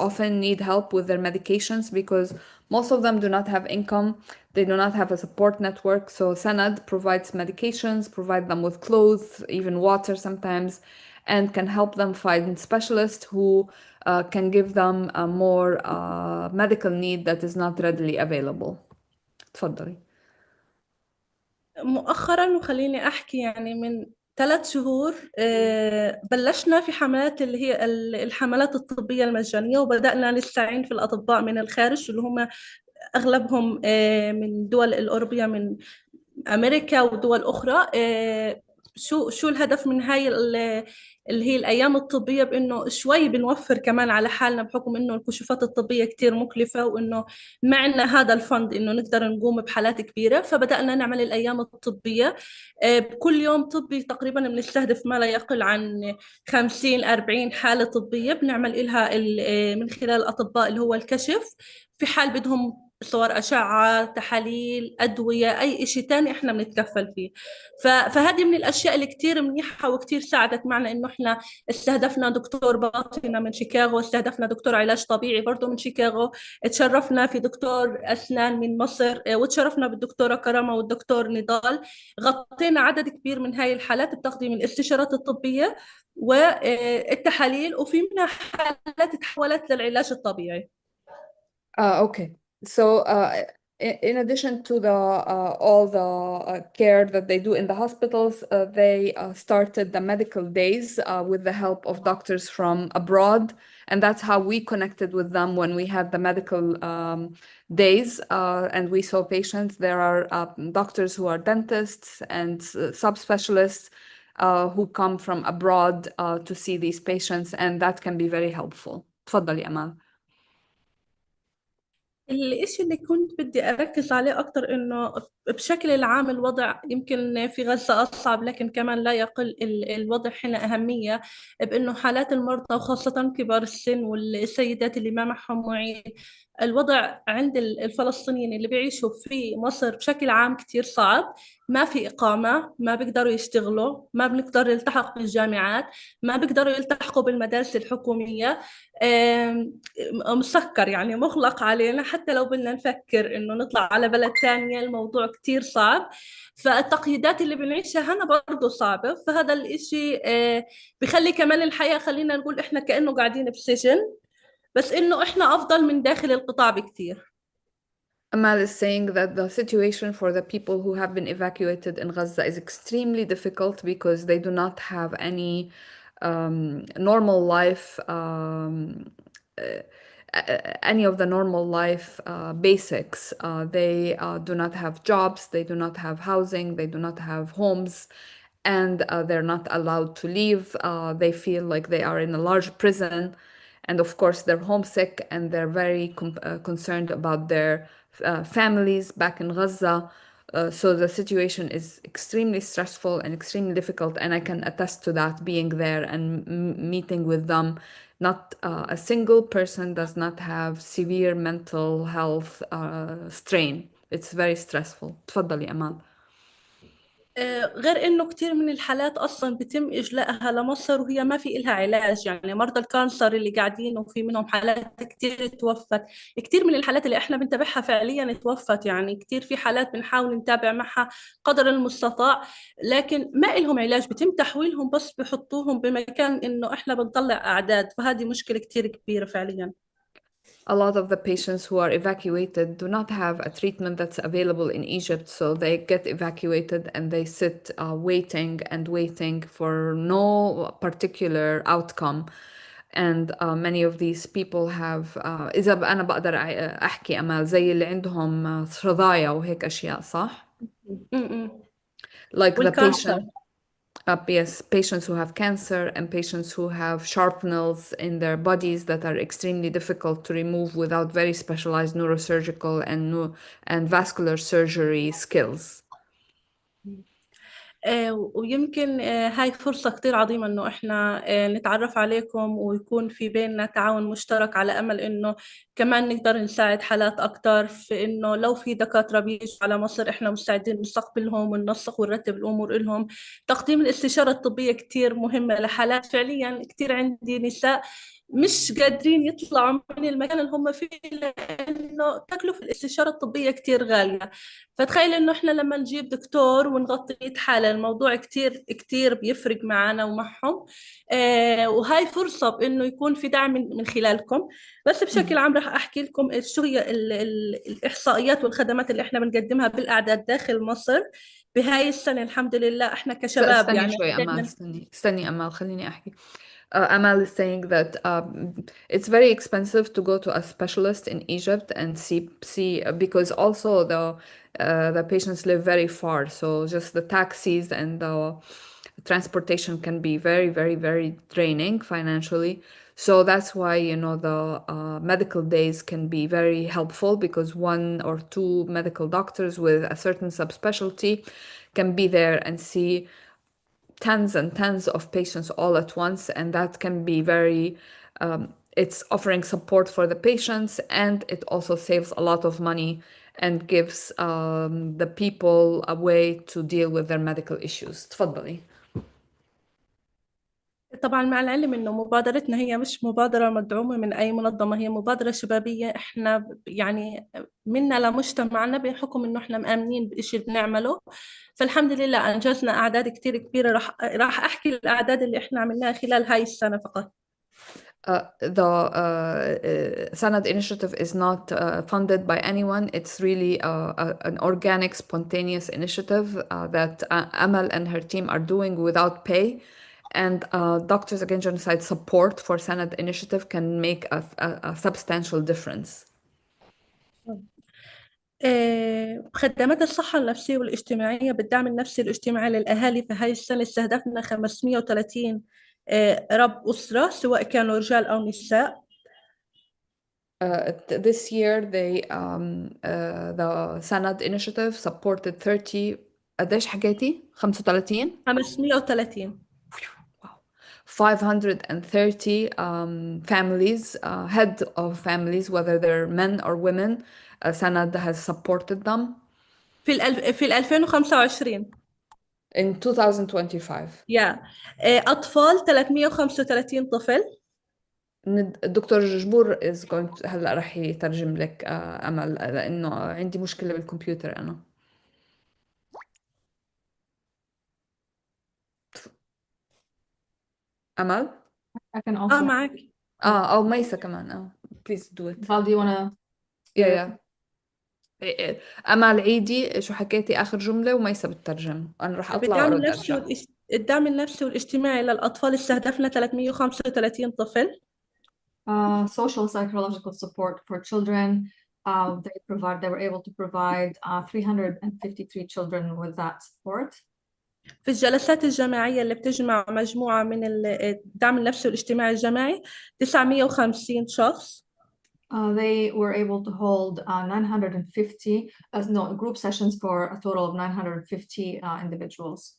often need help with their medications because most of them do not have income. They do not have a support network. So Sanad provides medications, provide them with clothes, even water sometimes, and can help them find specialists who can give them a more medical need that is not readily available. تفضلي. مؤخرا، وخليني أحكي يعني من 3 شهور بلشنا في حملات اللي هي الحملات الطبية المجانية، وبدأنا نستعين في الأطباء من الخارج اللي هم أغلبهم من الدول الأوروبية، من أمريكا ودول أخرى. شو الهدف من هاي اللي هي الأيام الطبية؟ بأنه شوي بنوفر كمان على حالنا، بحكم أنه الكشوفات الطبية كتير مكلفة، وأنه ما عندنا هذا الفند أنه نقدر نقوم بحالات كبيرة. فبدأنا نعمل الأيام الطبية. كل يوم طبي تقريبا بنستهدف ما لا يقل عن 50-40 حالة طبية بنعمل لها من خلال الأطباء اللي هو الكشف. في حال بدهم صور أشعة، تحاليل، أدوية، أي إشي تاني إحنا بنتكفل فيه. فهذه من الأشياء اللي كتير منيحة وكتير ساعدت معنا. إنه إحنا استهدفنا دكتور باطنة من شيكاغو، استهدفنا دكتور علاج طبيعي برضه من شيكاغو، اتشرفنا في دكتور أسنان من مصر، وتشرفنا بالدكتورة كرامة والدكتور نضال. غطينا عدد كبير من هاي الحالات بتقديم الاستشارات الطبية والتحاليل، وفي منها حالات تحولت للعلاج الطبيعي. Okay. So, in addition to all the care that they do in the hospitals, they started the medical days with the help of doctors from abroad, and that's how we connected with them when we had the medical days, and we saw patients. There are doctors who are dentists and subspecialists who come from abroad to see these patients, and that can be very helpful. تفضلي أمال. الإشي اللي كنت بدي أركز عليه أكتر إنه بشكل العام الوضع يمكن في غزة أصعب، لكن كمان لا يقل الوضع هنا أهمية، بإنه حالات المرضى وخاصة كبار السن والسيدات اللي ما معهم معين. الوضع عند الفلسطينيين اللي بيعيشوا في مصر بشكل عام كتير صعب. ما في إقامة، ما بيقدروا يشتغلوا، ما بنقدر يلتحقوا بالجامعات، ما بيقدروا يلتحقوا بالمدارس الحكومية. مسكر يعني مغلق علينا. حتى لو بدنا نفكر إنه نطلع على بلد تانية الموضوع كتير صعب. فالتقييدات اللي بنعيشها هنا برضو صعبة. فهذا الإشي بخلي كمان الحياة، خلينا نقول إحنا كأنه قاعدين بسجن، بس إنه إحنا أفضل من داخل القطاع بكتير. Amal is saying that the situation for the people who have been evacuated in Gaza is extremely difficult because they do not have any normal life, any of the normal life basics. They do not have jobs, they do not have housing, they do not have homes, and they're not allowed to leave. They feel like they are in a large prison. And of course, they're homesick and they're very concerned about their families back in Gaza. So the situation is extremely stressful and extremely difficult. And I can attest to that, being there and meeting with them. Not a single person does not have severe mental health strain. It's very stressful. تفضلي أمال. غير انه كثير من الحالات اصلا بتم اجلائها لمصر وهي ما في إلها علاج، يعني مرضى الكانسر اللي قاعدين وفي منهم حالات كثير توفت، كثير من الحالات اللي احنا بنتابعها فعليا توفت، يعني كثير في حالات بنحاول نتابع معها قدر المستطاع، لكن ما لهم علاج، بتم تحويلهم بس بحطوهم بمكان انه احنا بنطلع اعداد، فهذه مشكلة كثير كبيرة فعليا. A lot of the patients who are evacuated do not have a treatment that's available in Egypt, so they get evacuated and they sit waiting and waiting for no particular outcome. And many of these people have إذا أنا بقدر أحكي أمال زي اللي عندهم رضايا وهيك أشياء صح؟ Like the patient. Yes, patients who have cancer and patients who have shrapnels in their bodies that are extremely difficult to remove without very specialized neurosurgical and vascular surgery skills. ويمكن هاي فرصة كتير عظيمة إنه إحنا نتعرف عليكم ويكون في بيننا تعاون مشترك، على أمل إنه كمان نقدر نساعد حالات أكتر، في إنه لو في دكاترة بيجوا على مصر إحنا مستعدين نستقبلهم وننسق ونرتب الأمور لهم. تقديم الاستشارة الطبية كتير مهمة لحالات فعليا كتير عندي نساء مش قادرين يطلعوا من المكان اللي هم فيه لأنه تكلفة الاستشارة الطبية كتير غالية. فتخيل إنه إحنا لما نجيب دكتور ونغطي 100 حالة الموضوع كتير كتير بيفرق معنا ومعهم. وهاي فرصة بإنه يكون في دعم من خلالكم. بس بشكل عام راح أحكي لكم شو هي الإحصائيات والخدمات اللي إحنا بنقدمها بالأعداد داخل مصر بهاي السنة. الحمد لله إحنا كشباب استني يعني شوي أمال، استني أمال خليني أحكي. Amal is saying that it's very expensive to go to a specialist in Egypt and see because also the patients live very far, so just the taxis and the transportation can be very, very, very draining financially. So that's why, you know, the medical days can be very helpful because 1 or 2 medical doctors with a certain subspecialty can be there and see tons and tons of patients all at once, and that can be very it's offering support for the patients, and it also saves a lot of money and gives the people a way to deal with their medical issues. تفضلي. طبعا مع العلم انه مبادرتنا هي مش مبادرة مدعومة من اي منظمة، هي مبادرة شبابية. احنا يعني منا لمجتمعنا بحكم انه احنا مآمنين بإشي بنعمله، فالحمد لله انجزنا اعداد كتير كبيرة. راح احكي الاعداد اللي احنا عملناها خلال هاي السنة فقط. The Sanad initiative is not funded by anyone. It's really an organic, spontaneous initiative that Amal and her team are doing without pay. And Doctors Against Genocide support for Sanad initiative can make a substantial difference. خدمات الصحة النفسية والاجتماعية بالدعم النفسي الاجتماعي للأهالي في هاي السنة استهدفنا 530 رب أسرة سواء كانوا رجال أو نساء. This year the Sanad initiative supported 30 قديش حكيتي؟ 35 530 530 families, head of families, whether they're men or women. Sanad has supported them. في 2025 in 2025. أطفال 335 طفل. الدكتور جبور is going to هلا رح يترجم لك أمل لأنه عندي مشكلة بالكمبيوتر أنا. أمل؟ I can also. معك. أو ميسة كمان. Please do it. Val, do you wanna? Yeah. أمل عيدي شو حكيتي آخر جملة وميسة بتترجم. أنا رح أطلع وأرد أرجع. الدعم النفسي والاجتماعي للأطفال استهدفنا 335 طفل. Social psychological support for children. They were able to provide 353 children with that support. في الجلسات الجماعية اللي بتجمع مجموعة من الدعم النفسي والاجتماعي الجماعي 950 شخص. They were able to hold 950 group sessions for a total of 950 individuals.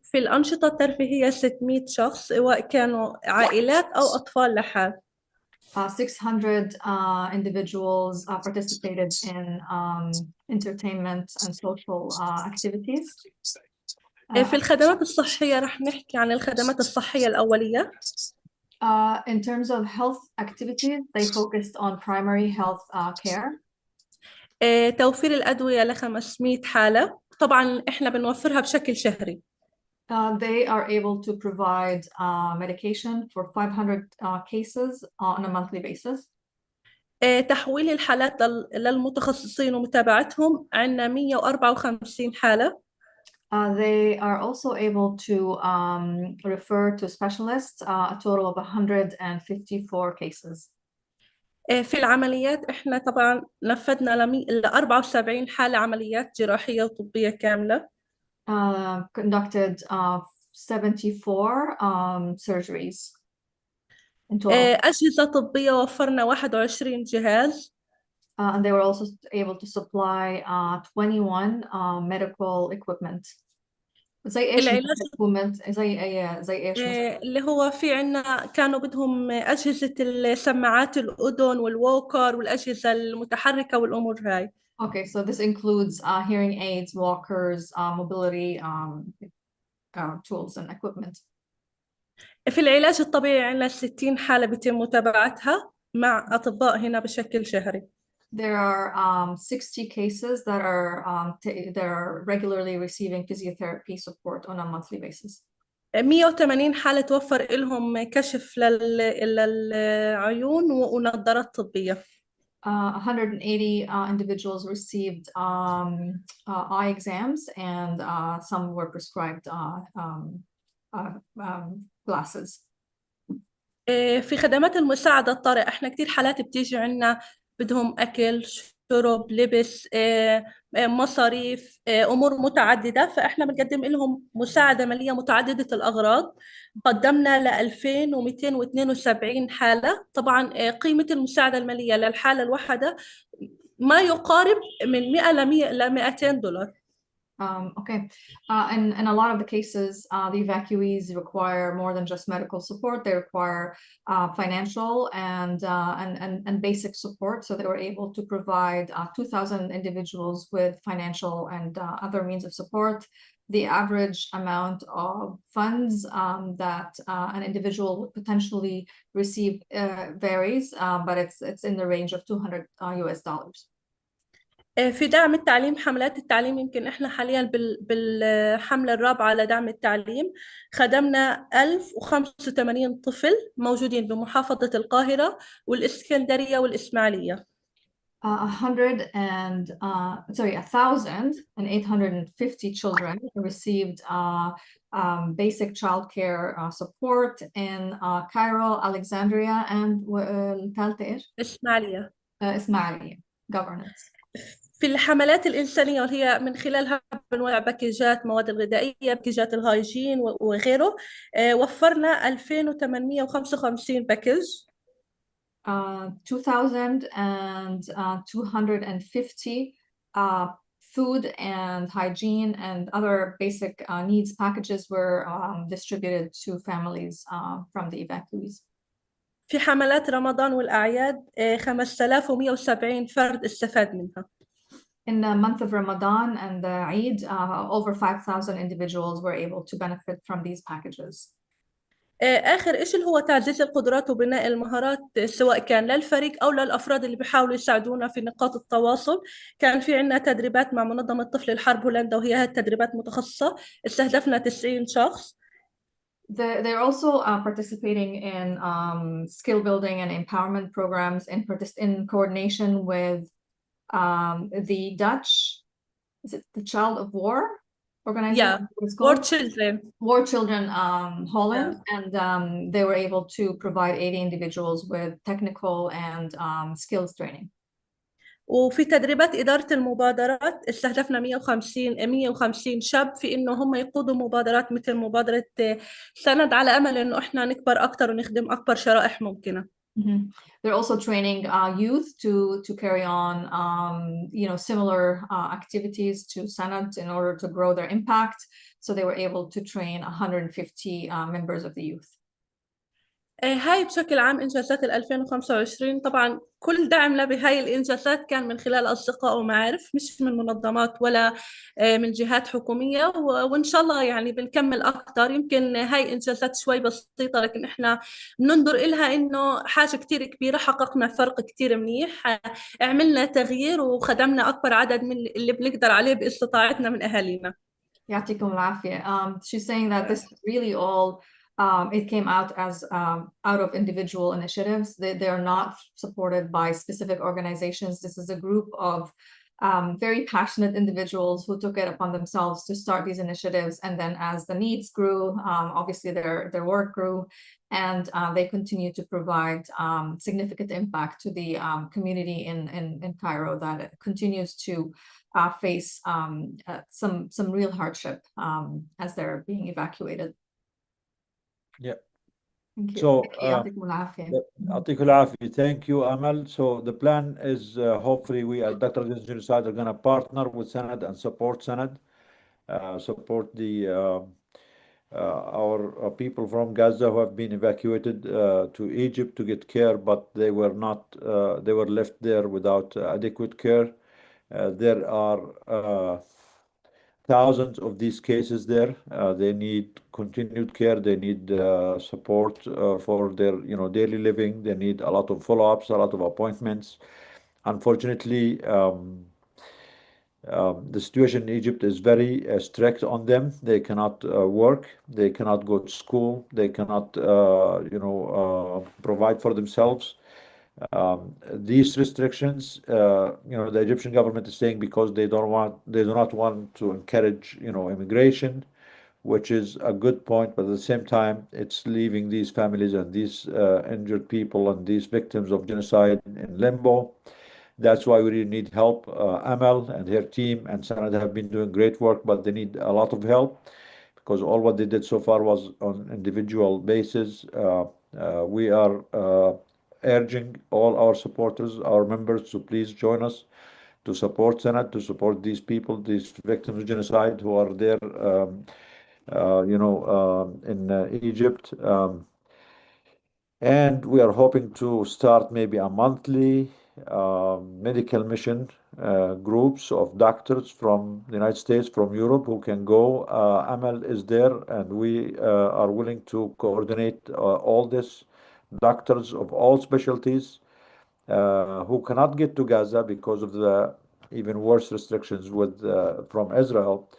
في الأنشطة الترفيهية 600 شخص سواء كانوا عائلات أو أطفال لحال. 600 individuals participated in entertainment and social activities. في الخدمات الصحية رح نحكي عن الخدمات الصحية الأولية. In terms of health activities, they focused on primary health care. توفير الأدوية ل500 حالة، طبعا إحنا بنوفرها بشكل شهري. They are able to provide medication for 500 cases on a monthly basis. تحويل الحالات للمتخصصين ومتابعتهم عندنا 154 حالة. They are also able to refer to specialists a total of 154 cases. في العمليات احنا طبعا نفذنا ل 74 حالة عمليات جراحية وطبية كاملة. Conducted 74 surgeries in total. أجهزة طبية وفرنا 21 جهاز. And they were also able to supply 21 medical equipment. زي ايش equipment؟ زي ايش اللي هو في عنا كانوا بدهم أجهزة السماعات الأذن والووكر والأجهزة المتحركة والأمور هاي. Okay, so this includes hearing aids, walkers, mobility tools and equipment. في العلاج الطبيعي عندنا 60 حالة بيتم متابعتها مع أطباء هنا بشكل شهري. There are 60 cases that are regularly receiving physiotherapy support on a monthly basis. 180 حالة توفر لهم كشف للعيون ونظارات طبية. 180 individuals received eye exams and some were prescribed glasses. في خدمات المساعدة الطارئة احنا كتير حالات بتيجي عنا بدهم أكل، شرب، لبس، مصاريف، أمور متعددة، فإحنا بنقدم لهم مساعدة مالية متعددة الأغراض. قدمنا ل 2272 حالة. طبعا قيمة المساعدة المالية للحالة الواحدة ما يقارب من 100 ل 200 دولار. Okay, and in a lot of the cases, the evacuees require more than just medical support. They require financial and basic support. So they were able to provide 2,000 individuals with financial and other means of support. The average amount of funds that an individual would potentially receive varies, but it's in the range of $200 US. في دعم التعليم، حملات التعليم، يمكن احنا حاليا بالحملة الرابعة لدعم التعليم خدمنا 1085 طفل موجودين بمحافظة القاهرة والإسكندرية والإسماعيلية. 1,850 children received basic childcare support in Cairo, Alexandria, and إسماعيلية. Ismailia governance. في الحملات الإنسانية وهي من خلالها بنوزع باكيجات مواد الغذائية، باكيجات الهايجين وغيره. وفرنا 2855 باكيج. 2,250 food and hygiene and other basic needs packages were distributed to families from the evacuees. في حملات رمضان والأعياد 5170 فرد استفاد منها. In the month of Ramadan and the Eid, over 5,000 individuals were able to benefit from these packages. آخر إشي هو تعزيز القدرات وبناء المهارات سواء كان للفريق أو للأفراد اللي بيحاولوا يساعدونا في نقاط التواصل. كان في عنا تدريبات مع منظمة طفل الحرب هولندا وهي هالتدريبات متخصصة، استهدفنا 90 شخص. They're also participating in skill building and empowerment programs in coordination with the Dutch, is it the Child of War organization? Yeah, War Children Holland, and they were able to provide 80 individuals with technical and skills training. وفي تدريبات إدارة المبادرات استهدفنا 150 شاب في إنه هم يقودوا مبادرات مثل مبادرة سند، على أمل إنه إحنا نكبر أكتر ونخدم أكبر شرائح ممكنة. They're also training youth to carry on, similar activities to Sanad in order to grow their impact. So they were able to train 150 members of the youth. هاي بشكل عام إنجازات 2025. طبعا كل دعمنا بهاي الإنجازات كان من خلال أصدقاء ومعارف، مش من منظمات ولا من جهات حكومية، وإن شاء الله يعني بنكمل أكتر. يمكن هاي إنجازات شوي بسيطة، لكن إحنا بننظر إلها إنه حاجة كتير كبيرة، حققنا فرق كتير منيح، عملنا تغيير وخدمنا أكبر عدد من اللي بنقدر عليه باستطاعتنا من أهالينا. يعطيكم العافية. She's saying that this is really all it came out as out of individual initiatives. They are not supported by specific organizations. This is a group of very passionate individuals who took it upon themselves to start these initiatives. And then as the needs grew, obviously their work grew, and they continue to provide significant impact to the community in Cairo that continues to face some real hardship as they're being evacuated. Yeah. Thank you. So, يعطيكم العافية. يعطيكم العافية. Thank you, Amal. So the plan is hopefully we at Dr. Against Genocide are going to partner with Senate and support Senate, support the our people from Gaza who have been evacuated to Egypt to get care, but they were not, they were left there without adequate care. There are thousands of these cases there. They need continued care. They need support for their, daily living. They need a lot of follow-ups, a lot of appointments. Unfortunately, the situation in Egypt is very strict on them. They cannot work. They cannot go to school. They cannot, provide for themselves. These restrictions, the Egyptian government is saying because they do not want to encourage, immigration, which is a good point, but at the same time, it's leaving these families and these injured people and these victims of genocide in limbo. That's why we really need help. Amal and her team and Sanad have been doing great work, but they need a lot of help because all what they did so far was on individual basis. We are urging all our supporters, our members, to please join us to support Senate, to support these people, these victims of genocide who are there, in Egypt. And we are hoping to start maybe a monthly medical mission groups of doctors from the United States, from Europe, who can go. Amal is there, and we are willing to coordinate all this. Doctors of all specialties who cannot get to Gaza because of the even worse restrictions with from Israel.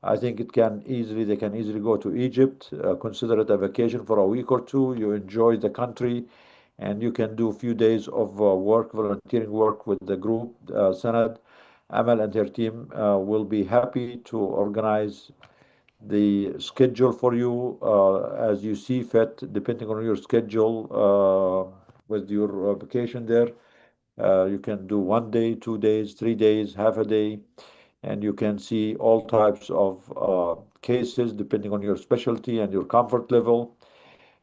I think they can easily go to Egypt, consider it a vacation for a week or two. You enjoy the country, and you can do a few days of volunteering work with the group. Sanad, Amal, and her team will be happy to organize the schedule for you as you see fit, depending on your schedule with your vacation there. You can do 1 day, 2 days, 3 days, half a day, and you can see all types of cases depending on your specialty and your comfort level.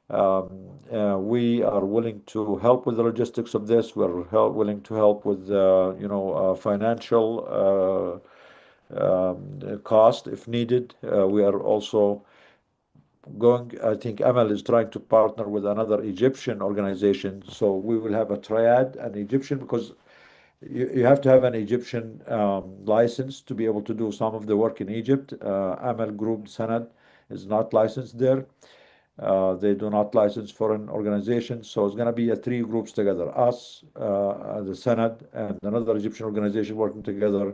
We are willing to help with the logistics of this. We're willing to help with, financial cost if needed. We are also I think Amal is trying to partner with another Egyptian organization. So we will have a triad, an Egyptian, because you have to have an Egyptian license to be able to do some of the work in Egypt. Amal Group Sanad is not licensed there. They do not license foreign organizations. So it's going to be 3 groups together, us, the Sanad, and another Egyptian organization working together.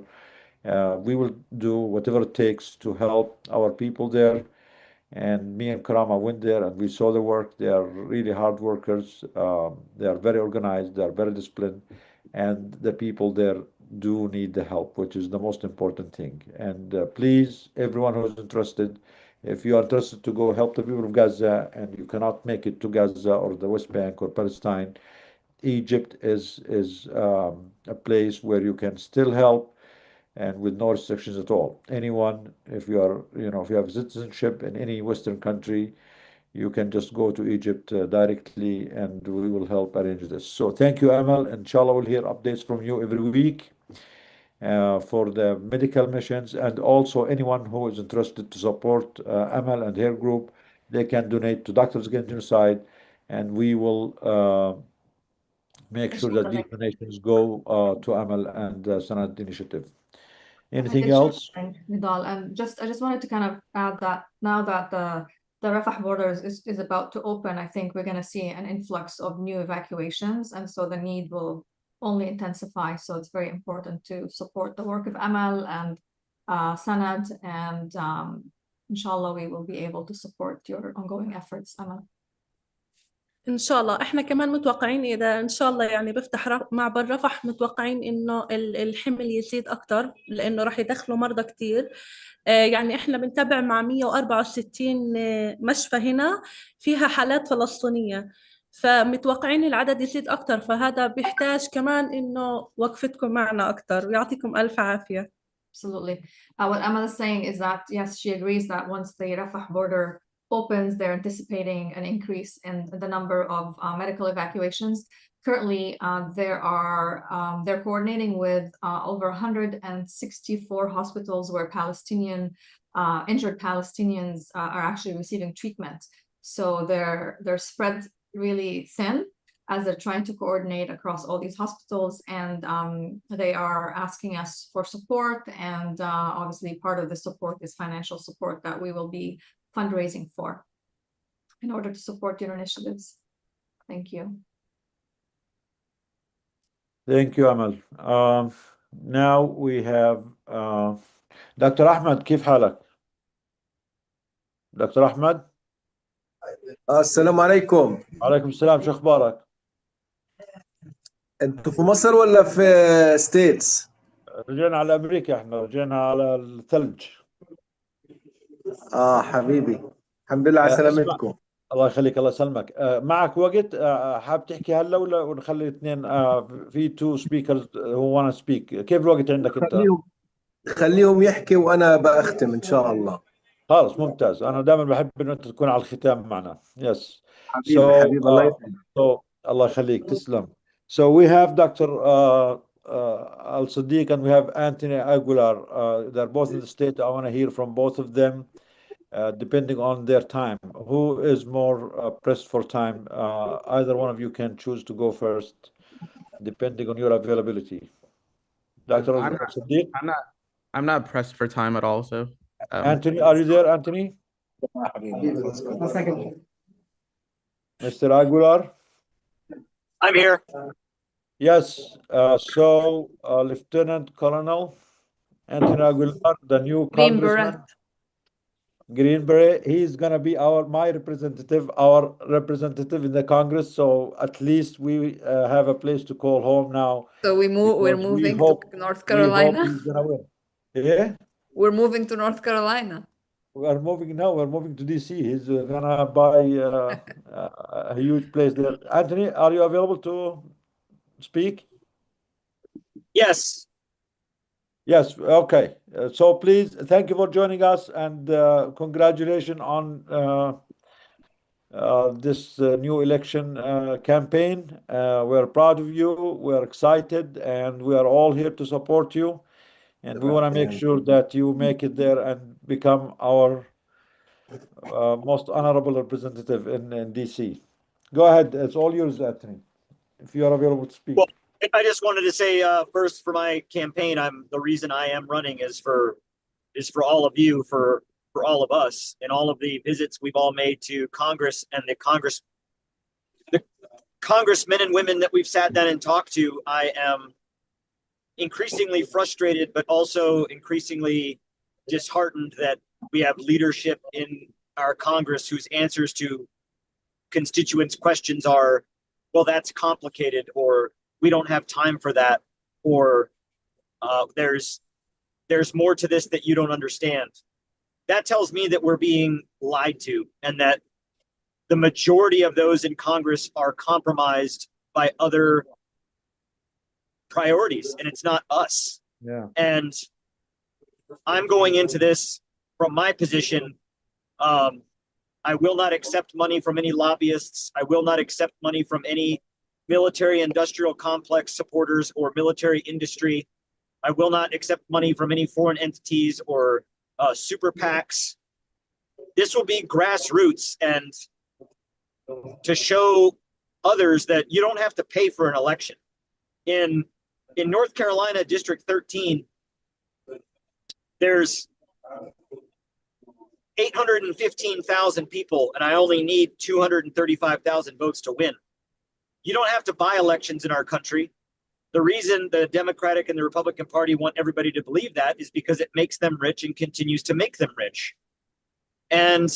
We will do whatever it takes to help our people there. And me and Karama went there and we saw the work. They are really hard workers. They are very organized. They are very disciplined. And the people there do need the help, which is the most important thing. And please, everyone who's interested, if you are interested to go help the people of Gaza and you cannot make it to Gaza or the West Bank or Palestine, Egypt is a place where you can still help and with no restrictions at all. Anyone, if you are, if you have citizenship in any Western country, you can just go to Egypt directly and we will help arrange this. So thank you, Amal. Inshallah, we'll hear updates from you every week for the medical missions, and also anyone who is interested to support Amal and her group, they can donate to Doctors Against Genocide and we will make sure that these donations go to Amal and Sanad initiative. Anything else? Nidal, and I just wanted to kind of add that now that the Rafah border is about to open, I think we're going to see an influx of new evacuations, and so the need will only intensify. So it's very important to support the work of Amal and Sanad, and inshallah we will be able to support your ongoing efforts, Amal. إن شاء الله إحنا كمان متوقعين إذا إن شاء الله يعني بفتح معبر رفح، متوقعين إنه الحمل يزيد أكتر لأنه راح يدخلوا مرضى كتير. يعني إحنا بنتابع مع 164 مشفى هنا فيها حالات فلسطينية، فمتوقعين العدد يزيد أكتر، فهذا بيحتاج كمان إنه وقفتكم معنا أكتر، ويعطيكم ألف عافية. Absolutely. What Amal is saying is that, yes, she agrees that once the Rafah border opens, they're anticipating an increase in the number of medical evacuations. Currently, they're coordinating with over 164 hospitals where injured Palestinians are actually receiving treatment. So they're spread really thin as they're trying to coordinate across all these hospitals, and they are asking us for support, and obviously part of the support is financial support that we will be fundraising for in order to support your initiatives. Thank you. Thank you, Amal. Now we have Dr. Ahmed. كيف حالك? Dr. Ahmed. السلام عليكم. وعليكم السلام، شو اخبارك؟ انتوا في مصر ولا في ستيتس؟ رجعنا على امريكا، احنا رجعنا على الثلج. حبيبي، الحمد لله على سلامتكم. الله يخليك، الله يسلمك. معك وقت حاب تحكي هلا ولا ونخلي الاثنين؟ في تو سبيكرز هو وانا سبيك. كيف الوقت عندك انت؟ خليهم يحكي وانا بختم ان شاء الله. خلاص ممتاز، انا دائما بحب انه انت تكون على الختام معنا. يس حبيبي حبيبي الله يسلمك. الله يخليك، تسلم. So we have Dr. Al Sadiq and we have Anthony Aguilar. They're both in the state. I want to hear from both of them, depending on their time. Who is more pressed for time? Either one of you can choose to go first, depending on your availability. Dr. Al Sadiq? I'm not pressed for time at all. So, Anthony, are you there, Anthony? Mr. Aguilar? I'm here. Yes. So, Lieutenant Colonel Anthony Aguilar, the new congressman, Green Beret, he's going to be my representative, our representative in the Congress. So at least we have a place to call home now. So we're moving to North Carolina. We hope he's going to win. Yeah? We're moving to North Carolina. We're moving to DC. He's gonna buy a huge place there. Anthony, are you available to speak? Yes. Yes. Okay. So please, thank you for joining us, and congratulations on this new election campaign. We're proud of you. We're excited, and we are all here to support you. And we want to make sure that you make it there and become our most honorable representative in DC. Go ahead. It's all yours, Anthony, if you are available to speak. Well, I just wanted to say first, for my campaign, the reason I am running is for all of you, for all of us, and all of the visits we've all made to Congress and the congressmen and women that we've sat down and talked to. I am increasingly frustrated, but also increasingly disheartened that we have leadership in our Congress whose answers to constituents' questions are, well, that's complicated, or we don't have time for that, or there's more to this that you don't understand. That tells me that we're being lied to, and that the majority of those in Congress are compromised by other priorities, and it's not us. Yeah. And I'm going into this from my position. I will not accept money from any lobbyists. I will not accept money from any military industrial complex supporters or military industry. I will not accept money from any foreign entities or super PACs. This will be grassroots, and to show others that you don't have to pay for an election. In North Carolina, District 13, there's 815,000 people, and I only need 235,000 votes to win. You don't have to buy elections in our country. The reason the Democratic and the Republican Party want everybody to believe that is because it makes them rich and continues to make them rich. And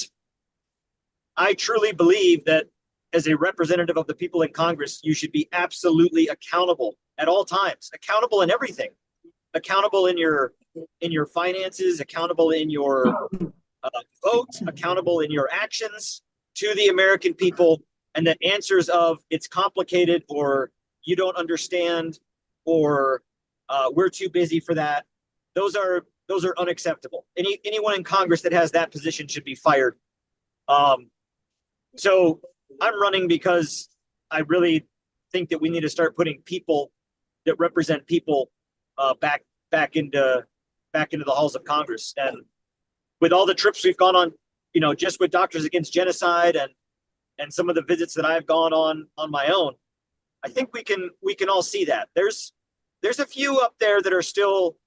I truly believe that as a representative of the people in Congress, you should be absolutely accountable at all times, accountable in everything, accountable in your finances, accountable in your vote, accountable in your actions to the American people, and that answers of it's complicated or you don't understand or we're too busy for that, those are unacceptable. Anyone in Congress that has that position should be fired. So I'm running because I really think that we need to start putting people that represent people back into the halls of Congress. And with all the trips we've gone on, just with Doctors Against Genocide and some of the visits that I've gone on my own, I think we can all see that there's a few up there that are still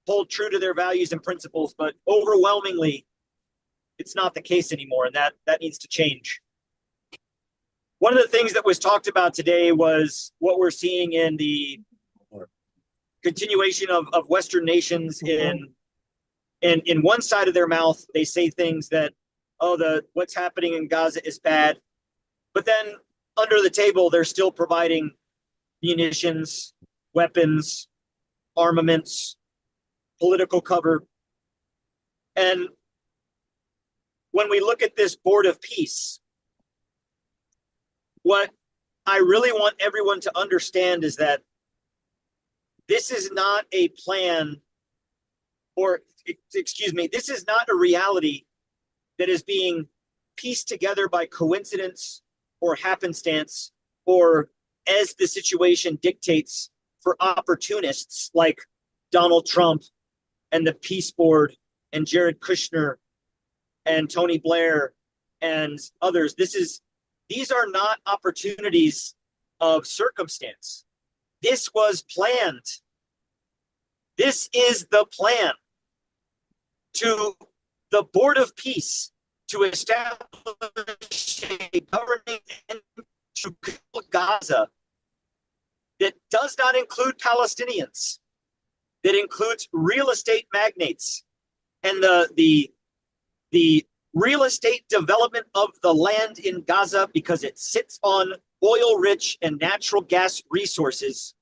hold true to their values and principles, but overwhelmingly it's not the case anymore, and that needs to change. One of the things that was talked about today was what we're seeing in the continuation of Western nations in one side of their mouth. They say things that, what's happening in Gaza is bad, but then under the table, they're still providing munitions, weapons, armaments, political cover. And when we look at this Board of Peace, what I really want everyone to understand is that this is not a plan, or excuse me, this is not a reality that is being pieced together by coincidence or happenstance, or as the situation dictates for opportunists like Donald Trump and the Peace Board and Jared Kushner and Tony Blair and others. These are not opportunities of circumstance. This was planned. This is the plan to the Board of Peace to establish a governing and to control Gaza that does not include Palestinians, that includes real estate magnates and the real estate development of the land in Gaza because it sits on oil-rich and natural gas resources.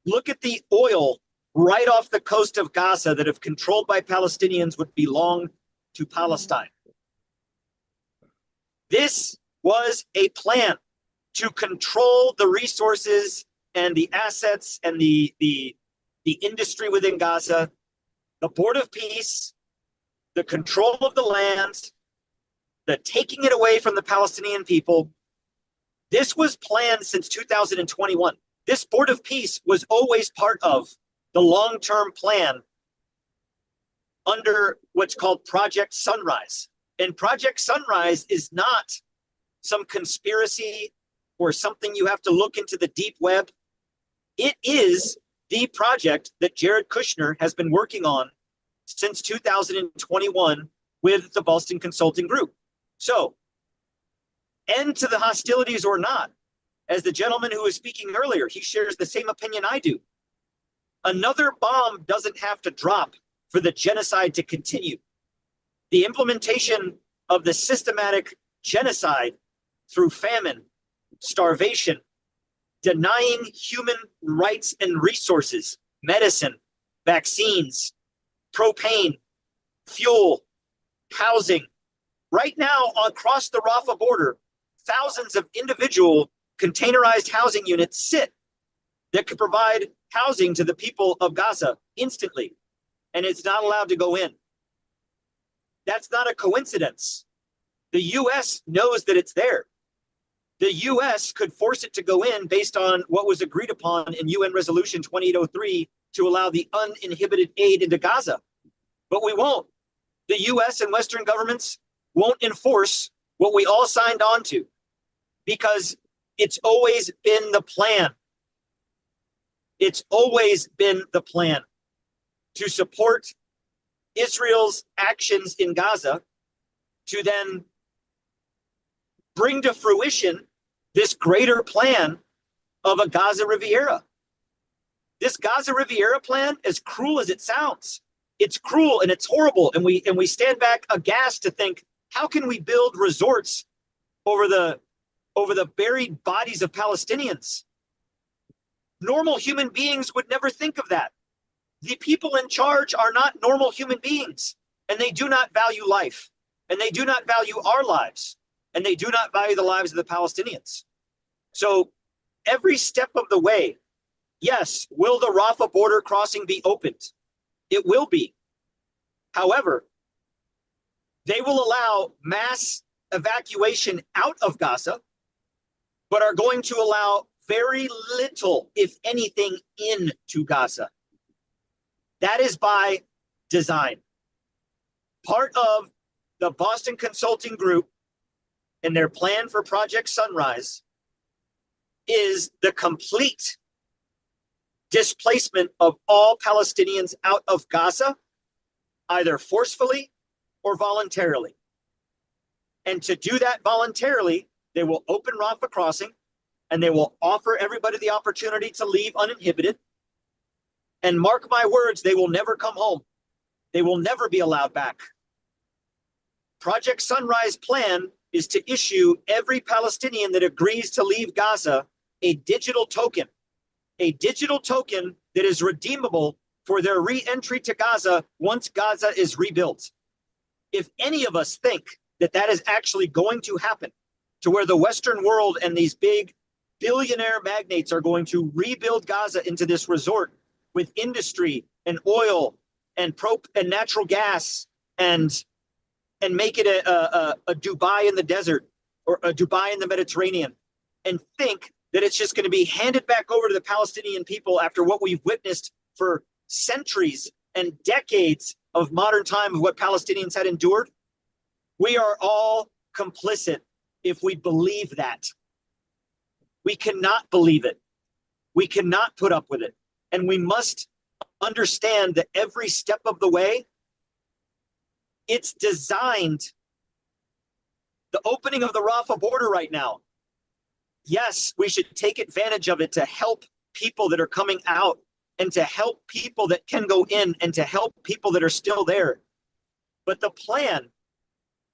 Look at the oil right off the coast of Gaza that, if controlled by Palestinians, would belong to Palestine. This was a plan to control the resources and the assets and the industry within Gaza, the Board of Peace, the control of the land, the taking it away from the Palestinian people. This was planned since 2021. This Board of Peace was always part of the long-term plan under what's called Project Sunrise. And Project Sunrise is not some conspiracy or something you have to look into the deep web. It is the project that Jared Kushner has been working on since 2021 with the Boston Consulting Group. So, end to the hostilities or not, as the gentleman who was speaking earlier, he shares the same opinion I do. Another bomb doesn't have to drop for the genocide to continue. The implementation of the systematic genocide through famine, starvation, denying human rights and resources, medicine, vaccines, propane, fuel, housing. Right now, across the Rafah border, thousands of individual containerized housing units sit that could provide housing to the people of Gaza instantly, and it's not allowed to go in. That's not a coincidence. The U.S. knows that it's there. The U.S. could force it to go in based on what was agreed upon in UN Resolution 2803 to allow the uninhibited aid into Gaza. But we won't. The U.S. and Western governments won't enforce what we all signed on to. because it's always been the plan. It's always been the plan to support Israel's actions in Gaza, to then bring to fruition this greater plan of a Gaza Riviera. This Gaza Riviera plan, as cruel as it sounds, it's cruel and it's horrible. And we stand back aghast to think, how can we build resorts over the buried bodies of Palestinians? Normal human beings would never think of that. The people in charge are not normal human beings, and they do not value life, and they do not value our lives, and they do not value the lives of the Palestinians. So every step of the way, yes, will the Rafah border crossing be opened? It will be. However, they will allow mass evacuation out of Gaza, but are going to allow very little, if anything, into Gaza. That is by design. Part of the Boston Consulting Group and their plan for Project Sunrise is the complete displacement of all Palestinians out of Gaza, either forcefully or voluntarily. And to do that voluntarily, they will open Rafah crossing, and they will offer everybody the opportunity to leave uninhibited. And mark my words, they will never come home. They will never be allowed back. Project Sunrise plan is to issue every Palestinian that agrees to leave Gaza a digital token that is redeemable for their re-entry to Gaza once Gaza is rebuilt. If any of us think that that is actually going to happen, to where the Western world and these big billionaire magnates are going to rebuild Gaza into this resort with industry and oil and natural gas and make it a Dubai in the desert or a Dubai in the Mediterranean, and think that it's just going to be handed back over to the Palestinian people after what we've witnessed for centuries and decades of modern time of what Palestinians had endured, we are all complicit if we believe that. We cannot believe it. We cannot put up with it. And we must understand that every step of the way, it's designed. The opening of the Rafah border right now, yes, we should take advantage of it to help people that are coming out and to help people that can go in and to help people that are still there. But the plan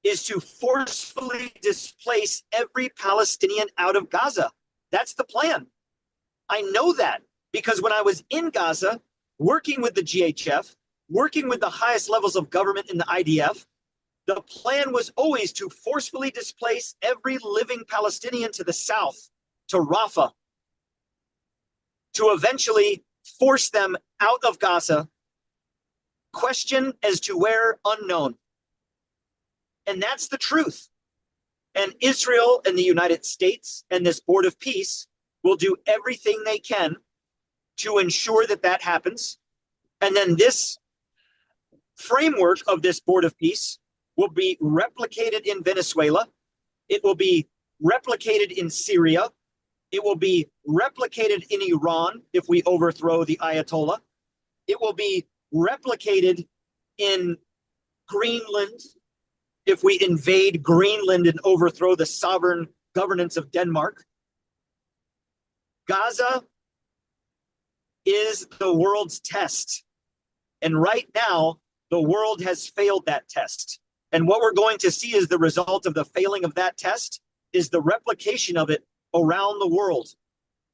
is to forcefully displace every Palestinian out of Gaza. That's the plan. I know that because when I was in Gaza, working with the GHF, working with the highest levels of government in the IDF, the plan was always to forcefully displace every living Palestinian to the south, to Rafah, to eventually force them out of Gaza, question as to where, unknown. And that's the truth. And Israel and the United States and this Board of Peace will do everything they can to ensure that that happens. And then this framework of this Board of Peace will be replicated in Venezuela. It will be replicated in Syria. It will be replicated in Iran if we overthrow the Ayatollah. It will be replicated in Greenland if we invade Greenland and overthrow the sovereign governance of Denmark. Gaza is the world's test. And right now, the world has failed that test. And what we're going to see is the result of the failing of that test is the replication of it around the world.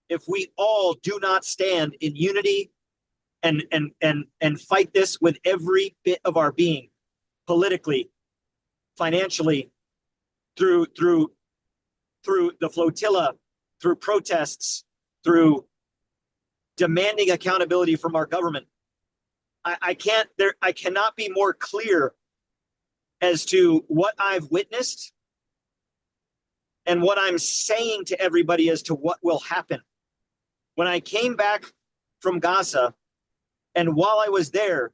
If we all do not stand in unity and fight this with every bit of our being, politically, financially, through the flotilla, through protests, through demanding accountability from our government, I cannot be more clear as to what I've witnessed and what I'm saying to everybody as to what will happen. When I came back from Gaza, and while I was there,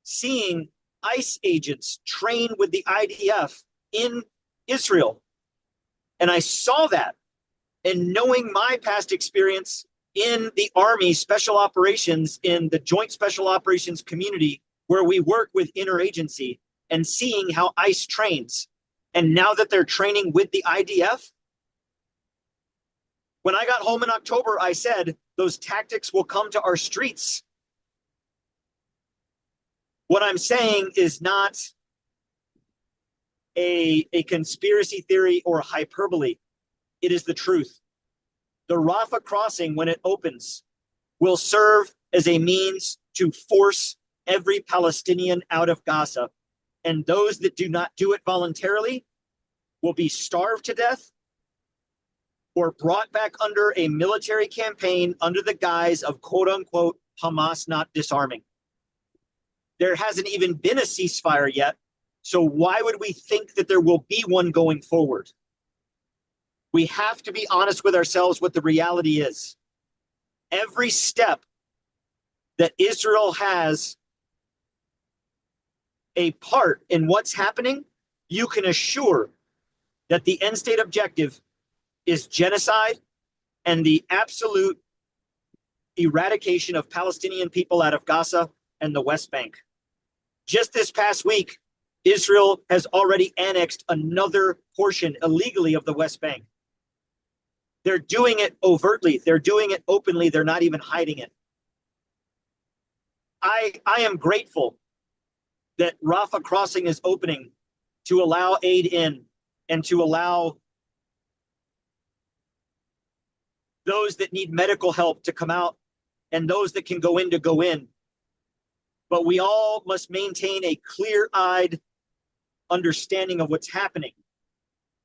seeing ICE agents train with the IDF in Israel, and I saw that, And knowing my past experience in the Army Special Operations, in the Joint Special Operations community, where we work with interagency, and seeing how ICE trains, and now that they're training with the IDF, when I got home in October, I said, those tactics will come to our streets. What I'm saying is not a conspiracy theory or hyperbole. It is the truth. The Rafah crossing, when it opens, will serve as a means to force every Palestinian out of Gaza. And those that do not do it voluntarily will be starved to death or brought back under a military campaign under the guise of quote unquote Hamas not disarming. There hasn't even been a ceasefire yet. So why would we think that there will be one going forward? We have to be honest with ourselves what the reality is. Every step that Israel has a part in what's happening, you can assure that the end state objective is genocide and the absolute eradication of Palestinian people out of Gaza and the West Bank. Just this past week, Israel has already annexed another portion illegally of the West Bank. They're doing it overtly. They're doing it openly. They're not even hiding it. I am grateful that Rafah crossing is opening to allow aid in and to allow those that need medical help to come out and those that can go in to go in. But we all must maintain a clear-eyed understanding of what's happening.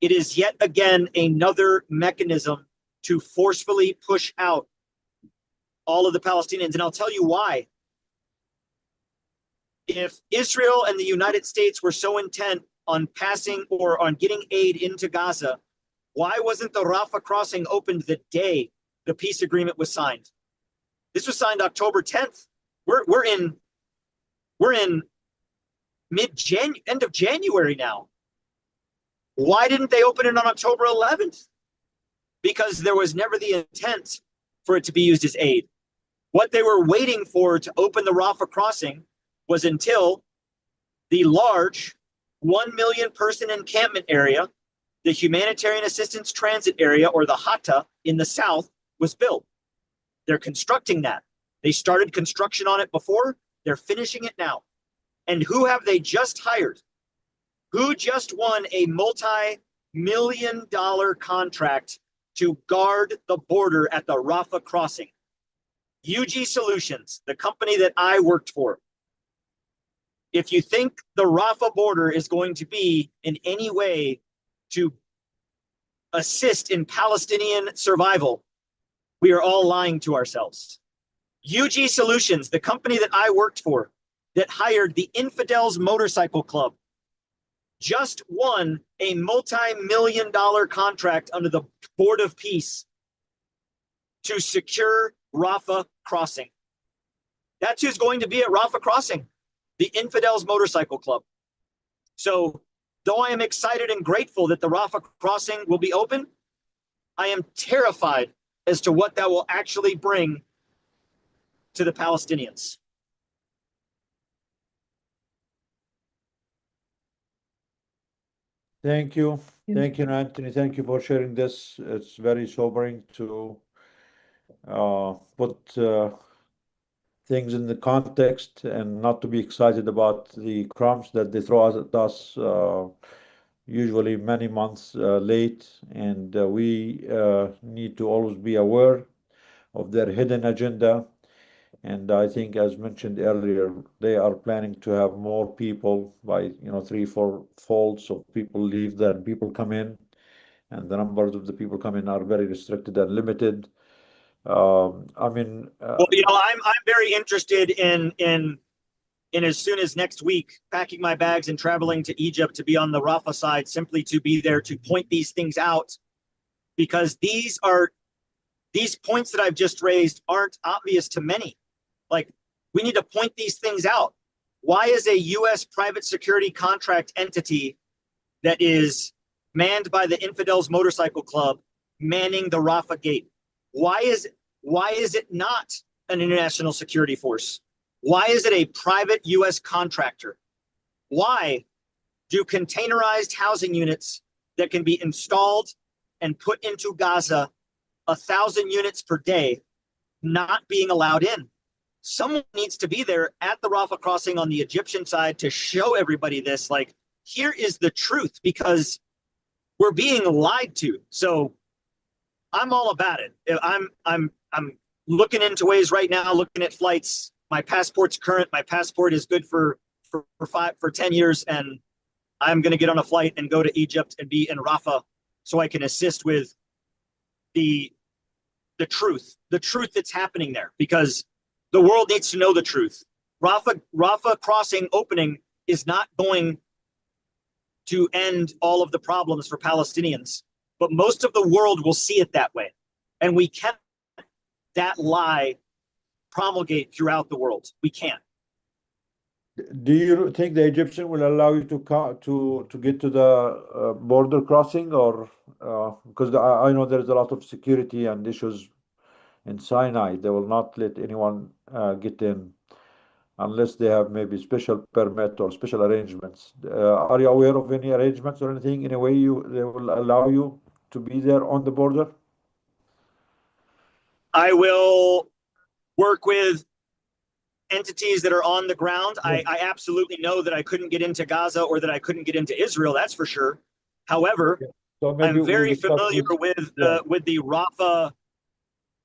It is yet again another mechanism to forcefully push out all of the Palestinians. And I'll tell you why. If Israel and the United States were so intent on passing or on getting aid into Gaza, why wasn't the Rafah crossing opened the day the peace agreement was signed? This was signed October 10th. We're in end of January now. Why didn't they open it on October 11th? Because there was never the intent for it to be used as aid. What they were waiting for to open the Rafah crossing was until the large 1 million person encampment area, the Humanitarian Assistance Transit Area, or the HATA in the south, was built. They're constructing that. They started construction on it before. They're finishing it now. And who have they just hired? Who just won a multi-million-dollar contract to guard the border at the Rafah crossing? UG Solutions, the company that I worked for. If you think the Rafah border is going to be in any way to assist in Palestinian survival, we are all lying to ourselves. UG Solutions, the company that I worked for, that hired the Infidels Motorcycle Club, just won a multi-million-dollar contract under the Board of Peace to secure Rafah crossing. That's who's going to be at Rafah crossing, the Infidels Motorcycle Club. So though I am excited and grateful that the Rafah crossing will be open, I am terrified as to what that will actually bring to the Palestinians. Thank you. Thank you, Anthony. Thank you for sharing this. It's very sobering to put things in the context and not to be excited about the crumbs that they throw at us, usually many months late. And we need to always be aware of their hidden agenda. And I think, as mentioned earlier, they are planning to have more people by 3-4 folds of people leave than people come in, and the numbers of the people come in are very restricted and limited. Well, I'm very interested in as soon as next week packing my bags and traveling to Egypt to be on the Rafah side, simply to be there to point these things out, because these points that I've just raised aren't obvious to many. Like, we need to point these things out. Why is a U.S. private security contract entity that is manned by the Infidels Motorcycle Club manning the Rafah gate? Why is it not an international security force? Why is it a private U.S. contractor? Why do containerized housing units that can be installed and put into Gaza 1,000 units per day not being allowed in? Someone needs to be there at the Rafah crossing on the Egyptian side to show everybody this. Like, here is the truth, because we're being lied to. So I'm all about it. I'm looking into ways right now, looking at flights. My passport's current. My passport is good for 10 years, and I'm going to get on a flight and go to Egypt and be in Rafah so I can assist with the truth that's happening there, because the world needs to know the truth. Rafah crossing opening is not going to end all of the problems for Palestinians, but most of the world will see it that way. And we can't let that lie promulgate throughout the world. We can't. Do you think the Egyptian will allow you to get to the border crossing, or because I know there's a lot of security and issues in Sinai, they will not let anyone get in unless they have maybe special permit or special arrangements. Are you aware of any arrangements or anything, in a way they will allow you to be there on the border? I will work with entities that are on the ground. I absolutely know that I couldn't get into Gaza or that I couldn't get into Israel, that's for sure. However, so I'm very familiar with the Rafah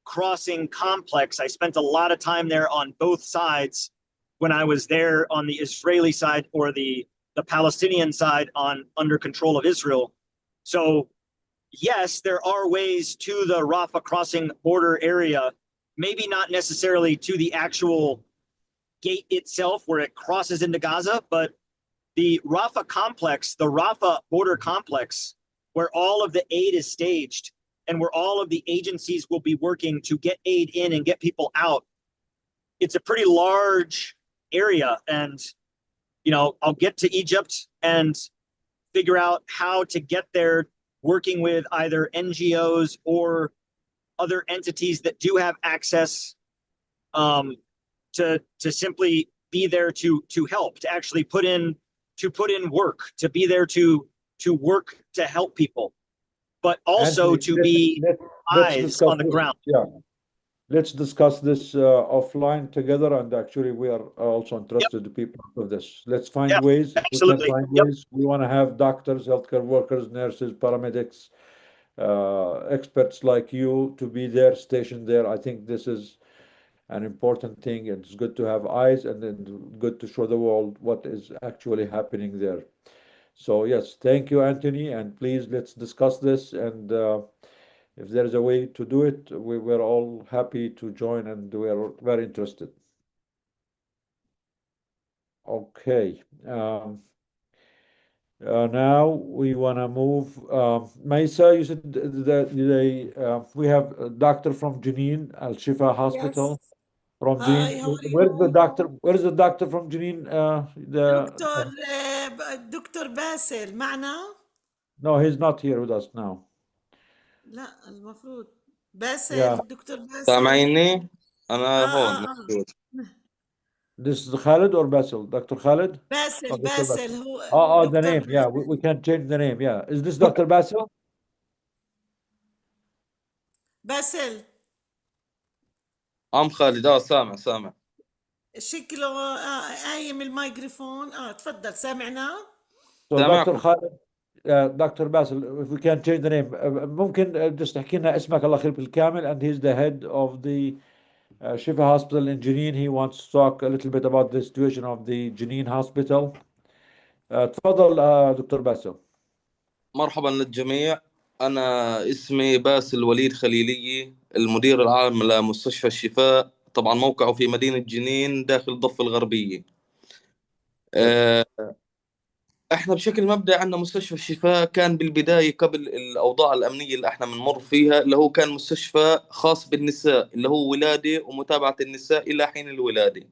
crossing complex. I spent a lot of time there on both sides when I was there on the Israeli side or the Palestinian side under control of Israel. So yes, there are ways to the Rafah crossing border area, maybe not necessarily to the actual gate itself where it crosses into Gaza, but the Rafah complex, the Rafah border complex, where all of the aid is staged and where all of the agencies will be working to get aid in and get people out. It's a pretty large area, and I'll get to Egypt and figure out how to get there, working with either NGOs or other entities that do have access to simply be there to help, to actually put in work, to be there to work to help people, but also Anthony, to be eyes on the ground. Yeah, let's discuss this offline together, and actually we are also interested to be part of this. Let's find ways. Absolutely. We can find ways. We want to have doctors, healthcare workers, nurses, paramedics, experts like you to be there, stationed there. I think this is an important thing. It's good to have eyes, and then good to show the world what is actually happening there. So yes, thank you, Anthony, and please let's discuss this, and if there is a way to do it, we're all happy to join, and we're very interested. Okay. Now we want to move. Maisa, you said that we have a doctor from Jenin, Al Shifa Hospital. Yes. From Hi, Jenin. how are Where's the you? doctor? Where's the doctor from Jenin? دكتور باسل معنا؟ No, he's not here with us now. لا المفروض باسل Yeah. دكتور باسل سامعيني؟ أنا هون آه. موجود. This is Khalid or Basil? Dr. Khalid? باسل Dr. باسل Basil. هو The دكتور name. Yeah, we can change the name. Yeah. Is this Dr. Basil? باسل خالد سامع شكله قايم الميكروفون تفضل سامعنا So Dr. Khalid, Dr. Basil, if we can change the name, ممكن just تحكي لنا اسمك الله يخليك بالكامل, and he's the head of the Shifa Hospital in Jenin. He wants to talk a little bit about the situation of the Jenin Hospital. تفضل دكتور باسل. مرحبا للجميع. أنا اسمي باسل وليد خليلي، المدير العام لمستشفى الشفاء، طبعا موقعه في مدينة جنين داخل الضفة الغربية. احنا بشكل مبدئي عندنا مستشفى الشفاء كان بالبداية قبل الأوضاع الأمنية اللي احنا بنمر فيها، اللي هو كان مستشفى خاص بالنساء، اللي هو ولادة ومتابعة النساء إلى حين الولادة.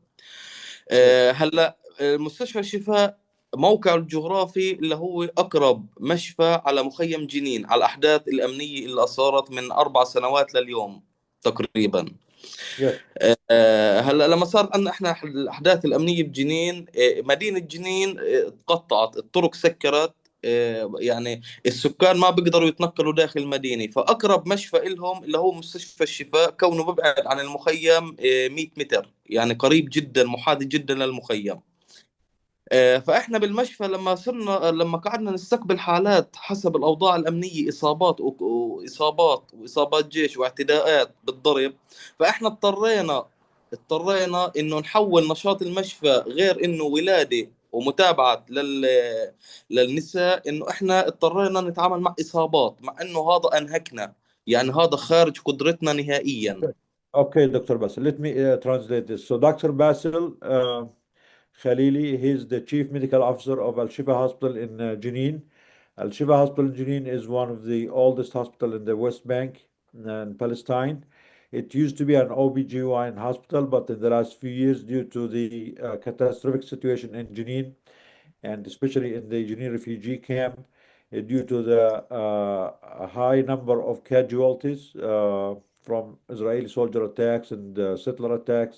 هلا مستشفى الشفاء موقع الجغرافي اللي هو أقرب مشفى على مخيم جنين على الأحداث الأمنية اللي صارت من 4 سنوات لليوم تقريبا. Yes. هلا لما صارت عندنا احنا الاحداث الامنيه بجنين، مدينه جنين تقطعت، الطرق سكرت، يعني السكان ما بيقدروا يتنقلوا داخل المدينه، فاقرب مشفى لهم اللي هو مستشفى الشفاء، كونه ببعد عن المخيم 100 متر، يعني قريب جدا محاذي جدا للمخيم. فاحنا بالمشفى لما قعدنا نستقبل حالات حسب الاوضاع الامنيه، اصابات واصابات جيش واعتداءات بالضرب، فاحنا اضطرينا انه نحول نشاط المشفى، غير انه ولاده ومتابعه للنساء، انه احنا اضطرينا نتعامل مع اصابات، مع انه هذا انهكنا، يعني هذا خارج قدرتنا نهائيا. Okay, Dr. Basil, let me translate this. So Dr. Basil Khalili, he is the Chief Medical Officer of Al-Shifa Hospital in Jenin. Al-Shifa Hospital in Jenin is one of the oldest hospital in the West Bank in Palestine. It used to be an OBGYN hospital, but in the last few years, due to the catastrophic situation in Jenin, and especially in the Jenin refugee camp, due to the high number of casualties from Israeli soldier attacks and settler attacks,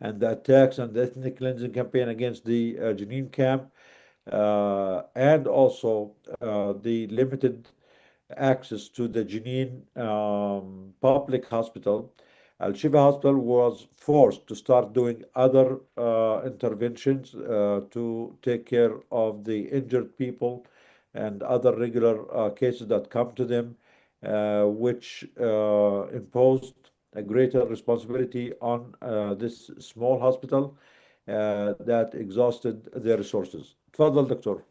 and the attacks and the ethnic cleansing campaign against the Jenin camp, and also the limited access to the Jenin public hospital. Al-Shifa Hospital was forced to start doing other interventions to take care of the injured people and other regular cases that come to them, which imposed a greater responsibility on this small hospital that exhausted their resources. تفضل دكتور.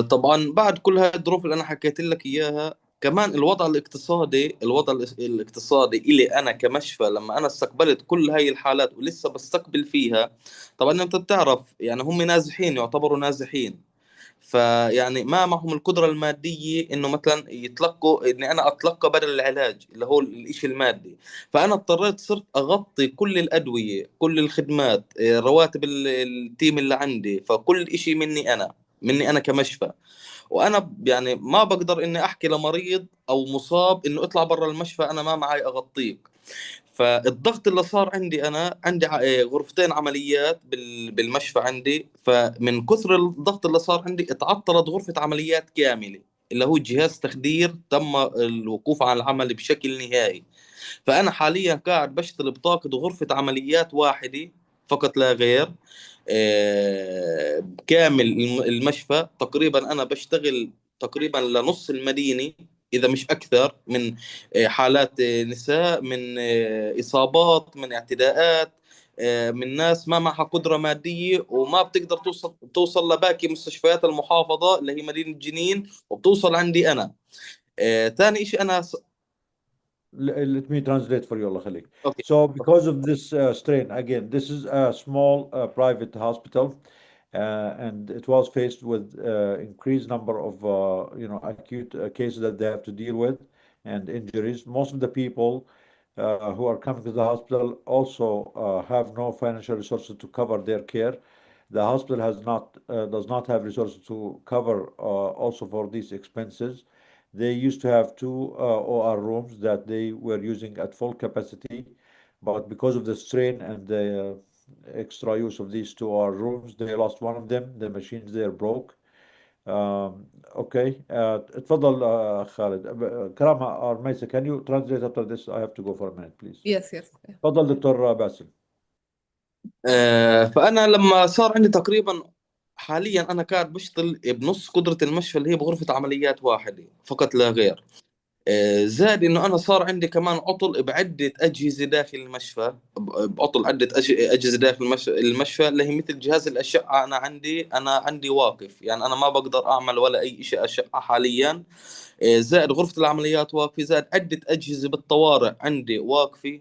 طبعا بعد كل هاي الظروف اللي انا حكيت لك اياها، كمان الوضع الاقتصادي إلي انا كمشفى، لما انا استقبلت كل هاي الحالات ولسه بستقبل فيها. طبعا انت بتعرف يعني هم نازحين، يعتبروا نازحين، فيعني ما معهم القدرة المادية انه مثلا يتلقوا، اني انا اتلقى بدل العلاج اللي هو الاشي المادي. فانا اضطريت صرت اغطي كل الادوية، كل الخدمات، رواتب التيم اللي عندي، فكل اشي مني انا كمشفى. وانا يعني ما بقدر اني احكي لمريض او مصاب انه اطلع برا المشفى، انا ما معي اغطيك. فالضغط اللي صار عندي، انا عندي غرفتين عمليات بالمشفى عندي، فمن كثر الضغط اللي صار عندي اتعطلت غرفة عمليات كاملة، اللي هو جهاز تخدير، تم الوقوف عن العمل بشكل نهائي. فأنا حاليا قاعد بشتغل بطاقة غرفة عمليات واحدة فقط لا غير، كامل المشفى. تقريبا أنا بشتغل تقريبا لنص المدينة إذا مش أكثر، من حالات نساء، من إصابات، من اعتداءات، من ناس ما معها قدرة مادية وما بتقدر توصل لباقي مستشفيات المحافظة اللي هي مدينة جنين، وبتوصل عندي أنا. ثاني شيء أنا Let me translate for you, Allah Khalik. Okay. So because of this strain, again, this is a small private hospital, and it was faced with increased number of acute cases that they have to deal with and injuries. Most of the people who are coming to the hospital also have no financial resources to cover their care. The hospital does not have resources to cover also for these expenses. They used to have two OR rooms that they were using at full capacity, but because of the strain and the extra use of these two OR rooms, they lost one of them. The machines there broke. Okay. اتفضل خالد. كرامة or Maisa, can you translate after this? I have to go for a minute, please. Yes, yes. تفضل دكتور باسل. فأنا لما صار عندي تقريبا حاليا أنا قاعد بشتغل بنص قدرة المشفى اللي هي بغرفة عمليات واحدة فقط لا غير. زاد إنه أنا صار عندي كمان عطل بعدة أجهزة داخل المشفى، بعطل عدة أجهزة داخل المشفى اللي هي مثل جهاز الأشعة. أنا عندي واقف، يعني أنا ما بقدر أعمل ولا أي شيء أشعة حاليا. زائد غرفة العمليات واقفة، زائد عدة أجهزة بالطوارئ عندي واقفة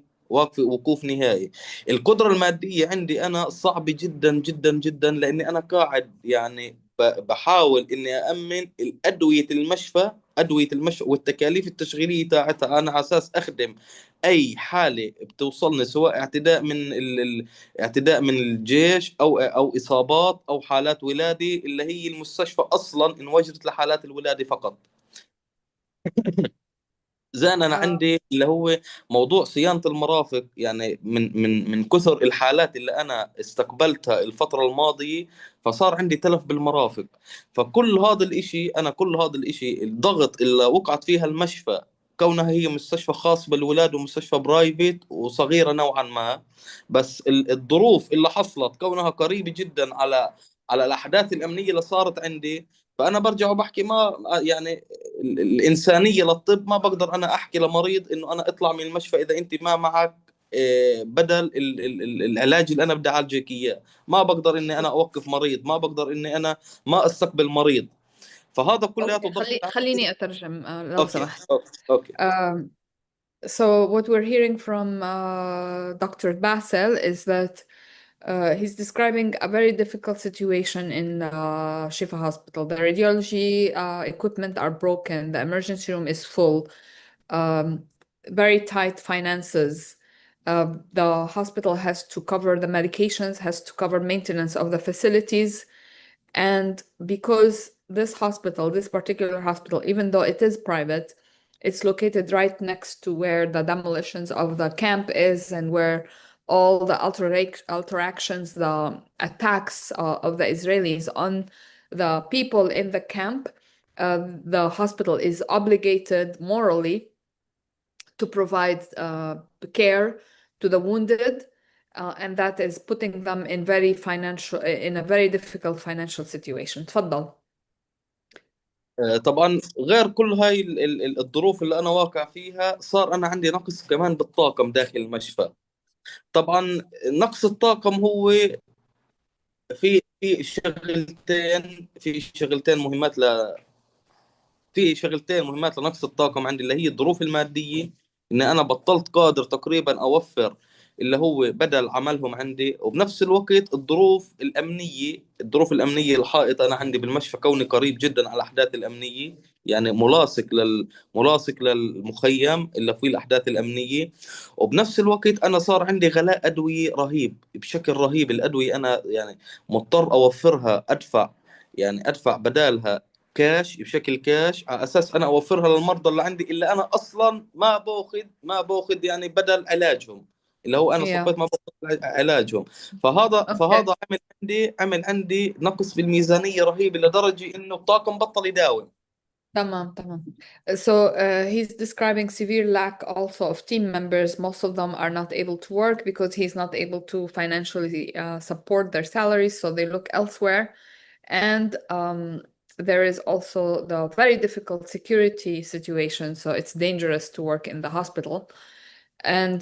وقوف نهائي. القدرة المادية عندي أنا صعبة جدا جدا جدا، لأني أنا قاعد يعني بحاول إني أأمن الأدوية المشفى ادويه المشفى والتكاليف التشغيليه تاعتها، انا على اساس اخدم اي حاله بتوصلني، سواء اعتداء من اعتداء من الجيش او اصابات او حالات ولاده، اللي هي المستشفى اصلا انوجدت لحالات الولاده فقط. زين انا عندي اللي هو موضوع صيانه المرافق، يعني من كثر الحالات اللي انا استقبلتها الفتره الماضيه، فصار عندي تلف بالمرافق. فكل هذا الاشي، انا كل هذا الاشي الضغط اللي وقعت فيها المشفى، كونها هي مستشفى خاص بالولاد ومستشفى برايفت وصغيره نوعا ما، بس الظروف اللي حصلت كونها قريبه جدا على الاحداث الامنيه اللي صارت عندي. فانا برجع وبحكي ما يعني الإنسانية للطب، ما بقدر أنا أحكي لمريض إنه أنا اطلع من المشفى إذا أنت ما معك بدل العلاج اللي أنا بدي أعالجك إياه. ما بقدر إني أنا أوقف مريض، ما بقدر إني أنا ما أستقبل مريض. فهذا كلياته ضغط. خليني أترجم لو أوكي سمحت. أوكي. So what we're hearing from Dr. Bassel is that he's describing a very difficult situation in Shifa Hospital. The radiology equipment are broken. The emergency room is full. Very tight finances. The hospital has to cover the medications, has to cover maintenance of the facilities. And because this hospital, this particular hospital, even though it is private, it's located right next to where the demolitions of the camp is and where all the alterations, the attacks of the Israelis on the people in the camp, the hospital is obligated morally to provide care to the wounded, and that is putting them in a very difficult financial situation. تفضل. طبعا غير كل هاي الظروف اللي أنا واقع فيها، صار أنا عندي نقص كمان بالطاقم داخل المشفى. طبعا نقص الطاقم هو في شغلتين مهمات لنقص الطاقم عندي، اللي هي الظروف المادية، إن أنا بطلت قادر تقريبا أوفر اللي هو بدل عملهم عندي، وبنفس الوقت الظروف الأمنية الحائطة أنا عندي بالمشفى، كوني قريب جدا على الأحداث الأمنية، يعني ملاصق للمخيم اللي فيه الأحداث الأمنية. وبنفس الوقت أنا صار عندي غلاء أدوية رهيب بشكل رهيب. الأدوية أنا يعني مضطر أوفرها، أدفع بدالها كاش، بشكل كاش، على اساس انا اوفرها للمرضى اللي عندي، اللي انا اصلا ما باخذ يعني بدل علاجهم، اللي هو انا صفيت ما باخذ علاجهم. فهذا عمل عندي نقص بالميزانيه رهيب، لدرجه انه الطاقم بطل يداوم. تمام. So he's describing severe lack also of team members. Most of them are not able to work because he's not able to financially support their salaries, so they look elsewhere. And there is also the very difficult security situation, so it's dangerous to work in the hospital. And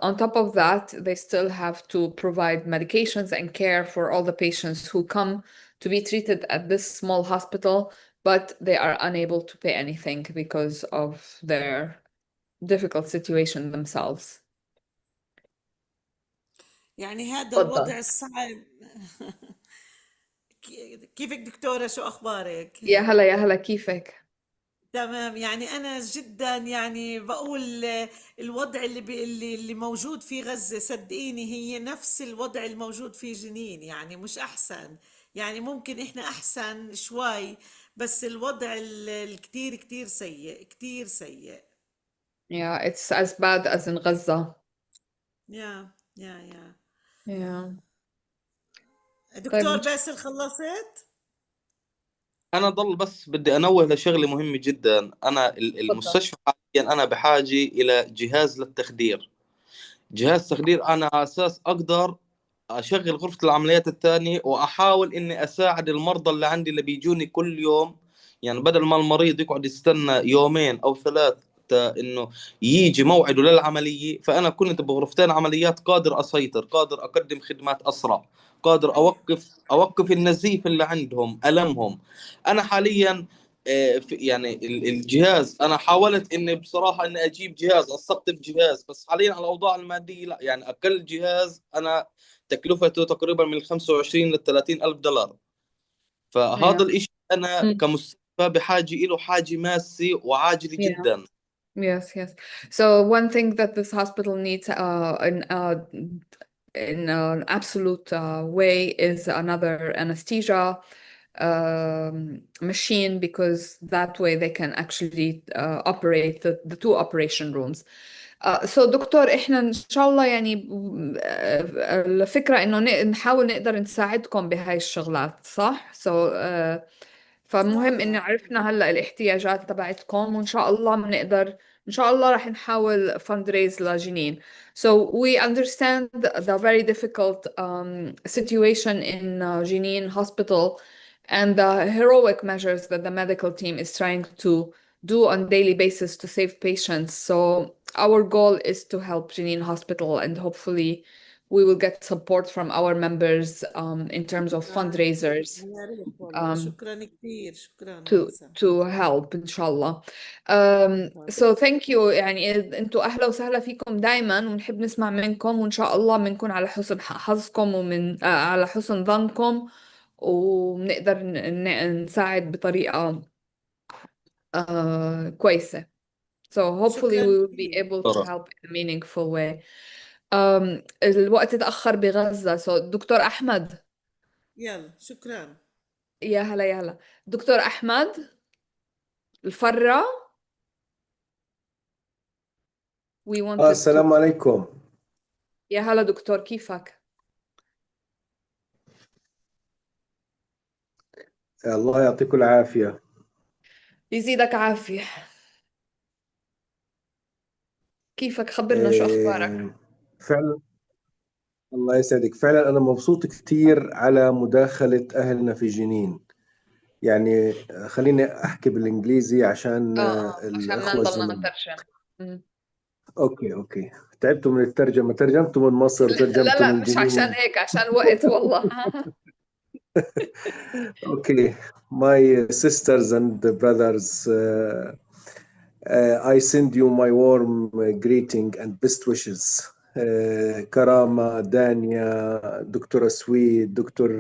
on top of that, they still have to provide medications and care for all the patients who come to be treated at this small hospital, but they are unable to pay anything because of their difficult situation themselves. يعني هذا الوضع الصعب. كيفك دكتورة؟ شو أخبارك؟ يا هلا كيفك؟ تمام. يعني أنا جدا يعني بقول الوضع اللي موجود في غزة، صدقيني هي نفس الوضع الموجود في جنين، يعني مش أحسن، يعني ممكن إحنا أحسن شوي، بس الوضع الكتير كتير سيء، كتير سيء. Yeah, it's as bad as in Gaza. Yeah. Yeah. دكتور باسل، خلصت؟ انا ضل بس بدي انوه لشغله مهمه جدا. انا المستشفى حاليا انا بحاجه الى جهاز للتخدير، جهاز تخدير، انا على اساس اقدر اشغل غرفه العمليات الثانيه واحاول اني اساعد المرضى اللي عندي اللي بيجوني كل يوم. يعني بدل ما المريض يقعد يستنى يومين او ثلاث انه يجي موعده للعمليه، فانا كنت بغرفتين عمليات قادر اسيطر، قادر اقدم خدمات اسرع، قادر اوقف النزيف اللي عندهم، المهم. انا حاليا يعني الجهاز، انا حاولت اني بصراحه اني اجيب جهاز، استقطب جهاز، بس حاليا على الاوضاع الماديه لا. يعني اقل جهاز انا تكلفته تقريبا من 25 ل 30 الف دولار. فهذا الاشي انا كمستشفى فبحاجة له حاجة ماسة وعاجلة Yeah. جدا. Yes, yes. So one thing that this hospital needs in an absolute way is another anesthesia machine, because that way they can actually operate the two operation rooms. So دكتور احنا ان شاء الله يعني الفكرة انه نحاول نقدر نساعدكم بهاي الشغلات، صح؟ فمهم ان عرفنا هلا الاحتياجات تبعتكم، وان شاء الله بنقدر ان شاء الله رح نحاول fundraise لجنين. So we understand the very difficult situation in Jenin Hospital and the heroic measures that the medical team is trying to do on a daily basis to save patients. So our goal is to help Jenin Hospital, and hopefully we will get support from our members in terms of fundraisers شكرا كثير، شكرا to help إن شاء الله. So thank you. يعني انتوا أهلا وسهلا فيكم دايما، ونحب نسمع منكم، وإن شاء الله بنكون على حسن حظكم ومن على حسن ظنكم، وبنقدر نساعد بطريقة كويسة. So hopefully we will be able to help in a meaningful way. الوقت اتأخر بغزة. So دكتور أحمد. يلا شكرا. يا هلا يا هلا دكتور أحمد الفرة. We wanted السلام عليكم. يا هلا دكتور، كيفك؟ الله يعطيكم العافية. يزيدك عافية. كيفك؟ خبرنا شو أخبارك؟ فعلا الله يسعدك. فعلا أنا مبسوط كتير على مداخلة أهلنا في جنين. يعني خليني أحكي بالإنجليزي عشان الأخوة ما نضلنا الزملاء. نترجم. أوكي تعبتوا من الترجمة، ترجمتوا من مصر وترجمتوا من مش جنين. عشان هيك، عشان وقت والله. Okay, my sisters and brothers, I send you my warm greeting and best wishes. Karama, Dania, Dr. Sweet, Dr.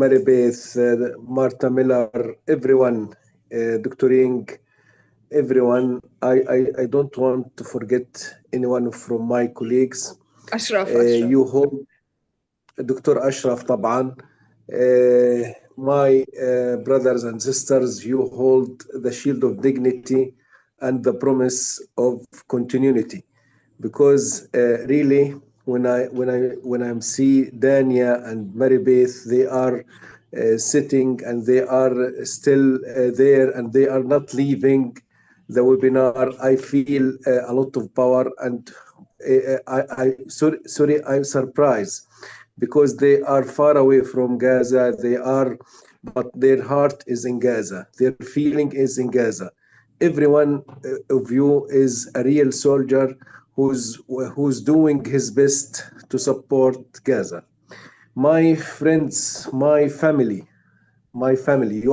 Maribeth, Martha Miller, everyone, Dr. Ying, everyone. I don't want to forget anyone from my colleagues. أشرف. You hold Dr. Ashraf طبعا. My brothers and sisters, you hold the shield of dignity and the promise of continuity, because really when I see Dania and Maribeth, they are sitting and they are still there and they are not leaving the webinar. I feel a lot of power, and I'm surprised because they are far away from Gaza. But their heart is in Gaza. Their feeling is in Gaza. Everyone of you is a real soldier who's doing his best to support Gaza. My friends, my family, you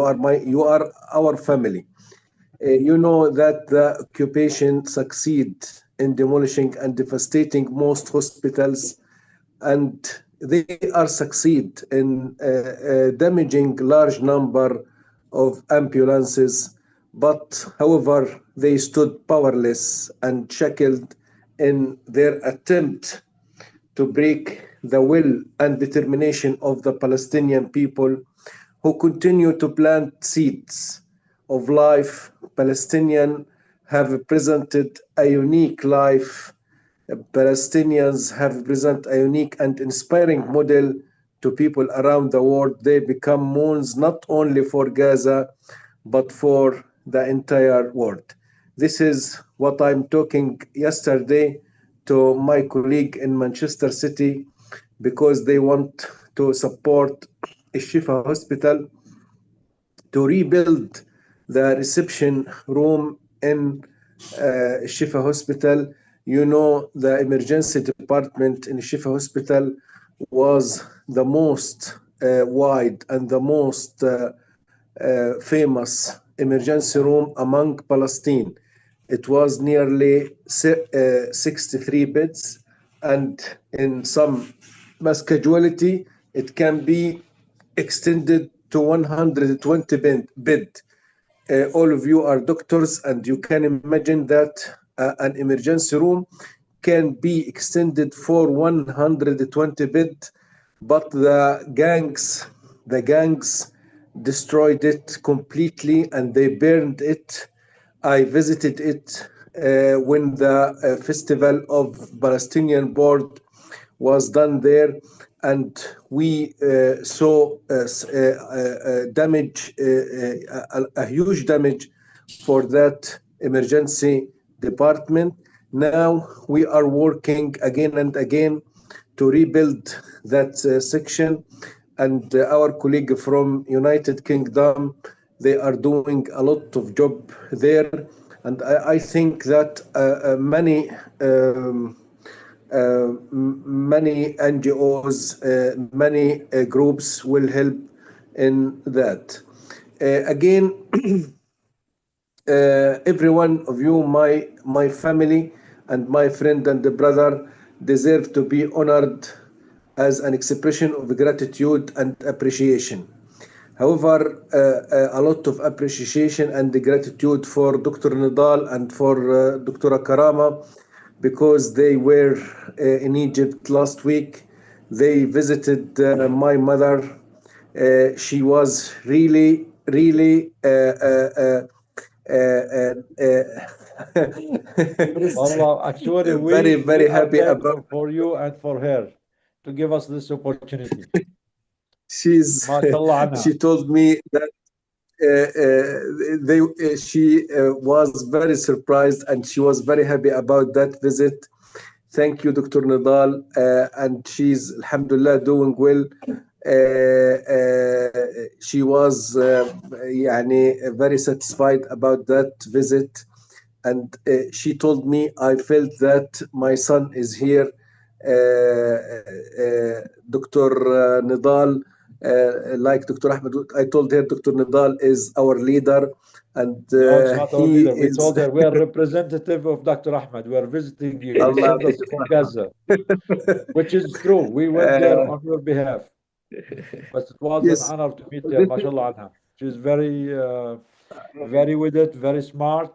are our family. You know that the occupation succeed in demolishing and devastating most hospitals, and they are succeed in damaging large number of ambulances. But however, they stood powerless and shackled in their attempt to break the will and determination of the Palestinian people, who continue to plant seeds of life. Palestinians have presented a unique life. Palestinians have presented a unique and inspiring model to people around the world. They become models not only for Gaza, but for the entire world. This is what I'm talking yesterday to my colleague in Manchester City, because they want to support Shifa Hospital to rebuild the reception room in Shifa Hospital. You know, the emergency department in Shifa Hospital was the most wide and the most famous emergency room among Palestine. It was nearly 63 beds, and in some mass casualty, it can be extended to 120 bed. All of you are doctors, and you can imagine that an emergency room can be extended for 120 bed, but the gangs destroyed it completely and they burned it. I visited it when the festival of Palestinian board was done there, and we saw damage, a huge damage for that emergency department. Now we are working again and again to rebuild that section, and our colleague from United Kingdom, they are doing a lot of job there, and I think that many NGOs, many groups will help in that. Again, every one of you, my family and my friend and the brother, deserve to be honored as an expression of gratitude and appreciation. However, a lot of appreciation and gratitude for Dr. Nidal and for Dr. Karama, because they were in Egypt last week. They visited my mother. She was really Wallah, actually, very we happy are about for you and for her to give us this opportunity. She told me that she was very surprised and she was very happy about that visit. Thank you, Dr. Nidal, and she's alhamdulillah doing well. She was very satisfied about that visit, and she told me, I felt that my son is here. Dr. Nidal, like Dr. Ahmed, I told her Dr. Nidal is our leader, and no, it's not our leader. We is told her we are representative of Dr. Ahmed. We are visiting you. He Allah sent us from Gaza, which is true. We went there on your behalf. But it was yes. an honor to meet her, mashallah anha. She's very with it, very smart.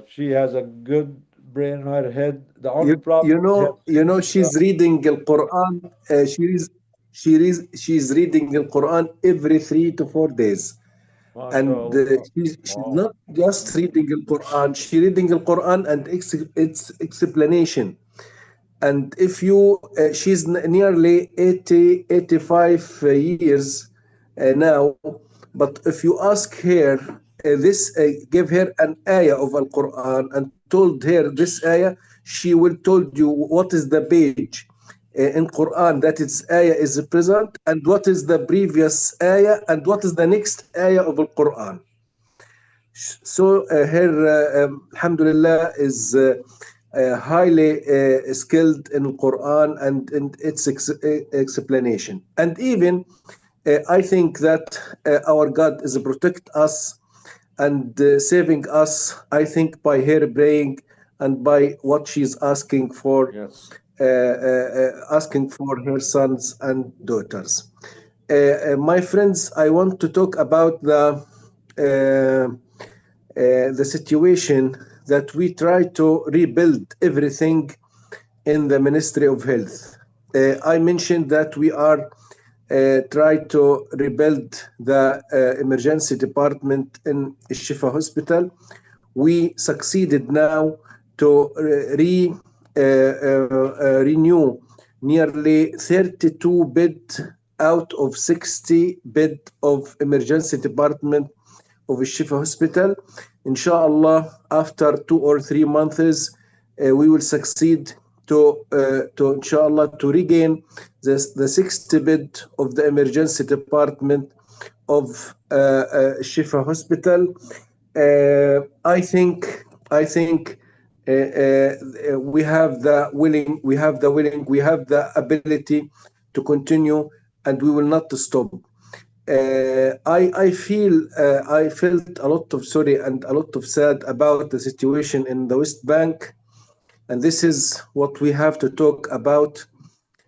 She has a good brain in her head. The only problem she's reading the Quran. She's reading the Quran every 3 to 4 days. And she's not just reading the Quran, she's reading the Quran and its explanation. And if you, she's nearly 85 years now, but if you ask her, give her an ayah of Al Quran and told her this ayah, she will told you what is the page in Quran that its ayah is present, and what is the previous ayah, and what is the next ayah of Al Quran. So her alhamdulillah is highly skilled in Quran and in its explanation. And even I think that our God is protect us and saving us, I think, by her praying and by what she's asking for, asking for her sons and daughters. My friends, I want to talk about the situation that we try to rebuild everything in the Ministry of Health. I mentioned that we are try to rebuild the emergency department in Shifa Hospital. We succeeded now to renew nearly 32 bed out of 60 bed of emergency department of Shifa Hospital. Inshallah, after 2 or 3 months, we will succeed to inshallah to regain the 60 bed of the emergency department of Shifa Hospital. I think we have the willing, we have the ability to continue, and we will not stop. I felt a lot of sorry and a lot of sad about the situation in the West Bank, and this is what we have to talk about.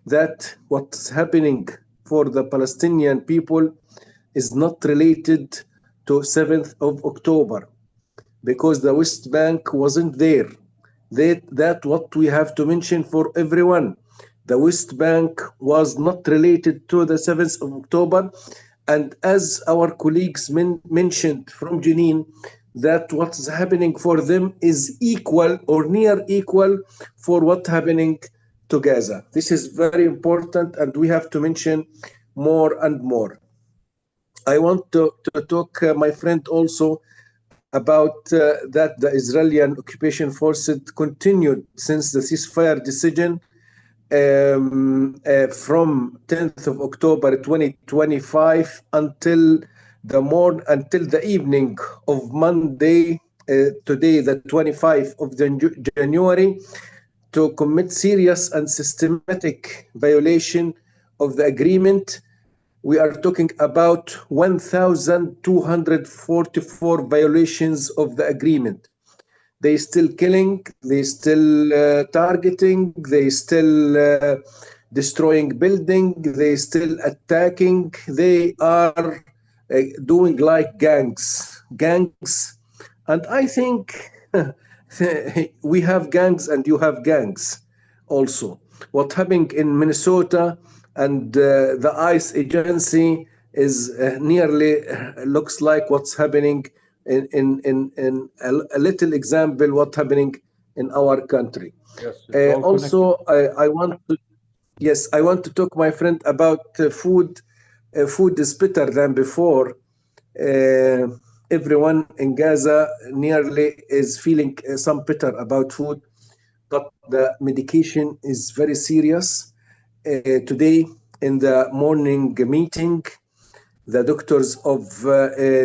That what's happening for the Palestinian people is not related to 7th of October, because the West Bank wasn't there. That what we have to mention for everyone. The West Bank was not related to the 7th of October. And as our colleagues mentioned from Jenin, that what's happening for them is equal or near equal for what's happening to Gaza. This is very important, and we have to mention more and more. I want to talk, my friend, also about that the Israeli occupation forces continued since the ceasefire decision from 10th of October 2025 until the evening of Monday, today, the 25th of January, to commit serious and systematic violation of the agreement. We are talking about 1,244 violations of the agreement. They still killing, they still targeting, they still destroying building, they still attacking. They are doing like gangs. And I think we have gangs and you have gangs also. What happened in Minnesota and the ICE agency is nearly looks like what's happening in a little example what happening in our country. Yes, also, I want to talk, my friend, about food. Food is better than before. Everyone in Gaza nearly is feeling some better about food, but the medication is very serious. Today in the morning meeting, the doctors of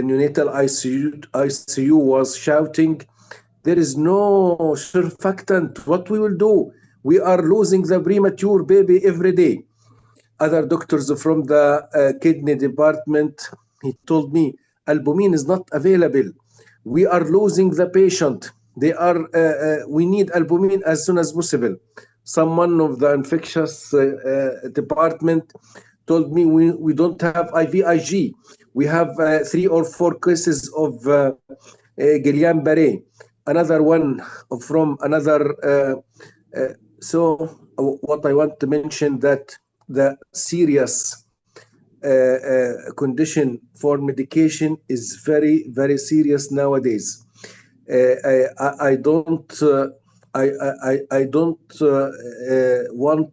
neonatal ICU was shouting, there is no surfactant. What we will do? We are losing the premature baby every day. Other doctors from the kidney department, he told me, albumin is not available. We are losing the patient. We need albumin as soon as possible. Someone of the infectious department told me we don't have IVIG. We have 3 or 4 cases of Guillain-Barré. Another one from another. So what I want to mention that the serious condition for medication is very, very serious nowadays. I don't want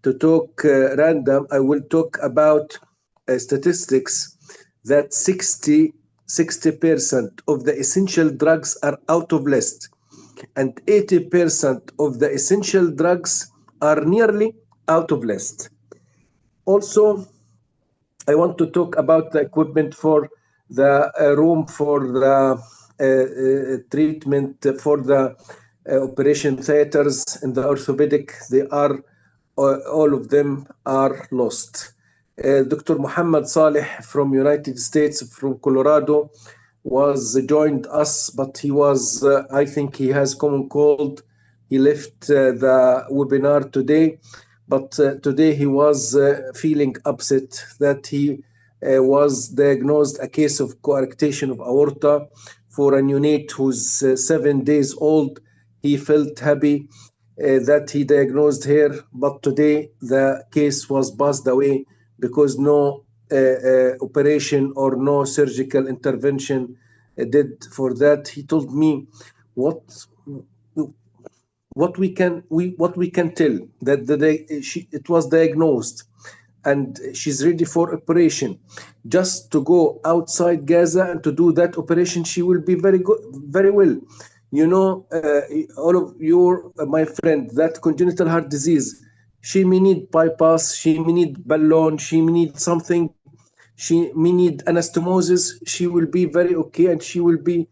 to talk random. I will talk about statistics that 60% of the essential drugs are out of list, and 80% of the essential drugs are nearly out of list. Also, I want to talk about the equipment for the room for the treatment for the operation theaters and the orthopedic. They are all of them are lost. Dr. Mohammed Saleh from United States, from Colorado, was joined us, but he was, I think he has common cold. He left the webinar today, but today he was feeling upset that he was diagnosed a case of coarctation of aorta for a neonate who's 7 days old. He felt happy that he diagnosed her, but today the case was passed away because no operation or no surgical intervention did for that. He told me what we can tell that it was diagnosed and she's ready for operation. Just to go outside Gaza and to do that operation, she will be very good, very well. You know, all of you, my friend, that congenital heart disease, she may need bypass, she may need balloon, she may need something, she may need anastomosis. She will be very okay, and she will be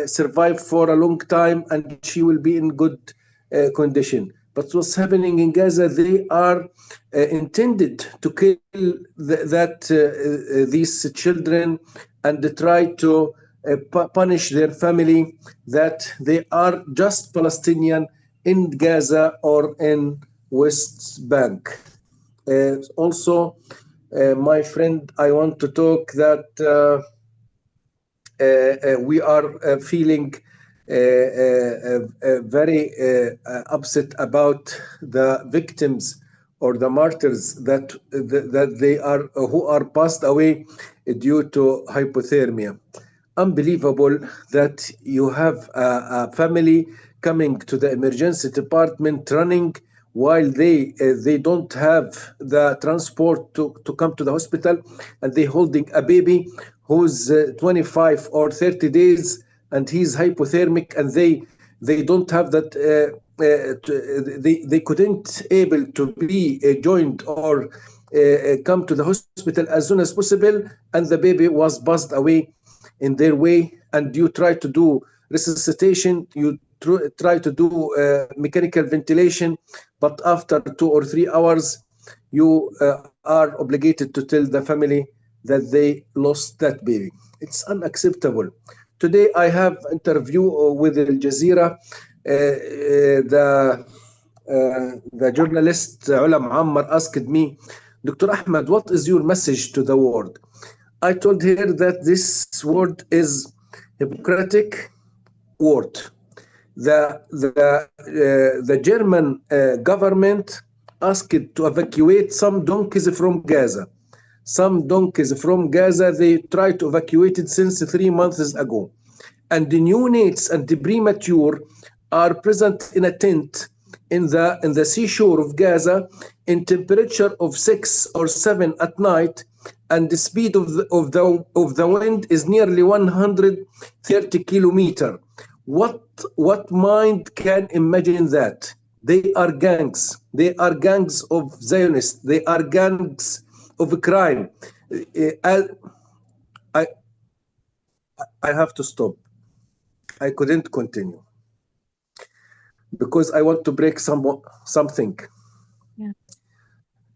survive for a long time, and she will be in good condition. But what's happening in Gaza, they are intended to kill these children and try to punish their family that they are just Palestinian in Gaza or in West Bank. Also, my friend, I want to talk that we are feeling very upset about the victims or the martyrs that they are who are passed away due to hypothermia. Unbelievable that you have a family coming to the emergency department running while they don't have the transport to come to the hospital, and they holding a baby who's 25 or 30 days and he's hypothermic, and they don't have that they couldn't able to be joined or come to the hospital as soon as possible, and the baby was passed away in their way. And you try to do resuscitation, you try to do mechanical ventilation, but after 2 or 3 hours you are obligated to tell the family that they lost that baby. It's unacceptable. Today I have interview with Al Jazeera. The journalist Ula Muammar asked me, Dr. Ahmed, what is your message to the world? I told her that this word is Hippocratic word. The German government asked to evacuate some donkeys from Gaza. Some donkeys from Gaza, they tried to evacuate it since 3 months ago. And the neonates and the premature are present in a tent in the seashore of Gaza in temperature of 6 or 7 at night, and the speed of the wind is nearly 130 kilometers. What mind can imagine that? They are gangs. They are gangs of Zionists. They are gangs of crime. I have to stop. I couldn't continue because I want to break something. Yeah.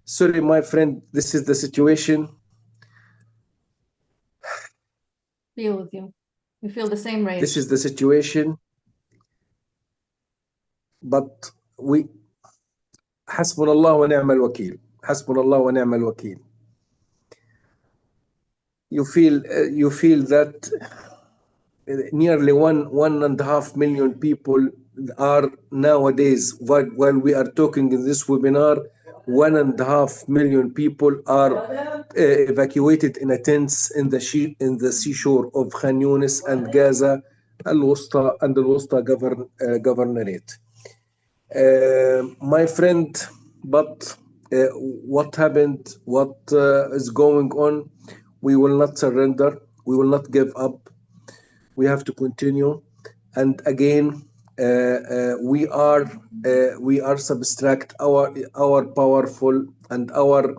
Sorry, my friend, this is the situation. Feel with you. We feel the same rage. This is the situation. But we حسبنا الله ونعم الوكيل. حسبنا الله ونعم الوكيل. You feel that nearly 1.5 million people are nowadays, while we are talking in this webinar, 1.5 million people are evacuated in a tents in the seashore of Khan Yunis and Gaza, Al-Wusta and Al-Wusta governorate. My friend, but what happened, what is going on, we will not surrender, we will not give up, we have to continue. And again, we are subtract our powerful and our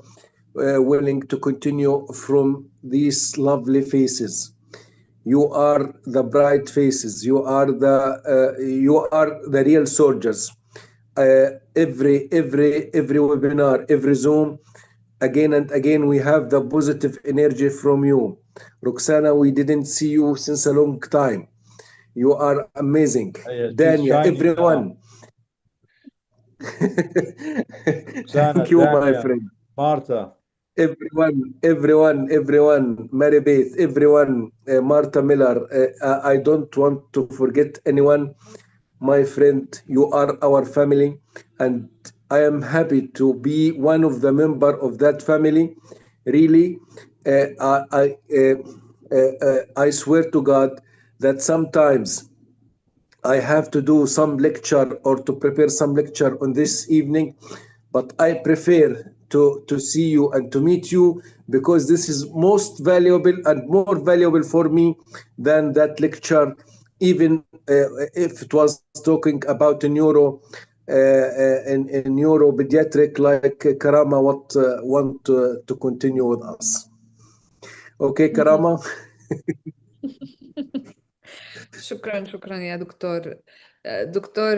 willing to continue from these lovely faces. You are the bright faces. You are the real soldiers. Every webinar, every Zoom, again and again, we have the positive energy from you. Roxana, we didn't see you since a long time. You are amazing. Dania, everyone. Thank you, my friend. Martha. Everyone, Mary Beth, everyone, Martha Miller. I don't want to forget anyone. My friend, you are our family, and I am happy to be one of the member of that family. Really, I swear to God that sometimes I have to do some lecture or to prepare some lecture on this evening, but I prefer to see you and to meet you, because this is most valuable and more valuable for me than that lecture, even if it was talking about a neuro neuropediatric like Karama want to continue with us. Okay, Karama. شكرا يا دكتور. دكتور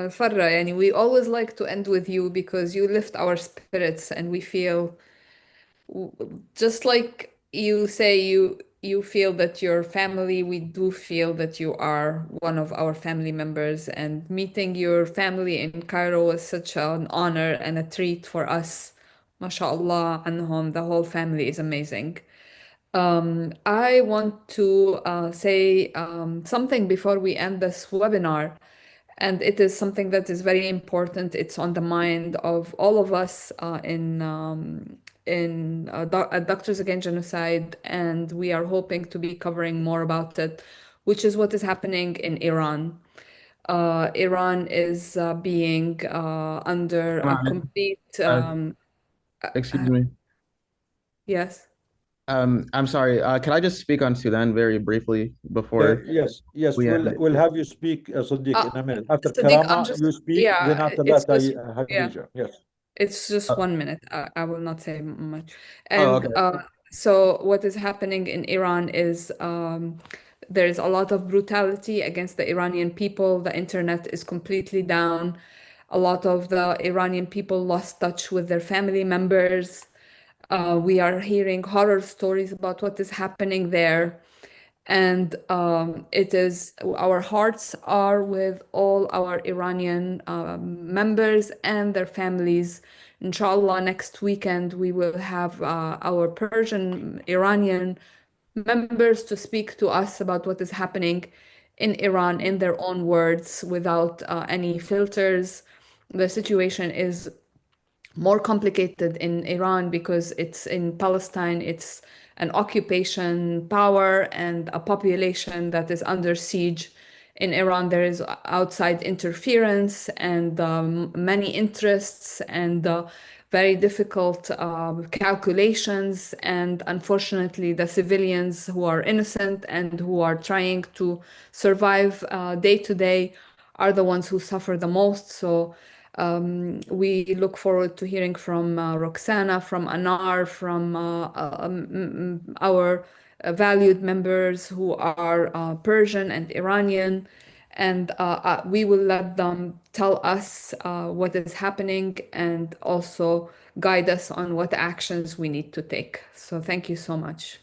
فرة, يعني we always like to end with you because you lift our spirits, and we feel just like you say you feel that your family, we do feel that you are one of our family members, and meeting your family in Cairo was such an honor and a treat for us MashaAllah anhum, the whole family is amazing. I want to say something before we end this webinar, and it is something that is very important. It's on the mind of all of us at Doctors Against Genocide, and we are hoping to be covering more about it, which is what is happening in Iran. Iran is being under a complete Excuse me. yes. I'm sorry. Can I just speak on Sudan very briefly before yes, we end? we'll have you speak, Sadiq, in a minute. After Sadiq, Karama, you speak, then after it's that, just Khadija. Yes. It's just 1 minute. I will not say much. Oh, And okay. so what is happening in Iran is there's a lot of brutality against the Iranian people. The internet is completely down. A lot of the Iranian people lost touch with their family members. We are hearing horror stories about what is happening there. And it is our hearts are with all our Iranian members and their families. Inshallah, next weekend we will have our Persian Iranian members to speak to us about what is happening in Iran in their own words without any filters. The situation is more complicated in Iran because it's in Palestine, it's an occupation power and a population that is under siege. In Iran, there is outside interference and many interests and very difficult calculations. And unfortunately, the civilians who are innocent and who are trying to survive day to day are the ones who suffer the most. So we look forward to hearing from Roxana, from Anar, from our valued members who are Persian and Iranian. And we will let them tell us what is happening and also guide us on what actions we need to take. So thank you so much.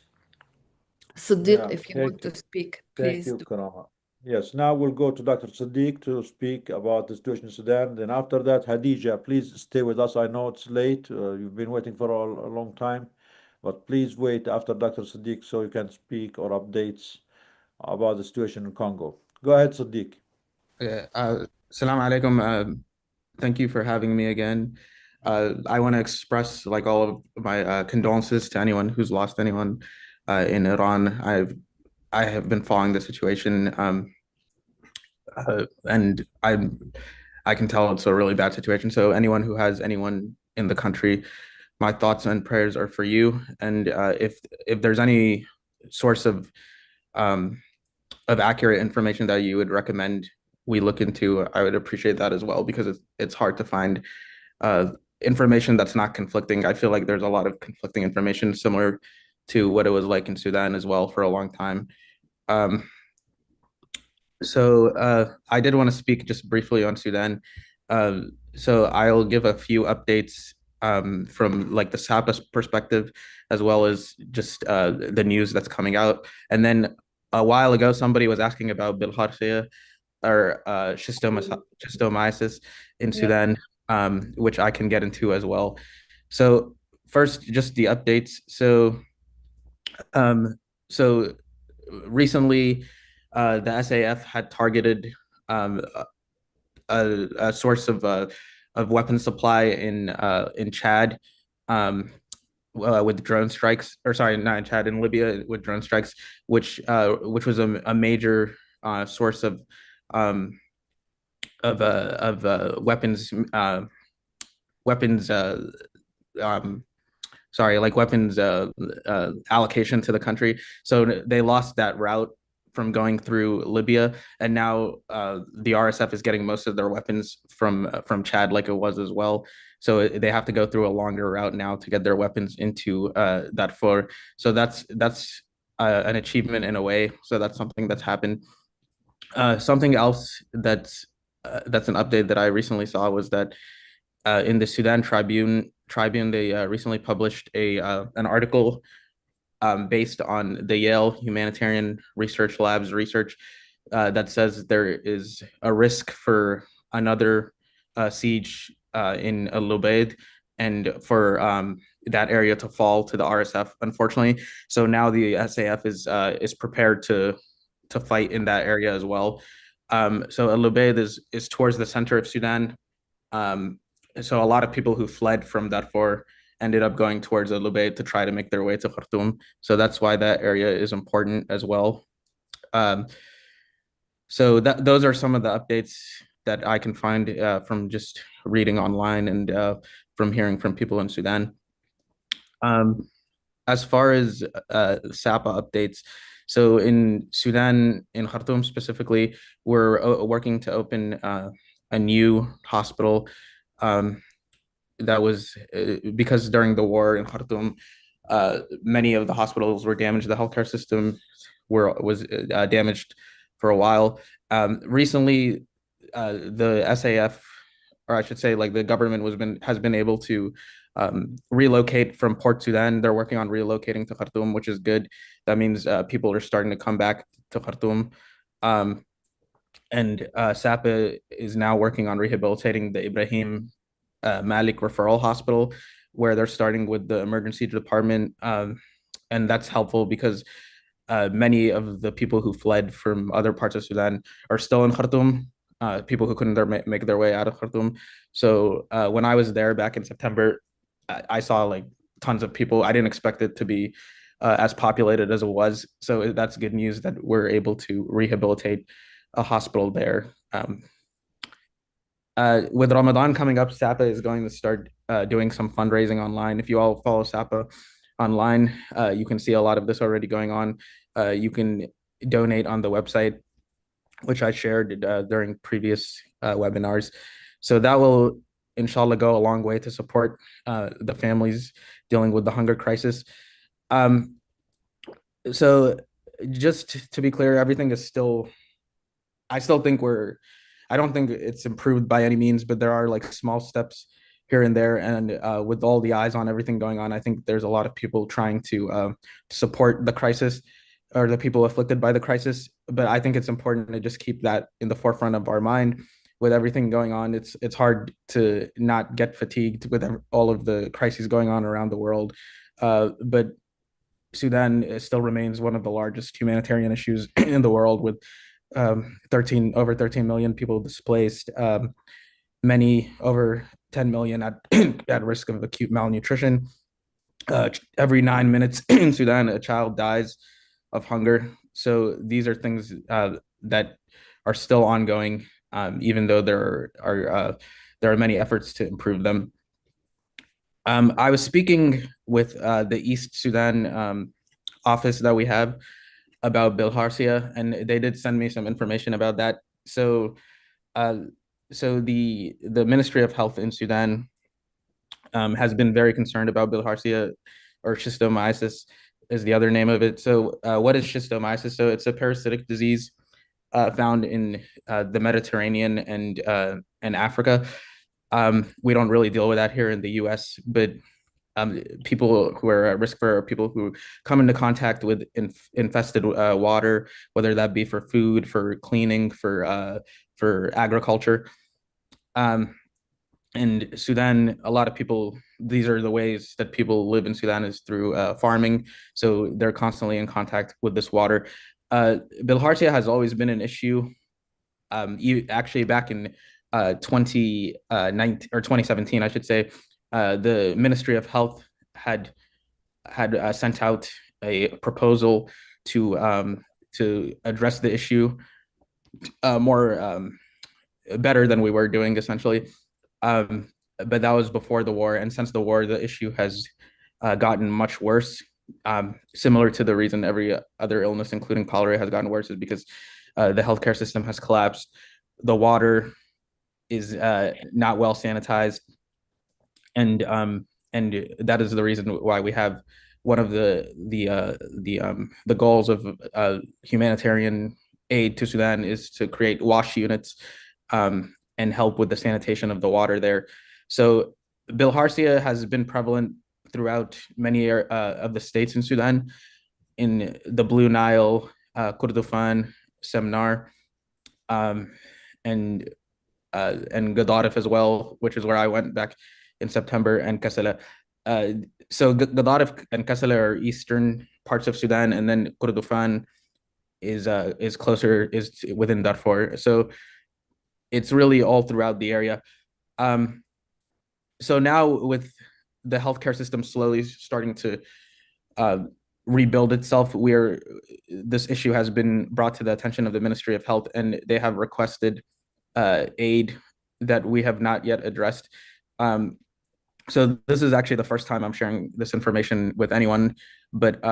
Sadiq, if you want to speak, Thank please you, do. Karama. Yes, now we'll go to Dr. Sadiq to speak about the situation in Sudan. Then after that, Hadija, please stay with us. I know it's late. You've been waiting for a long time, but please wait after Dr. Sadiq so you can speak or updates about the situation in Congo. Go ahead, Sadiq. Salam alaikum. Thank you for having me again. I want to express like all of my condolences to anyone who's lost anyone in Iran. I have been following the situation, and I can tell it's a really bad situation. So anyone who has anyone in the country, my thoughts and prayers are for you. And if there's any source of accurate information that you would recommend we look into, I would appreciate that as well, because it's hard to find information that's not conflicting. I feel like there's a lot of conflicting information similar to what it was like in Sudan as well for a long time. So I did want to speak just briefly on Sudan. So I'll give a few updates from like the SAPA perspective, as well as just the news that's coming out. And then a while ago, somebody was asking about bilharzia or schistosomiasis in Sudan, which I can get into as well. So first, just the updates. So recently, the SAF had targeted a source of weapon supply in Chad with drone strikes, or sorry, not in Chad, in Libya with drone strikes, which was a major source of weapons allocation to the country. So they lost that route from going through Libya, and now the RSF is getting most of their weapons from Chad, like it was as well. So they have to go through a longer route now to get their weapons into Darfur. So that's an achievement in a way. So that's something that's happened. Something else that's an update that I recently saw was that in the Sudan Tribune, they recently published an article based on the Yale Humanitarian Research Lab's research that says there is a risk for another siege in Al-Lubaid and for that area to fall to the RSF, unfortunately. So now the SAF is prepared to fight in that area as well. So El Ubaid is towards the center of Sudan. So a lot of people who fled from Darfur ended up going towards El Ubaid to try to make their way to Khartoum. So that's why that area is important as well. So those are some of the updates that I can find from just reading online and from hearing from people in Sudan. As far as SAPA updates, so in Sudan, in Khartoum specifically, we're working to open a new hospital that was because during the war in Khartoum, many of the hospitals were damaged. The healthcare system was damaged for a while. Recently, the SAF, or I should say, like the government has been able to relocate from Port Sudan. They're working on relocating to Khartoum, which is good. That means people are starting to come back to Khartoum. And SAPA is now working on rehabilitating the Ibrahim Malik Referral Hospital, where they're starting with the emergency department. And that's helpful because many of the people who fled from other parts of Sudan are still in Khartoum, people who couldn't make their way out of Khartoum. So when I was there back in September, I saw like tons of people. I didn't expect it to be as populated as it was. So that's good news that we're able to rehabilitate a hospital there. With Ramadan coming up, SAPA is going to start doing some fundraising online. If you all follow SAPA online, you can see a lot of this already going on. You can donate on the website, which I shared during previous webinars. So that will, inshallah, go a long way to support the families dealing with the hunger crisis. So just to be clear, everything is still, I don't think it's improved by any means, but there are like small steps here and there. And with all the eyes on everything going on, I think there's a lot of people trying to support the crisis or the people afflicted by the crisis. But I think it's important to just keep that in the forefront of our mind. With everything going on, it's hard to not get fatigued with all of the crises going on around the world. But Sudan still remains one of the largest humanitarian issues in the world, with over 13 million people displaced, many over 10 million at risk of acute malnutrition. Every 9 minutes in Sudan, a child dies of hunger. So these are things that are still ongoing, even though there are many efforts to improve them. I was speaking with the East Sudan office that we have about bilharzia, and they did send me some information about that. So the Ministry of Health in Sudan has been very concerned about bilharzia, or schistosomiasis is the other name of it. So what is schistosomiasis? So it's a parasitic disease found in the Mediterranean and Africa. We don't really deal with that here in the US, but people who are at risk for people who come into contact with infested water, whether that be for food, for cleaning, for agriculture. In Sudan, a lot of people, these are the ways that people live in Sudan, is through farming. So they're constantly in contact with this water. Bilharzia has always been an issue. Actually, back in 2019 or 2017, I should say, the Ministry of Health had sent out a proposal to address the issue more better than we were doing, essentially. But that was before the war, and since the war, the issue has gotten much worse. Similar to the reason every other illness, including cholera, has gotten worse, is because the healthcare system has collapsed. The water is not well sanitized, and that is the reason why we have one of the goals of humanitarian aid to Sudan is to create wash units and help with the sanitation of the water there. So bilharzia has been prevalent throughout many of the states in Sudan, in the Blue Nile, Kordofan, Semnar, and Gadaref as well, which is where I went back in September, and Kassala. So Gadaref and Kassala are eastern parts of Sudan, and then Kordofan is within Darfur. So it's really all throughout the area. So now with the healthcare system slowly starting to rebuild itself, this issue has been brought to the attention of the Ministry of Health, and they have requested aid that we have not yet addressed. So this is actually the first time I'm sharing this information with anyone, but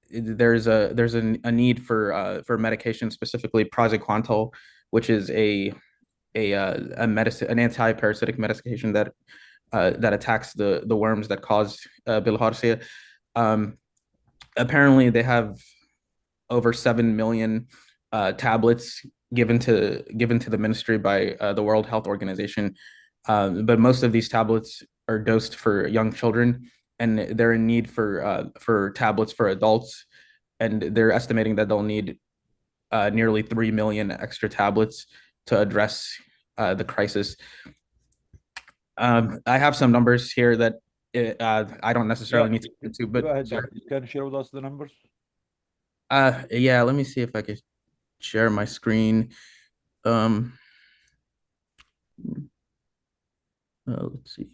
there's a need for medication, specifically praziquantel, which is a medicine, an anti-parasitic medication that attacks the worms that cause bilharzia. Apparently, they have over 7 million tablets given to the ministry by the World Health Organization. But most of these tablets are dosed for young children, and they're in need for tablets for adults. And they're estimating that they'll need nearly 3 million extra tablets to address the crisis. I have some numbers here that I don't necessarily need to get into, but go ahead, can you share with us the numbers? Yeah, let me see if I can share my screen. Let's see.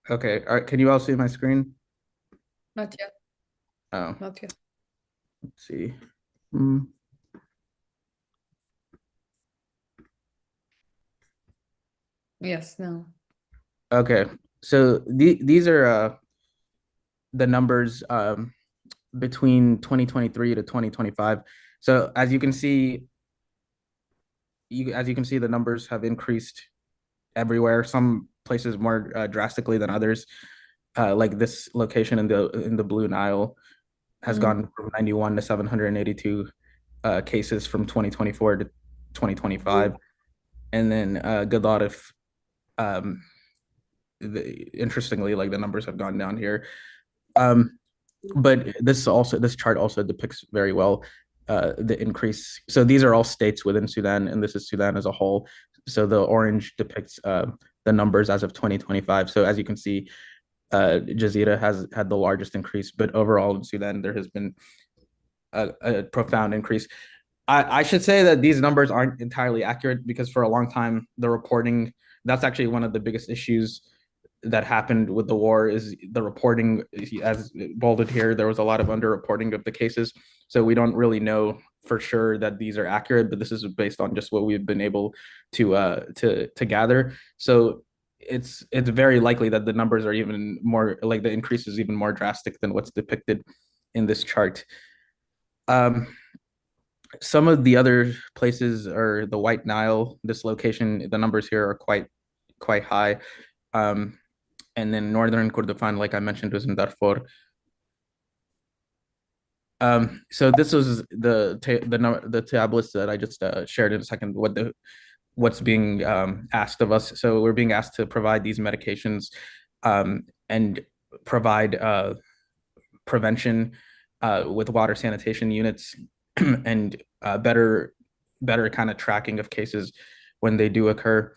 Okay, all right, can you all see my screen? Not yet. Oh, Not yet. let's see. Yes, no. Okay, so these are the numbers between 2023 to 2025. So as you can see, the numbers have increased everywhere. Some places more drastically than others. Like this location in the Blue Nile has gone from 91 to 782 cases from 2024 to 2025, and then Gadaref, interestingly, like the numbers have gone down here. But this chart also depicts very well the increase. So these are all states within Sudan, and this is Sudan as a whole. So the orange depicts the numbers as of 2025. So as you can see, Jazeera has had the largest increase, but overall in Sudan, there has been a profound increase. I should say that these numbers aren't entirely accurate, because for a long time, the reporting, that's actually one of the biggest issues that happened with the war, is the reporting. As bolded here, there was a lot of underreporting of the cases. So we don't really know for sure that these are accurate, but this is based on just what we've been able to gather. So it's very likely that the numbers are even more, like the increase is even more drastic than what's depicted in this chart. Some of the other places are the White Nile. This location, the numbers here are quite high. And then northern Kordofan, like I mentioned, was in Darfur. So this was the tablets that I just shared in a second. What's being asked of us. So we're being asked to provide these medications and provide prevention with water sanitation units and better kind of tracking of cases when they do occur.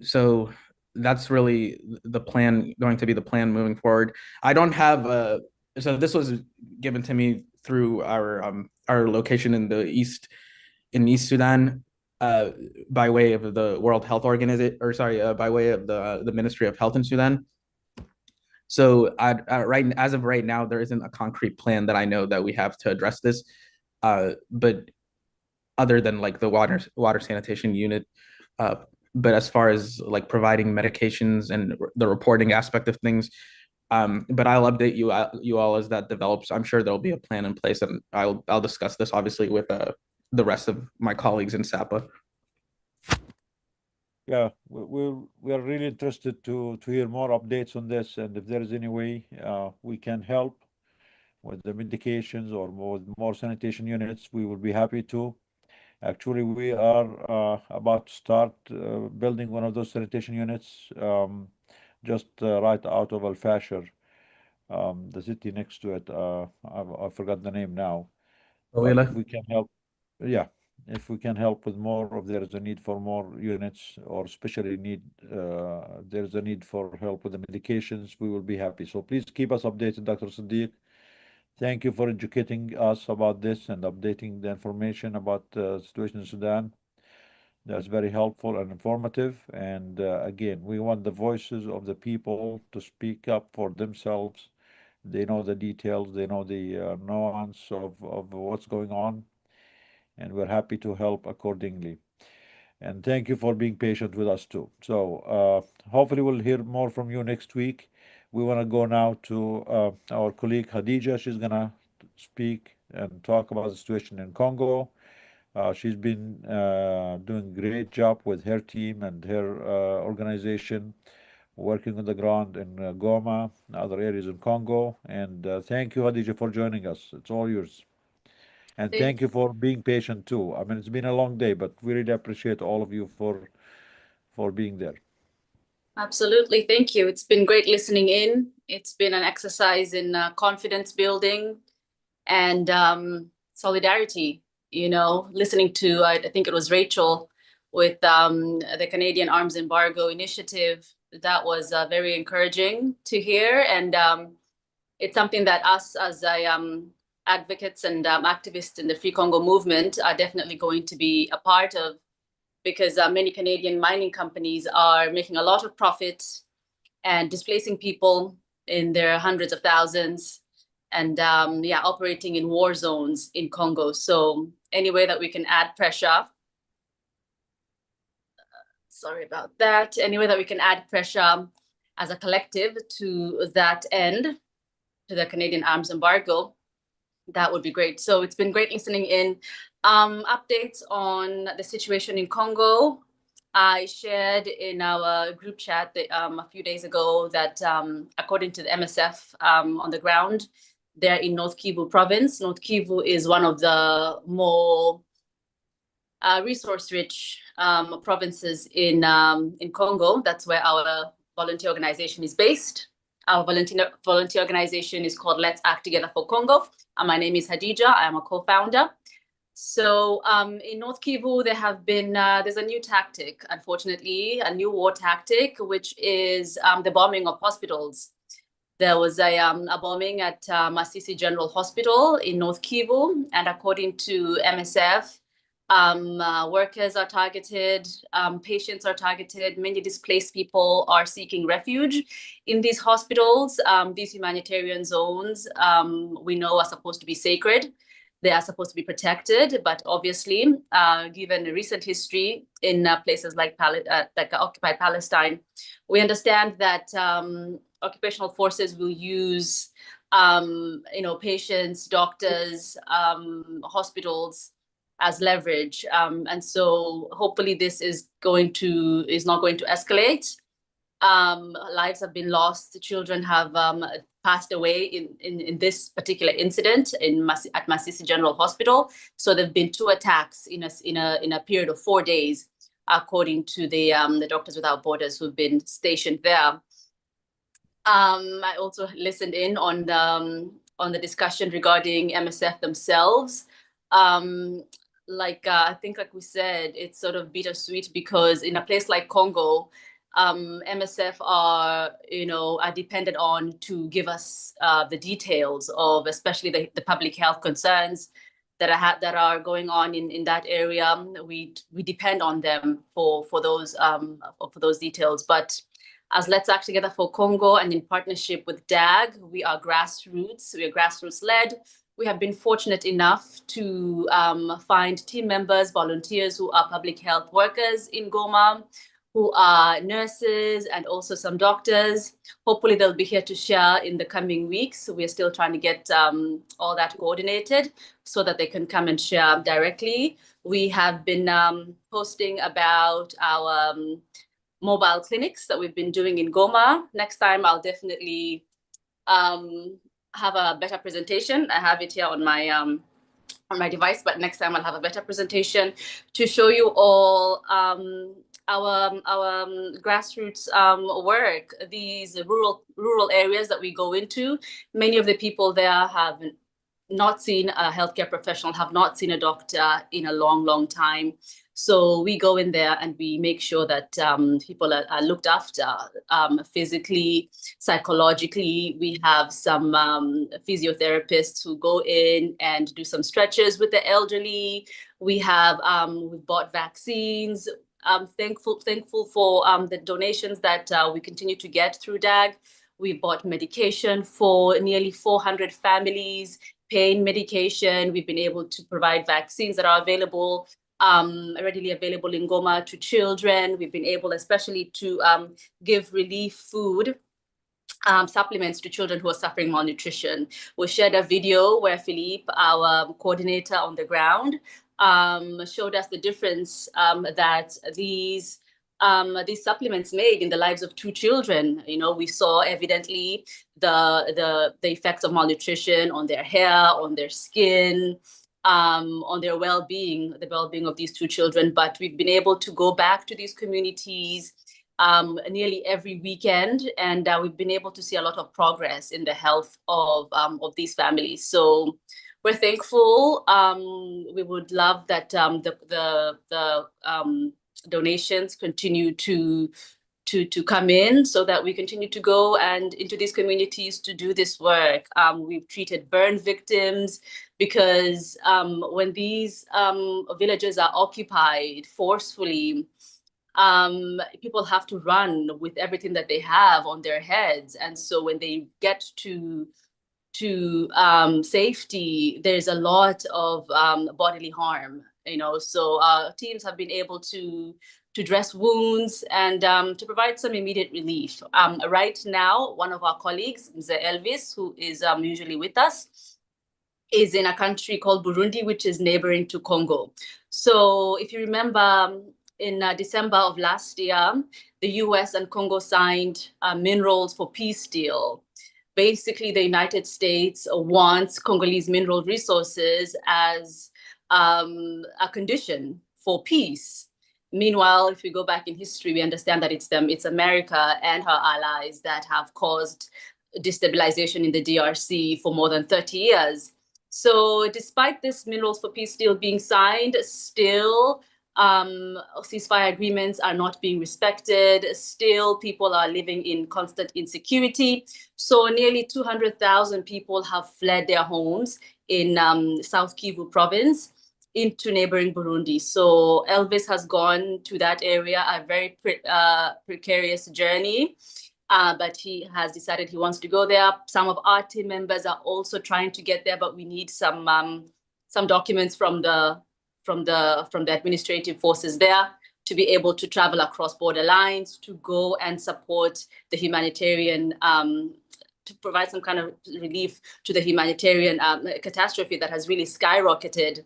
So that's really the plan, going to be the plan moving forward. I don't have so this was given to me through our location in the East Sudan, by way of the World Health Organization, or sorry, by way of the Ministry of Health in Sudan. So as of right now, there isn't a concrete plan that I know that we have to address this. But other than like the water sanitation unit, but as far as like providing medications and the reporting aspect of things, But I'll update you all as that develops. I'm sure there'll be a plan in place, and I'll discuss this obviously with the rest of my colleagues in SAPA. Yeah, we are really interested to hear more updates on this, and if there is any way we can help with the medications or more sanitation units, we will be happy to. Actually, we are about to start building one of those sanitation units just right out of Al-Fashir, the city next to it. I forgot the name now. But if we can help, yeah, if we can help with more, if there is a need for more units, or especially there's a need for help with the medications, we will be happy. So please keep us updated, Dr. Siddiq. Thank you for educating us about this and updating the information about the situation in Sudan. That's very helpful and informative. And again, we want the voices of the people to speak up for themselves. They know the details, they know the nuance of what's going on, and we're happy to help accordingly. And thank you for being patient with us too. So hopefully we'll hear more from you next week. We want to go now to our colleague Khadija. She's going to speak and talk about the situation in Congo. She's been doing a great job with her team and her organization, working on the ground in Goma and other areas in Congo. And thank you, Khadija, for joining us. It's all yours. And thank you for being patient too. I mean, it's been a long day, but we really appreciate all of you for being there. Absolutely. Thank you. It's been great listening in. It's been an exercise in confidence building and solidarity. You know, listening to, I think it was Rachel with the Canadian Arms Embargo Initiative. That was very encouraging to hear. And it's something that us as advocates and activists in the Free Congo movement are definitely going to be a part of, because many Canadian mining companies are making a lot of profit and displacing people in their hundreds of thousands and operating in war zones in Congo. So any way that we can add pressure, sorry about that, any way that we can add pressure as a collective to that end, to the Canadian arms embargo, that would be great. So it's been great listening in. Updates on the situation in Congo. I shared in our group chat a few days ago that according to the MSF on the ground, they're in North Kivu province. North Kivu is one of the more resource-rich provinces in Congo. That's where our volunteer organization is based. Our volunteer organization is called Let's Act Together for Congo. My name is Hadija. I am a co-founder. So in North Kivu, there's a new tactic, unfortunately, a new war tactic, which is the bombing of hospitals. There was a bombing at Masisi General Hospital in North Kivu, and according to MSF, workers are targeted, patients are targeted, many displaced people are seeking refuge in these hospitals. These humanitarian zones, we know, are supposed to be sacred. They are supposed to be protected, but obviously, given the recent history in places like occupied Palestine, we understand that occupational forces will use, patients, doctors, hospitals as leverage, and so hopefully this is not going to escalate. Lives have been lost. Children have passed away in this particular incident at Masisi General Hospital. So there've been 2 attacks in a period of 4 days, according to the Doctors Without Borders who've been stationed there. I also listened in on the discussion regarding MSF themselves. I think, like we said, it's sort of bittersweet because in a place like Congo, MSF are dependent on to give us the details of, especially the public health concerns that are going on in that area. We depend on them for those details. But as Let's Act Together for Congo and in partnership with DAG, we are grassroots. We are grassroots led. We have been fortunate enough to find team members, volunteers who are public health workers in Goma. who are nurses and also some doctors. Hopefully they'll be here to share in the coming weeks. So we're still trying to get all that coordinated so that they can come and share directly. We have been posting about our mobile clinics that we've been doing in Goma. Next time I'll definitely have a better presentation. I have it here on my device, but next time I'll have a better presentation to show you all our grassroots work, these rural areas that we go into. Many of the people there have not seen a healthcare professional, have not seen a doctor in a long time. So we go in there and we make sure that people are looked after physically, psychologically. We have some physiotherapists who go in and do some stretches with the elderly. We have we've bought vaccines. I'm thankful for the donations that we continue to get through DAG. We bought medication for nearly 400 families, pain medication. We've been able to provide vaccines that are available, readily available in Goma to children. We've been able especially to give relief food supplements to children who are suffering malnutrition. We shared a video where Philippe, our coordinator on the ground, showed us the difference that these supplements made in the lives of 2 children. You know, we saw evidently the effects of malnutrition on their hair, on their skin, on their well-being, the well-being of these 2 children. But we've been able to go back to these communities nearly every weekend, and we've been able to see a lot of progress in the health of these families. So we're thankful. We would love that the donations continue to come in so that we continue to go and into these communities to do this work. We've treated burn victims because when these villages are occupied forcefully, people have to run with everything that they have on their heads. And so when they get to safety, there's a lot of bodily harm, you know. So our teams have been able to dress wounds and to provide some immediate relief. Right now, one of our colleagues, Mzee Elvis, who is usually with us, is in a country called Burundi, which is neighboring to Congo. So if you remember, in December of last year, the US and Congo signed a Minerals for Peace deal. Basically, the United States wants Congolese mineral resources as a condition for peace. Meanwhile, if we go back in history, we understand that it's America and her allies that have caused destabilization in the DRC for more than 30 years. So despite this Minerals for Peace deal being signed, still ceasefire agreements are not being respected. Still, people are living in constant insecurity. So nearly 200,000 people have fled their homes in South Kivu province into neighboring Burundi. So Elvis has gone to that area, a very precarious journey, but he has decided he wants to go there. Some of our team members are also trying to get there, but we need some documents from the administrative forces there to be able to travel across border lines, to go and support the humanitarian, to provide some kind of relief to the humanitarian catastrophe that has really skyrocketed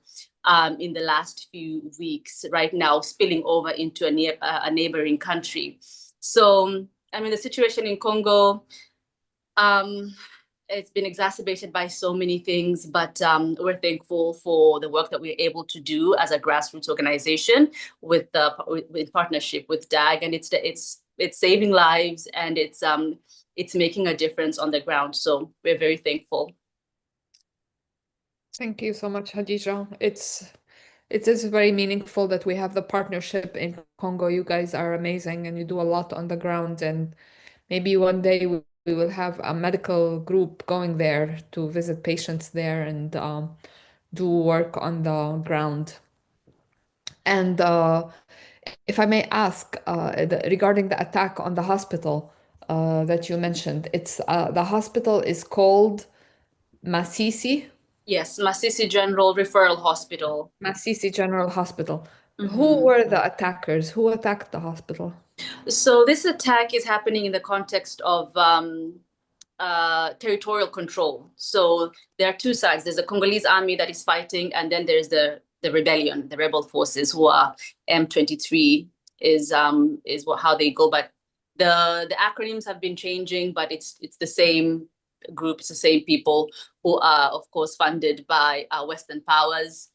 in the last few weeks, right now spilling over into a neighboring country. So, I mean, the situation in Congo, it's been exacerbated by so many things, but we're thankful for the work that we're able to do as a grassroots organization with partnership with DAG, and it's saving lives, and it's making a difference on the ground. So we're very thankful. Thank you so much, Hadija. It is very meaningful that we have the partnership in Congo. You guys are amazing and you do a lot on the ground, and maybe one day we will have a medical group going there to visit patients there and do work on the ground. And if I may ask, regarding the attack on the hospital that you mentioned, it's the hospital is called Masisi? Yes, Masisi General Referral Hospital. Masisi General Hospital. Who were the attackers? Who attacked the hospital? So this attack is happening in the context of territorial control. So there are two sides. There's the Congolese army that is fighting, and then there's the rebellion, the rebel forces, who are M23 is how they go. But the acronyms have been changing, but it's the same group, it's the same people who are, of course, funded by Western powers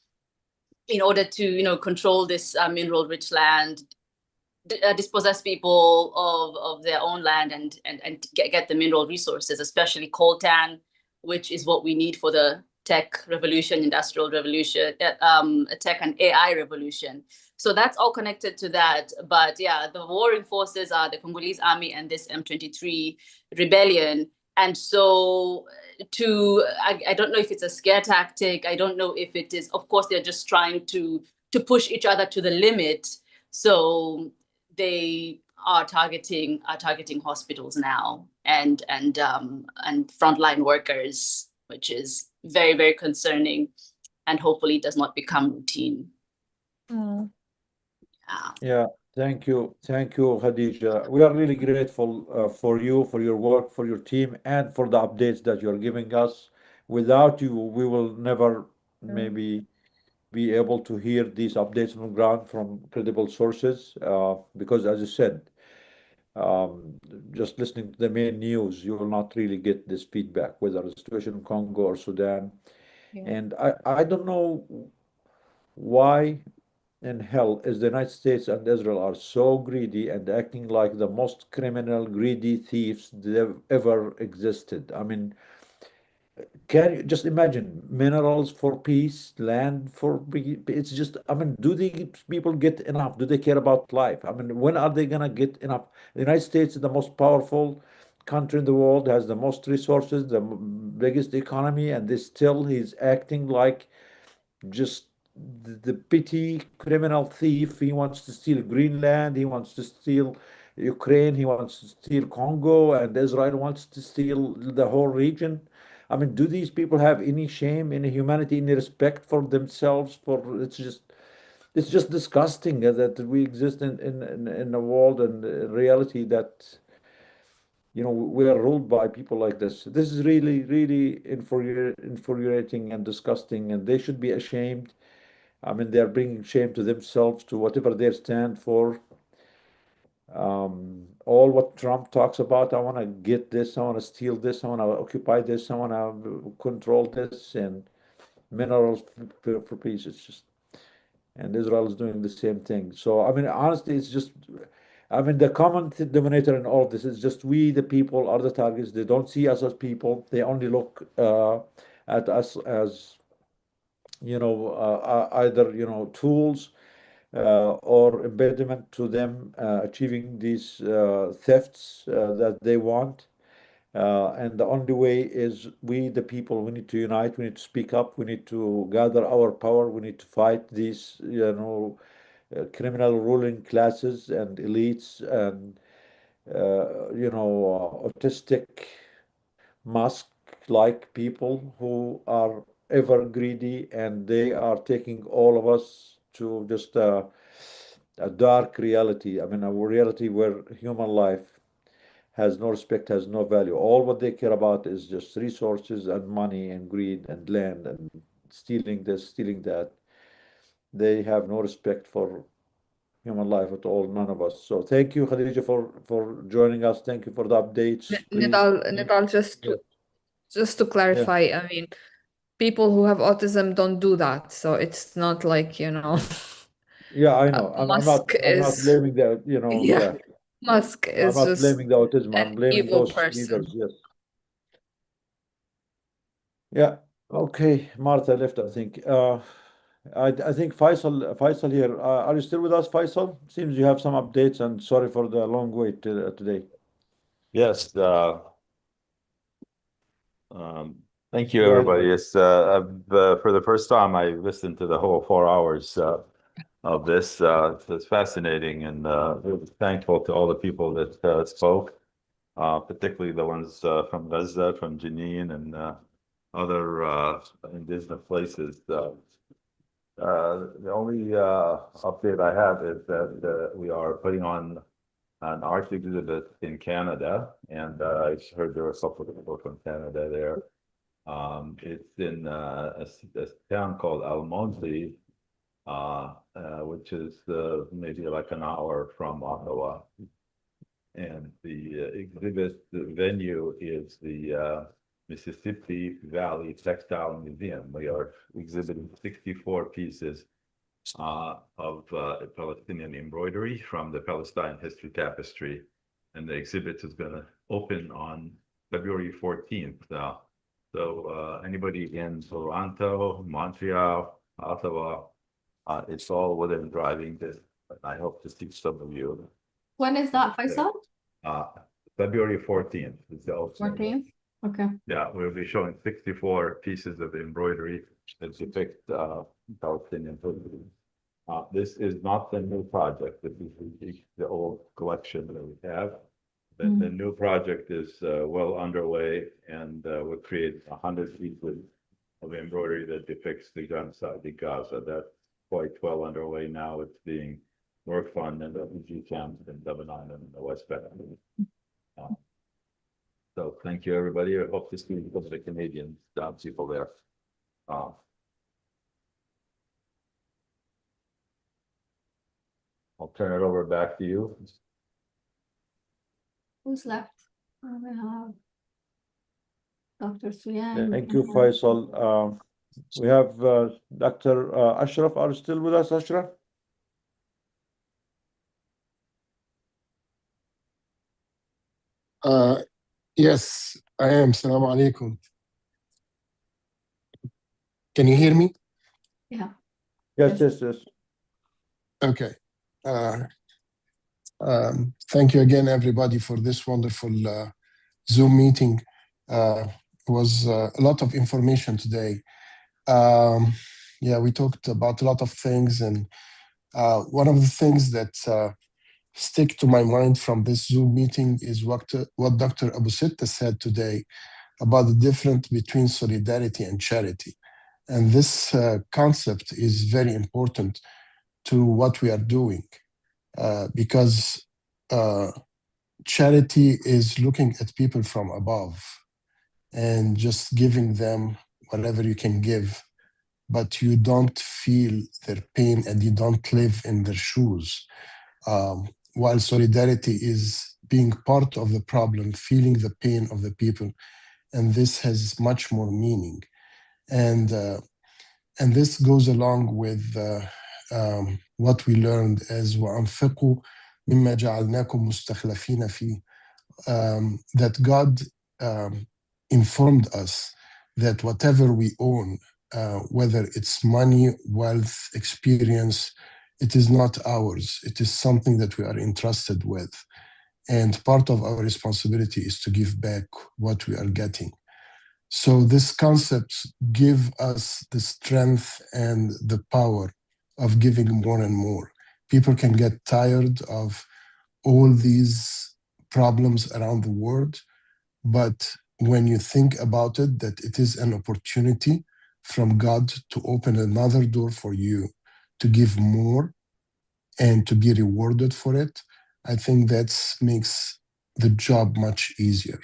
in order to, control this mineral-rich land, dispossess people of their own land and get the mineral resources, especially coltan, which is what we need for the tech revolution, industrial revolution, tech and AI revolution. So that's all connected to that. But yeah, the warring forces are the Congolese army and this M23 rebellion. And so I don't know if it's a scare tactic. I don't know if it is, of course, they're just trying to push each other to the limit. So they are targeting hospitals now and frontline workers, which is very, very concerning, and hopefully it does not become routine. Yeah, thank you, Khadija. We are really grateful for you, for your work, for your team, and for the updates that you're giving us. Without you, we will never maybe be able to hear these updates from ground from credible sources, because as you said, just listening to the main news, you will not really get this feedback, whether the situation in Congo or Sudan. And I don't know why in hell is the United States and Israel are so greedy and acting like the most criminal, greedy thieves that ever existed. I mean, can you just imagine minerals for peace, land for peace? It's just, I mean, do the people get enough? Do they care about life? I mean, when are they gonna get enough? The United States is the most powerful country in the world, has the most resources, the biggest economy, and he's acting like just the petty criminal thief. He wants to steal Greenland, he wants to steal Ukraine, he wants to steal Congo, and Israel wants to steal the whole region. I mean, do these people have any shame, any humanity, any respect for themselves? It's just disgusting that we exist in a world and a reality that we are ruled by people like this. This is really, really infuriating and disgusting, and they should be ashamed. I mean, they're bringing shame to themselves, to whatever they stand for. All what Trump talks about, I want to get this, I want to steal this, I want to occupy this, I want to control this, and minerals for peace. It's just, and Israel is doing the same thing. So, I mean, honestly, it's just, I mean, the common denominator in all of this is just we, the people, are the targets. They don't see us as people. They only look at us as, either, tools or impediment to them achieving these thefts that they want. And the only way is we, the people, we need to unite, we need to speak up, we need to gather our power, we need to fight these, criminal ruling classes and elites and, autistic Musk-like people who are ever greedy, and they are taking all of us to just a dark reality. I mean, a reality where human life has no respect, has no value. All what they care about is just resources and money and greed and land and stealing this, stealing that. They have no respect for human life at all, none of us. So thank you, Khadija, for joining us. Thank you for the updates. Please. Nidal, just to clarify, I mean, people who have autism don't do that. So it's not like, Yeah, I know. I'm not blaming the, yeah. Musk is I'm not just blaming the autism. I'm an blaming evil those person. leaders. Yes. Yeah. Okay. Martha left, I think. I think Faisal here. Are you still with us, Faisal? Seems you have some updates, and sorry for the long wait today. Yes. Thank you, Go ahead, everybody. Faisal. Yes, for the first time, I listened to the whole 4 hours of this. It's fascinating, and really thankful to all the people that spoke, particularly the ones from Gaza, from Jenin, and other indigenous places. The only update I have is that we are putting on an art exhibit in Canada, and I heard there were a couple of people from Canada there. It's in a town called Almonte, which is maybe like an hour from Ottawa. And the exhibit, the venue is the Mississippi Valley Textile Museum. We are exhibiting 64 pieces of Palestinian embroidery from the Palestine History Tapestry. And the exhibit is going to open on February 14th now. So anybody in Toronto, Montreal, Ottawa, it's all within driving distance. I hope to see some of you. When is that, Faisal? February 14th is the opening. 14th? Okay. Yeah, we'll be showing 64 pieces of embroidery that depict Palestinian history. This is not the new project. This is the old collection that we have. The new project is well underway, and we'll create 100 pieces of embroidery that depicts the genocide in Gaza. That's quite well underway now. It's being worked on in the refugee camps in Lebanon and the West Bank. So thank you, everybody. I hope to see some of the Canadian people there. I'll turn it over back to you. Who's left? We have Dr. Suyan. Thank you, Faisal. We have Dr. Ashraf. Are you still with us, Ashraf? Yes, I am. Assalamu alaikum. Can you hear me? Yeah. Yes. Okay. Thank you again, everybody, for this wonderful Zoom meeting. It was a lot of information today. Yeah, we talked about a lot of things, and one of the things that stick to my mind from this Zoom meeting is what Dr. Abu Sitta said today about the difference between solidarity and charity. And this concept is very important to what we are doing because charity is looking at people from above and just giving them whatever you can give, but you don't feel their pain and you don't live in their shoes. While solidarity is being part of the problem, feeling the pain of the people, and this has much more meaning. And this goes along with what we learned as وَأَنْفِقُوا مِمَّا جَعَلْنَاكُمْ مُسْتَخْلَفِينَ فِيهِ, that God informed us that whatever we own, whether it's money, wealth, experience, it is not ours. It is something that we are entrusted with. And part of our responsibility is to give back what we are getting. So this concept gives us the strength and the power of giving more and more. People can get tired of all these problems around the world, but when you think about it, that it is an opportunity from God to open another door for you to give more and to be rewarded for it, I think that makes the job much easier.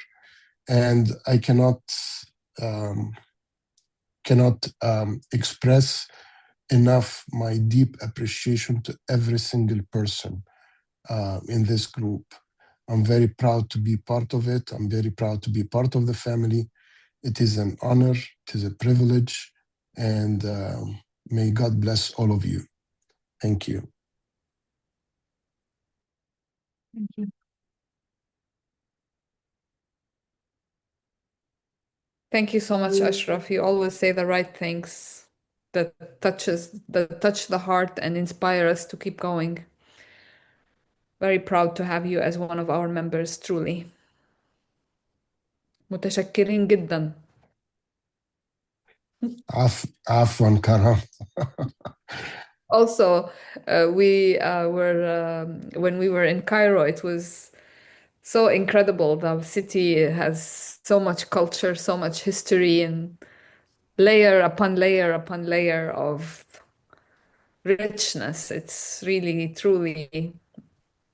And I cannot express enough my deep appreciation to every single person in this group. I'm very proud to be part of it. I'm very proud to be part of the family. It is an honor, it is a privilege, and may God bless all of you. Thank you. Thank you. Thank you so much, Ashraf. You always say the right things that touch the heart and inspire us to keep going. Very proud to have you as one of our members, truly. متشكرين جدا. عفوا كرم. Also, we were when we were in Cairo, it was so incredible. The city has so much culture, so much history, and layer upon layer upon layer of richness. It's really, truly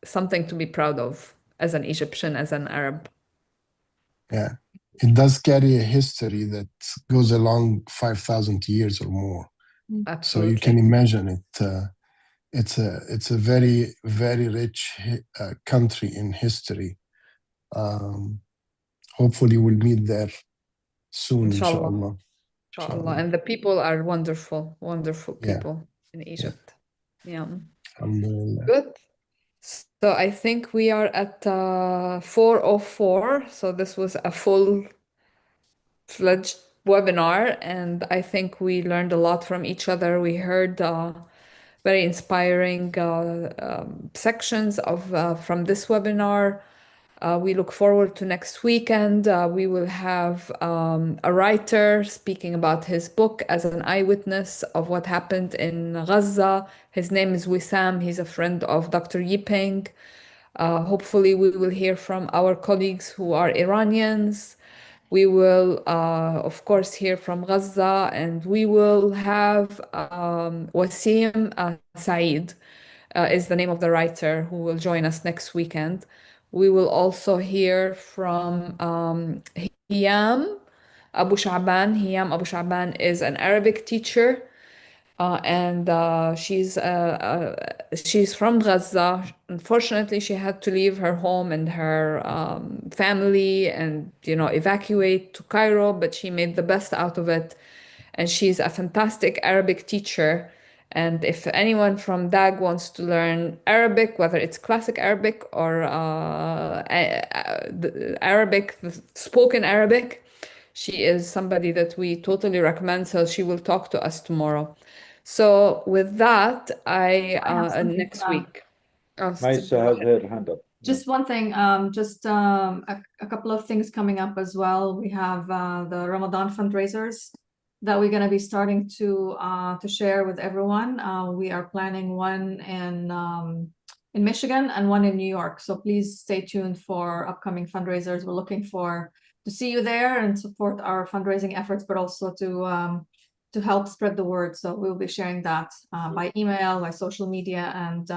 something to be proud of as an Egyptian, as an Arab. Yeah, it does carry a history that goes along 5,000 years or more. Absolutely. So you can imagine it. It's a very, very rich country in history. Hopefully we'll meet there soon, inshallah. Inshallah. And the people are wonderful, wonderful Yeah. people in Egypt. Yeah. Alhamdulillah. Good. So I think we are at 4:04. So this was a full-fledged webinar, and I think we learned a lot from each other. We heard very inspiring sections of from this webinar. We look forward to next weekend. We will have a writer speaking about his book as an eyewitness of what happened in Gaza. His name is Wissam. He's a friend of Dr. Yipeng. Hopefully, we will hear from our colleagues who are Iranians. We will, of course, hear from Gaza, and we will have Wasim Saeed is the name of the writer who will join us next weekend. We will also hear from Hiyam Abu Sha'ban. Hiyam Abu Sha'ban is an Arabic teacher, and she's from Gaza. Unfortunately, she had to leave her home and her family and evacuate to Cairo, but she made the best out of it. And she's a fantastic Arabic teacher. And if anyone from DAG wants to learn Arabic, whether it's classic Arabic or Arabic, spoken Arabic, she is somebody that we totally recommend. So she will talk to us tomorrow. So with that, next week. Maisa has her hand up. Just one thing, a couple of things coming up as well. We have the Ramadan fundraisers that we're going to be starting to share with everyone. We are planning one in Michigan and one in New York. So please stay tuned for upcoming fundraisers. We're looking to see you there and support our fundraising efforts, but also to help spread the word. So we'll be sharing that by email, by social media, and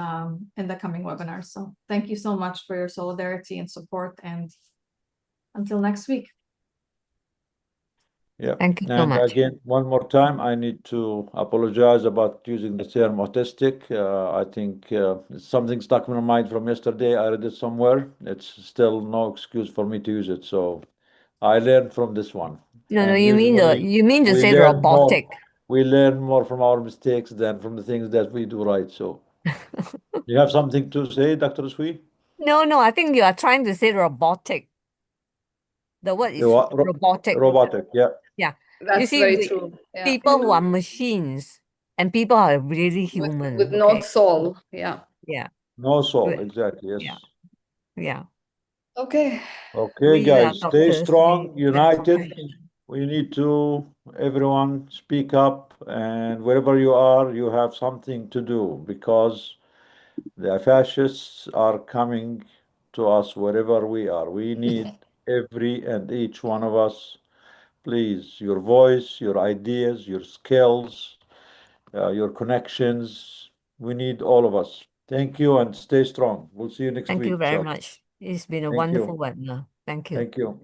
in the coming webinars. So thank you so much for your solidarity and support, and until next week. Yeah. Thank you so And much. again, one more time, I need to apologize about using the term autistic. I think something stuck in my mind from yesterday. I read it somewhere. It's still no excuse for me to use it. So I learned from this one. No, And you mean to we say learn more- robotic. We learn more from our mistakes than from the things that we do right. So you have something to say, Dr. Sui? No, I think you are trying to say robotic. The word is robotic. Robotic, yeah. Yeah. That's you see, very true. Yeah. People who are machines and people are really human. With no soul. Yeah. Yeah. No soul, With- exactly, yes. Yeah. Yeah. Okay. Okay, We are guys, stay doctors, strong, we have united. compassion. We need to, everyone, speak up, and wherever you are, you have something to do, because the fascists are coming to us wherever we are. We need every and each one of us, please, your voice, your ideas, your skills, your connections. We need all of us. Thank you, and stay strong. We'll see you next Thank week. you very inshallah. much. It's been a Thank you. wonderful webinar. Thank you. Thank you.